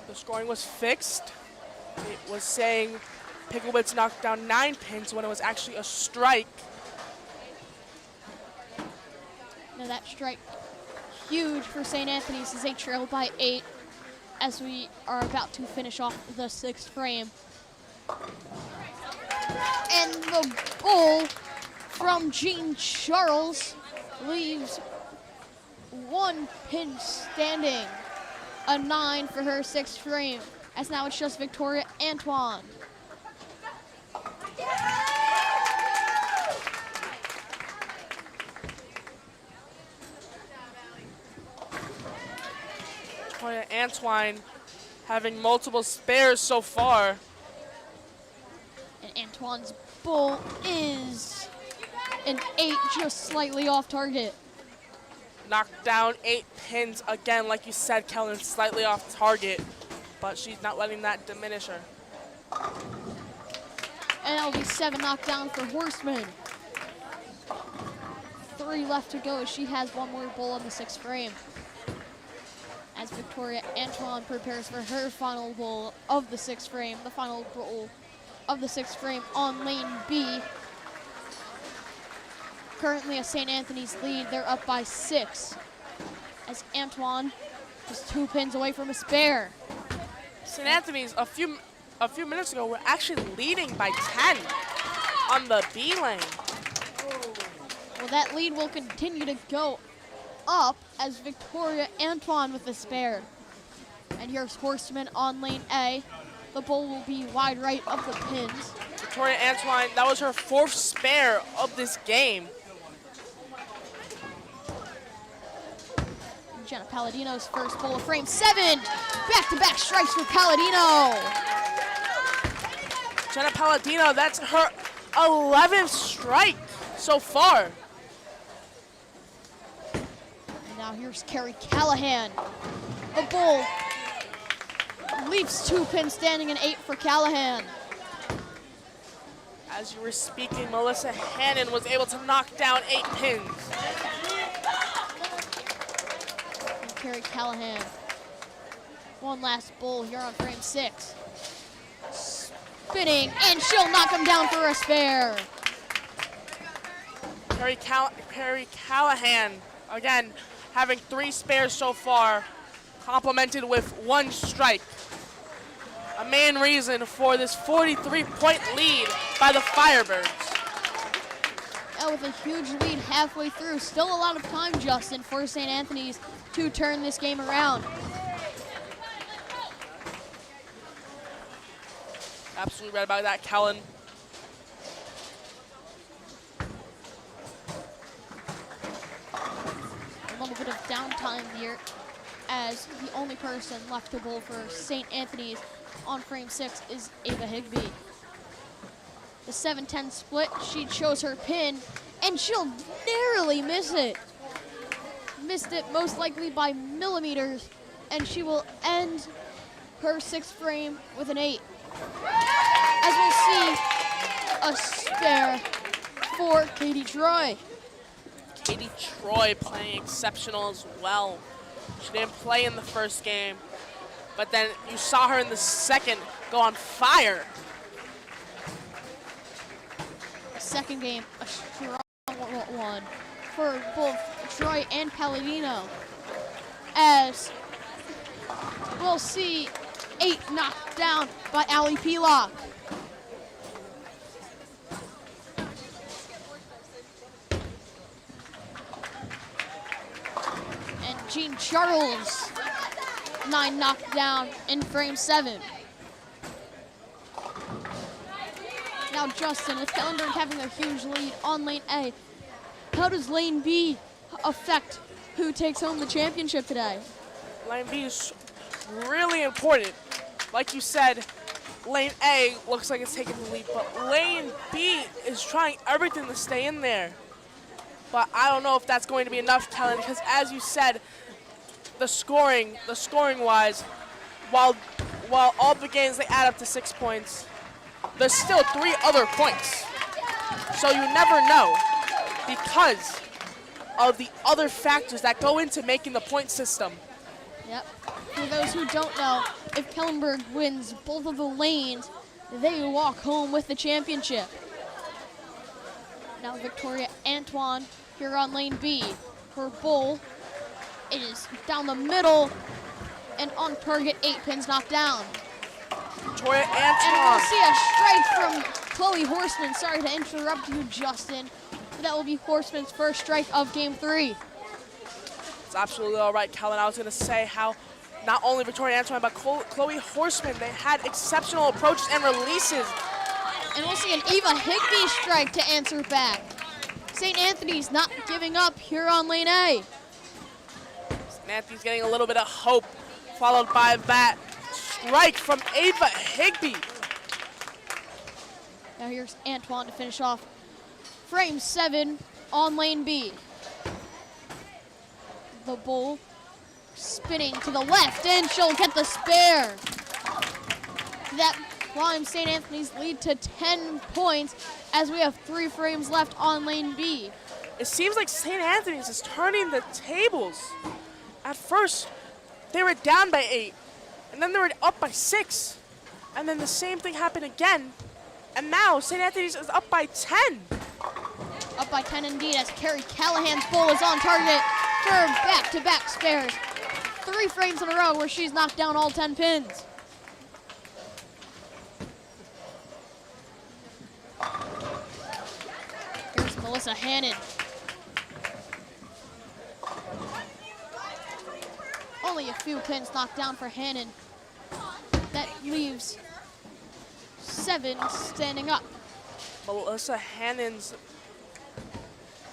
the scoring was fixed. It was saying Pikowicz knocked down 9 pins when it was actually a strike. now that strike huge for St. Anthony's as they trail by 8 as we are about to finish off the 6th frame. And the goal from Jean Charles leaves 1 pin standing. A 9 for her 6th frame, as now it's just Victoria Antoine. Victoria Antoine having multiple spares so far. And Antoine's bull is an 8, just slightly off target. Knocked down 8 pins again, like you said, Kellen, slightly off target, but she's not letting that diminish her. And that'll be 7 knockdown for Horseman. 3 left to go. She has 1 more bull on the 6th frame. As Victoria Antoine prepares for her final bull of the 6th frame, the final bull of the 6th frame on lane B. Currently a St. Anthony's lead, they're up by 6. As Antoine is 2 pins away from a spare. St. Anthony's a few minutes ago were actually leading by 10 on the B lane. Well, that lead will continue to go up as Victoria Antoine with the spare. And here's Horseman on lane A. The bull will be wide right of the pins. Victoria Antoine, that was her 4th spare of this game. Jenna Palladino's first bull of frame 7. Back-to-back strikes for Palladino. Jenna Palladino, that's her 11th strike so far. And now here's Carrie Callahan. The bull leaves 2 pins standing and 8 for Callahan. As you were speaking, Melissa Hannon was able to knock down 8 pins. And Carrie Callahan. 1 last bull here on frame 6. Spinning, and she'll knock him down for a spare. Carrie Callahan, again, having 3 spares so far, complemented with 1 strike. A main reason for this 43-point lead by the Firebirds. Now with a huge lead halfway through. Still a lot of time, Justin, for St. Anthony's to turn this game around. Absolutely right about that, Kellen. A little bit of downtime here as the only person left to bowl for St. Anthony's on frame 6 is Ava Higbee. The 7-10 split, she chose her pin, and she'll narrowly miss it. Missed it most likely by millimeters, and she will end her 6th frame with an 8. As we'll see a spare for Katie Troy. Katie Troy playing exceptional as well. She didn't play in the first game, but then you saw her in the second go on fire. Second game, a strong one for both Troy and Palladino. As we'll see 8 knocked down by Allie Pelock. And Jean Charles, 9 knocked down in frame 7. Now Justin, with Kellenberg having a huge lead on lane A, how does lane B affect who takes home the championship today? Lane B is really important. Like you said, lane A looks like it's taking the lead, but lane B is trying everything to stay in there. But I don't know if that's going to be enough, Kellen, because as you said, the scoring wise, while all the games they add up to 6 points, there's still 3 other points. So you never know because of the other factors that go into making the point system. Yep. For those who don't know, if Kellenberg wins both of the lanes, they walk home with the championship. Now Victoria Antoine here on lane B. Her bowl is down the middle and on target, 8 pins knocked down. Victoria And Antoine. we'll see a strike from Chloe Horseman. Sorry to interrupt you, Justin. But that will be Horseman's first strike of game 3. It's absolutely all right, Kellen. I was going to say how not only Victoria Antoine, but Chloe Horseman, they had exceptional approaches and releases. And we'll see an Eva Higbee strike to answer back. St. Anthony's not giving up here on lane A. St. Anthony's getting a little bit of hope, followed by that strike from Ava Higbee. Now here's Antoine to finish off frame 7 on lane B. The bull spinning to the left, and she'll get the spare. That climbs St. Anthony's lead to 10 points as we have 3 frames left on lane B. It seems like St. Anthony's is turning the tables. At first, they were down by 8, and then they were up by 6, and then the same thing happened again, and now St. Anthony's is up by 10. Up by 10 indeed, as Carrie Callahan's bull is on target for back-to-back spares. 3 frames in a row where she's knocked down all 10 pins. Here's Melissa Hannon. Only a few pins knocked down for Hannon. That leaves 7 standing up. Melissa Hannon's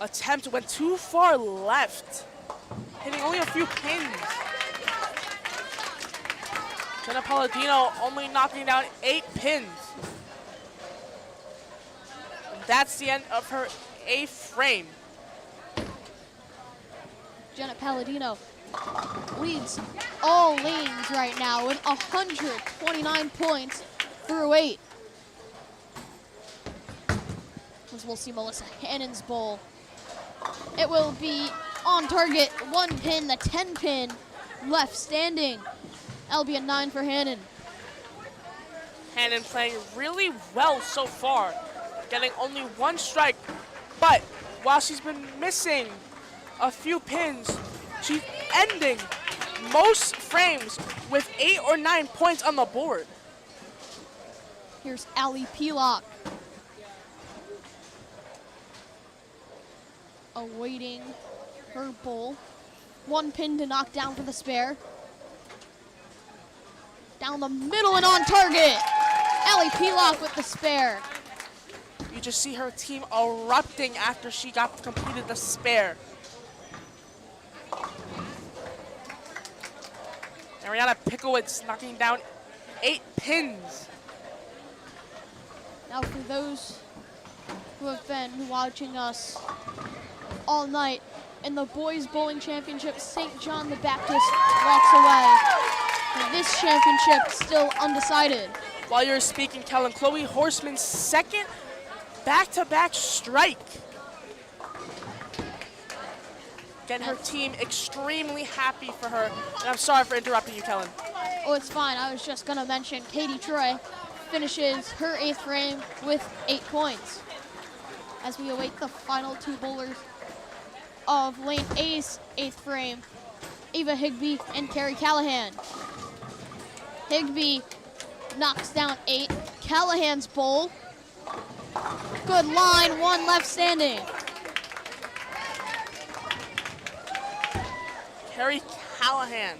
attempt went too far left, hitting only a few pins. Jenna Palladino only knocking down 8 pins. And that's the end of her 8th frame. Jenna Palladino leads all lanes right now with 129 points through 8. As we'll see Melissa Hannon's bowl. It will be on target, 1 pin, the 10 pin left standing. That'll be a 9 for Hannon. Hannon playing really well so far, getting only 1 strike, but while she's been missing a few pins, she's ending most frames with 8 or 9 points on the board. Here's Allie Pelock. awaiting her bowl. One pin to knock down for the spare. Down the middle and on target. Allie Pelock with the spare. You just see her team erupting after she completed the spare. Ariana Pickowitz knocking down 8 pins. Now for those who have been watching us all night in the Boys Bowling Championship, St. John the Baptist walks away. And this championship still undecided. While you're speaking, Kellen, Chloe Horseman's second back-to-back strike. Getting her team extremely happy for her. And I'm sorry for interrupting you, Kellen. Oh, it's fine. I was just going to mention Katie Troy finishes her 8th frame with 8 points. As we await the final 2 bowlers of Lane A's 8th frame, Ava Higbee and Carrie Callahan. Higbee knocks down 8. Callahan's bowl. Good line, 1 left standing. Carrie Callahan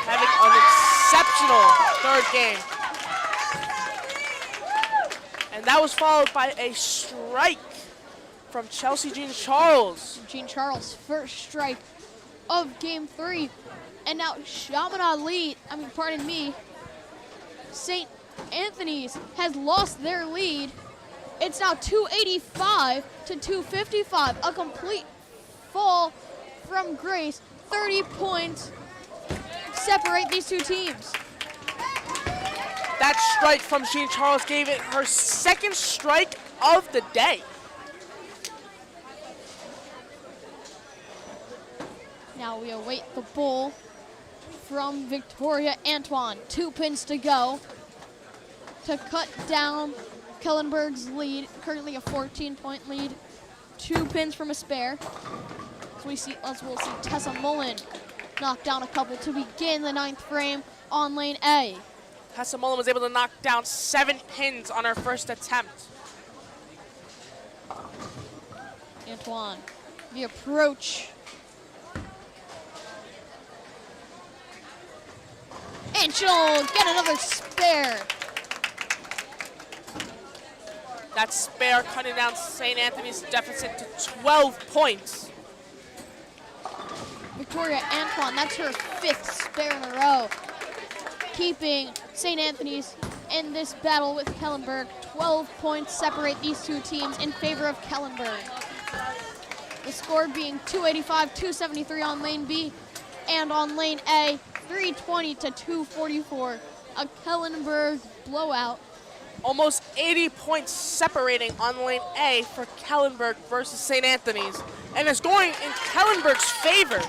having an exceptional 3rd game. And that was followed by a strike from Chelsea Jean Charles. Jean Charles' first strike of game 3. And now St. Anthony's has lost their lead. It's now 285 to 255. A complete fall from Grace. 30 points separate these 2 teams. That strike from Jean Charles gave it her 2nd strike of the day. Now we await the bowl from Victoria Antoine. 2 pins to go to cut down Kellenberg's lead, currently a 14-point lead. 2 pins from a spare. We'll see Tessa Mullen knock down a couple to begin the 9th frame on lane A. Tessa Mullen was able to knock down 7 pins on her first attempt. Antoine, the approach. And she'll get another spare. That spare cutting down St. Anthony's deficit to 12 points. Victoria Antoine, that's her 5th spare in a row. Keeping St. Anthony's in this battle with Kellenberg. 12 points separate these 2 teams in favor of Kellenberg. The score being 285-273 on lane B, and on lane A, 320 to 244. A Kellenberg blowout. Almost 80 points separating on lane A for Kellenberg versus St. Anthony's, and it's going in Kellenberg's favor.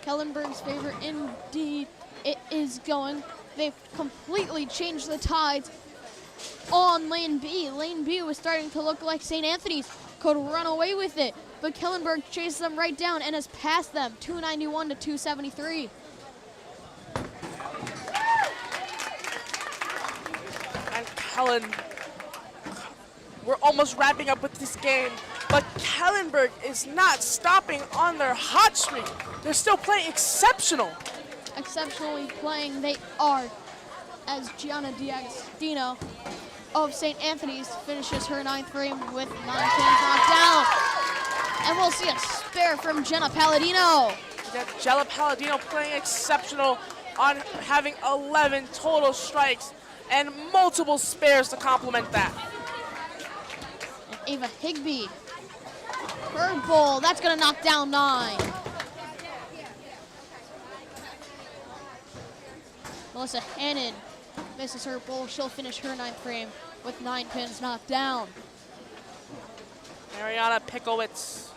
Kellenberg's favor indeed. It is going. They've completely changed the tides on lane B. Lane B was starting to look like St. Anthony's could run away with it, but Kellenberg chases them right down and has passed them 291 to 273. And Kellen, we're almost wrapping up with this game, but Kellenberg is not stopping on their hot streak. They're still playing exceptional. Exceptionally playing they are, as Gianna D'Agostino of St. Anthony's finishes her 9th frame with 9 pins knocked down. And we'll see a spare from Jenna Palladino. Jenna Palladino playing exceptional on having 11 total strikes and multiple spares to complement that. And Ava Higbee, her bowl, that's gonna knock down 9. Melissa Hannon misses her bowl. She'll finish her 9th frame with 9 pins knocked down. Mariana Pickowitz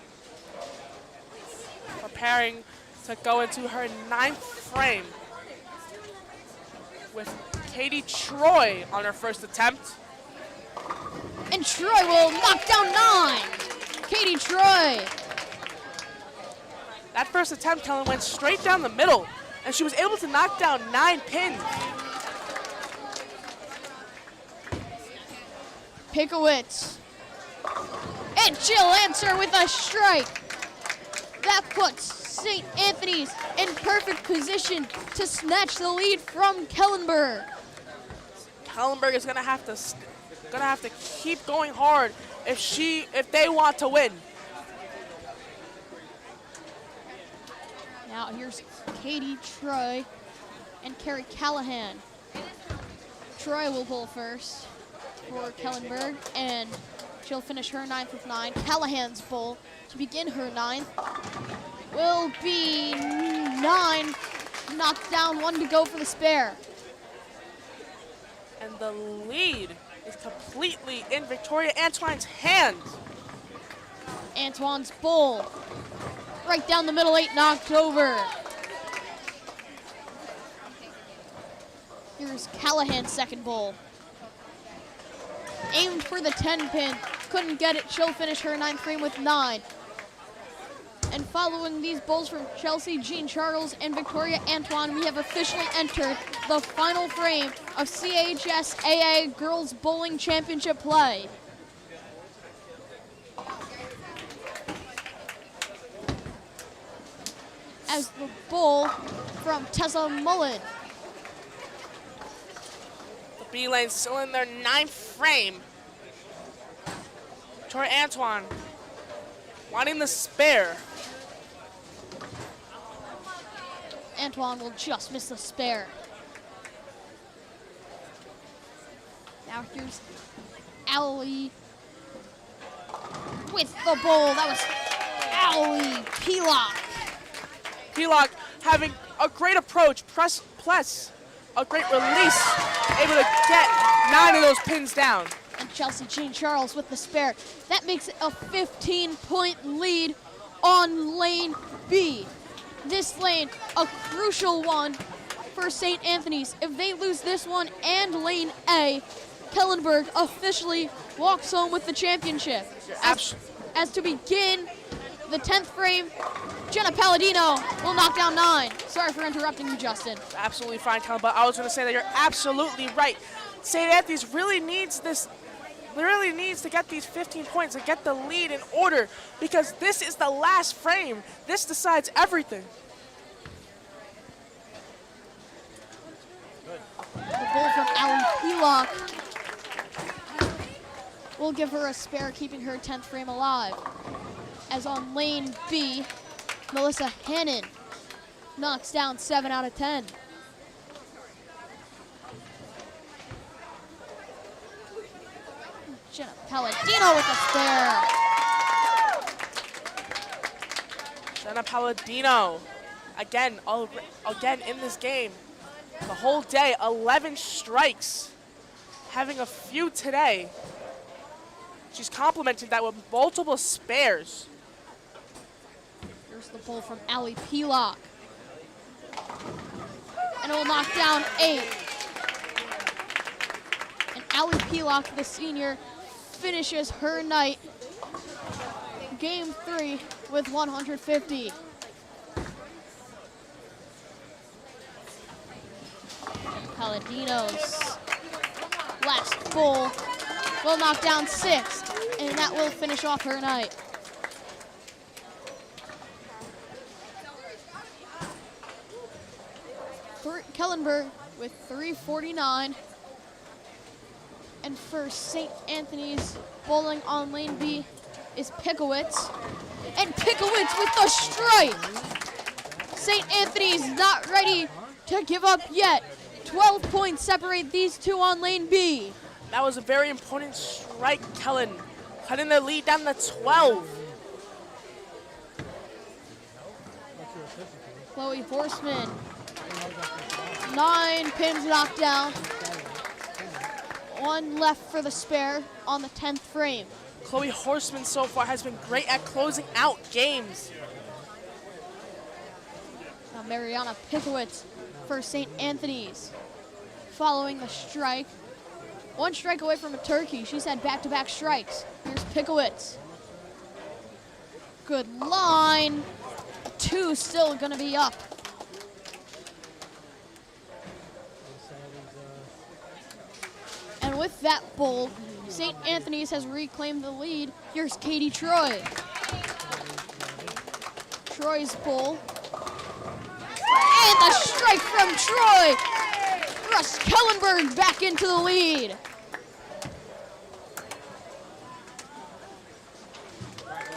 preparing to go into her 9th frame with Katie Troy on her first attempt. And Troy will knock down 9. Katie Troy. That first attempt, Kellen, went straight down the middle, and she was able to knock down 9 pins. Pickowitz. And she'll answer with a strike. That puts St. Anthony's in perfect position to snatch the lead from Kellenberg. Kellenberg is gonna have to keep going hard if they want to win. Now here's Katie Troy and Carrie Callahan. Troy will pull first for Kellenberg, and she'll finish her ninth with 9. Callahan's pull to begin her ninth will be 9. Knocked down, 1 to go for the spare. And the lead is completely in Victoria Antoine's hands. Antoine's bull, right down the middle, 8 knocked over. Here's Callahan's second bull. Aimed for the 10 pin, couldn't get it. She'll finish her 9th frame with 9. And following these bulls from Chelsea Jean Charles and Victoria Antoine, we have officially entered the final frame of CHSGAA-Girls Bowling Championship play. As the bull from Tessa Mullen. The B lane's still in their 9th frame. Victoria Antoine wanting the spare. Antoine will just miss the spare. Now here's Allie with the bull. That was Allie Pelock. Pelock having a great approach, plus a great release, able to get 9 of those pins down. And Chelsea Jean Charles with the spare. That makes it a 15-point lead on lane B. This lane, a crucial one for St. Anthony's. If they lose this one and lane A, Kellenberg officially walks home with the championship. As to begin the 10th frame, Jenna Palladino will knock down 9. Sorry for interrupting you, Justin. Absolutely fine, Kellen, but I was going to say that you're absolutely right. St. Anthony's really needs to get these 15 points and get the lead in order, because this is the last frame. This decides everything. The bull from Allie Pelock will give her a spare, keeping her 10th frame alive. As on lane B, Melissa Hannon knocks down 7 out of 10. Jenna Palladino with a spare. Jenna Palladino, again in this game. The whole day, 11 strikes, having a few today. She's complemented that with multiple spares. Here's the bull from Allie Pelock. And it will knock down 8. And Allie Pelock, the senior, finishes her night, game 3, with 150. Palladino's last bull will knock down 6, and that will finish off her night. Kellenberg with 349. And for St. Anthony's, bowling on lane B is Pickowitz. And Pickowitz with the strike. St. Anthony's not ready to give up yet. 12 points separate these two on lane B. That was a very important strike, Kellen. Cutting the lead down to 12. Chloe Horseman, 9 pins knocked down. 1 left for the spare on the 10th frame. Chloe Horseman so far has been great at closing out games. Now Mariana Pickowitz for St. Anthony's. Following the strike. 1 strike away from a turkey. She's had back-to-back strikes. Here's Pickowitz. Good line. 2 still gonna be up. And with that bull, St. Anthony's has reclaimed the lead. Here's Katie Troy. Troy's pull. And the strike from Troy thrusts Kellenberg back into the lead.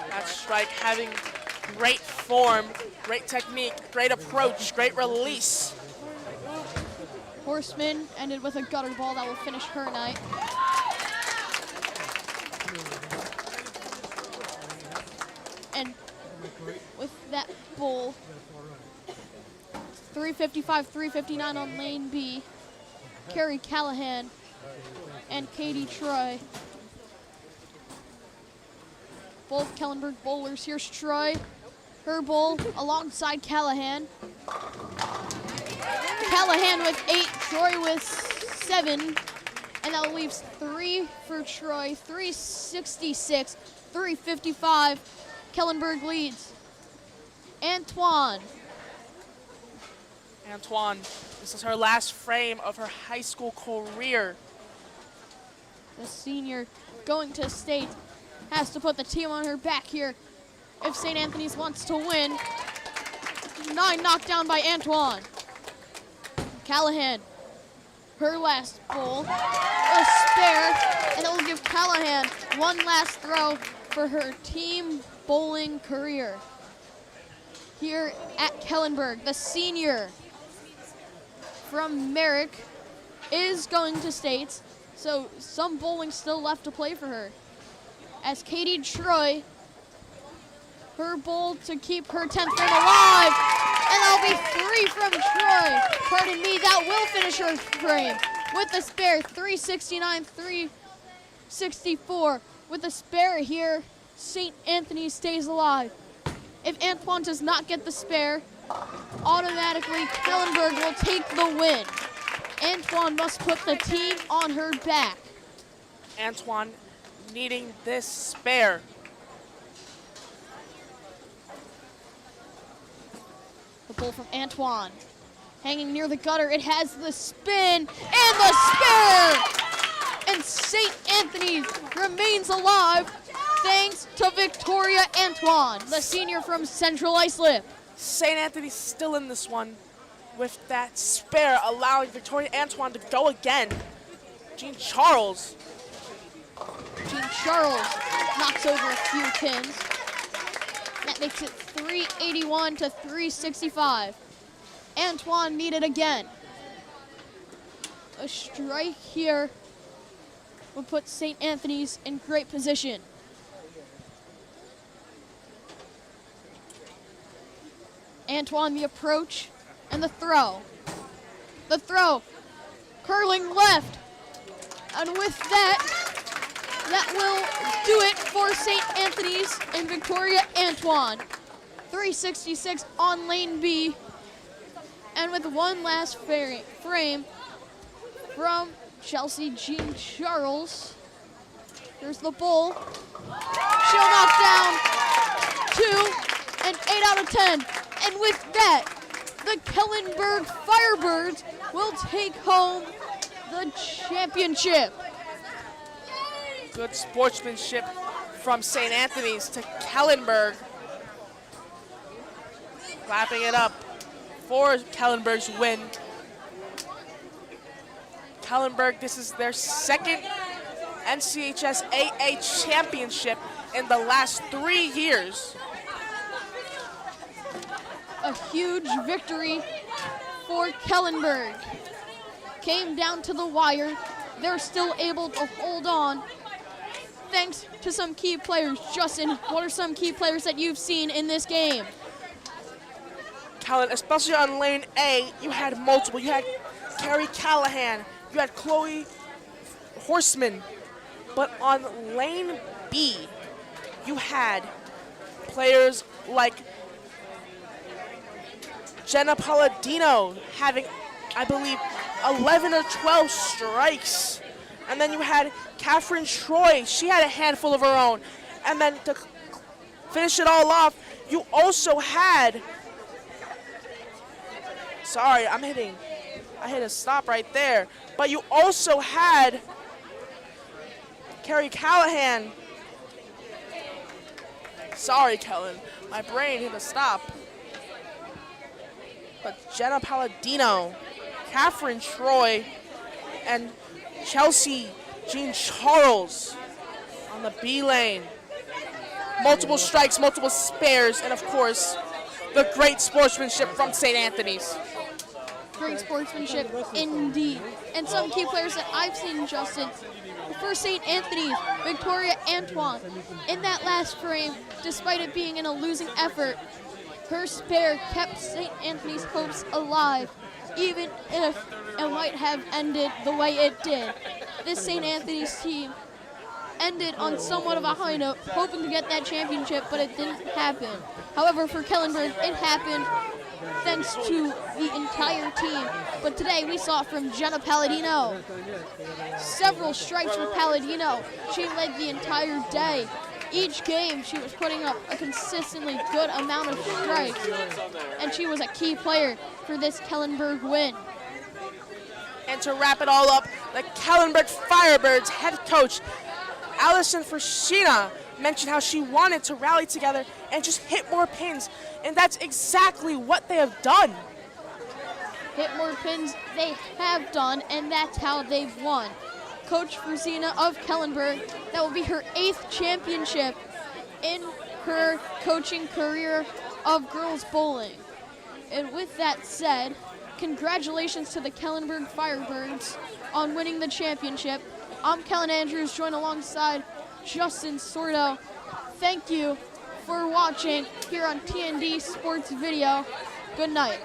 That strike having great form, great technique, great approach, great release. Horseman ended with a gutter ball that will finish her night. And with that bull, 355, 359 on lane B. Carrie Callahan and Katie Troy. Both Kellenberg bowlers. Here's Troy. Her bowl alongside Callahan. Callahan with 8, Troy with 7. And that leaves 3 for Troy. 366, 355. Kellenberg leads. Antoine, this is her last frame of her high school career. the senior going to state, has to put the team on her back here if St. Anthony's wants to win. 9 knocked down by Antoine. Callahan, her last bowl, a spare, and it will give Callahan one last throw for her team bowling career. Here at Kellenberg, the senior from Merrick is going to state, so some bowling still left to play for her. As Katie Troy, her bowl to keep her 10th frame alive, and that'll be 3 from Troy. Pardon me, that will finish her frame with the spare. 369, 364. With the spare here, St. Anthony stays alive. If Antoine does not get the spare, automatically Kellenberg will take the win. Antoine must put the team on her back. Antoine needing this spare. The ball from Antoine. Hanging near the gutter, it has the spin and the spare! And St. Anthony's remains alive thanks to Victoria Antoine, the senior from Central Islip. St. Anthony's still in this one with that spare, allowing Victoria Antoine to go again. Jean Charles knocks over a few pins. That makes it 381 to 365. Antoine needed again. A strike here would put St. Anthony's in great position. Antoine, the approach and the throw. The throw, curling left. And with that will do it for St. Anthony's and Victoria Antoine. 366 on lane B. And with one last frame from Chelsea Jean Charles. Here's the bull. She'll knock down 2 and 8 out of 10. And with that, the Kellenberg Firebirds will take home the championship. Good sportsmanship from St. Anthony's to Kellenberg. Wrapping it up for Kellenberg's win. Kellenberg, this is their second NSCHSGAA championship in the last 3 years. A huge victory for Kellenberg. Came down to the wire. They're still able to hold on thanks to some key players. Justin, what are some key players that you've seen in this game? Especially on lane A, you had multiple. You had Carrie Callahan, you had Chloe Horseman. But on lane B, you had players like Jenna Palladino having, I believe, 11 or 12 strikes. And then you had Catherine Troy. She had a handful of her own. And then to finish it all off, you also had, sorry, I hit a stop right there. But you also had Carrie Callahan. Sorry, Kellen. My brain hit a stop. But Jenna Palladino, Catherine Troy, and Chelsea Jean Charles on the B lane. Multiple strikes, multiple spares, and of course, the great sportsmanship from St. Anthony's. Great sportsmanship indeed. And some key players that I've seen, Justin, for St. Anthony's, Victoria Antoine. In that last frame, despite it being in a losing effort, her spare kept St. Anthony's hopes alive, even if it might have ended the way it did. This St. Anthony's team ended on somewhat of a high note, hoping to get that championship, but it didn't happen. However, for Kellenberg, it happened thanks to the entire team. But today we saw from Jenna Palladino. Several strikes for Palladino. She led the entire day. Each game she was putting up a consistently good amount of strikes, and she was a key player for this Kellenberg win. And to wrap it all up, the Kellenberg Firebirds head coach Allison Frashina mentioned how she wanted to rally together and just hit more pins, and that's exactly what they have done. Hit more pins they have done, and that's how they've won. Coach Frashina of Kellenberg, that will be her 8th championship in her coaching career of girls bowling. And with that said, congratulations to the Kellenberg Firebirds on winning the championship. I'm Kellen Andrews, joined alongside Justin Sordo. Thank you for watching here on TND Sports Video. Good night.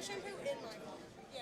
shampoo in my cup. Yeah.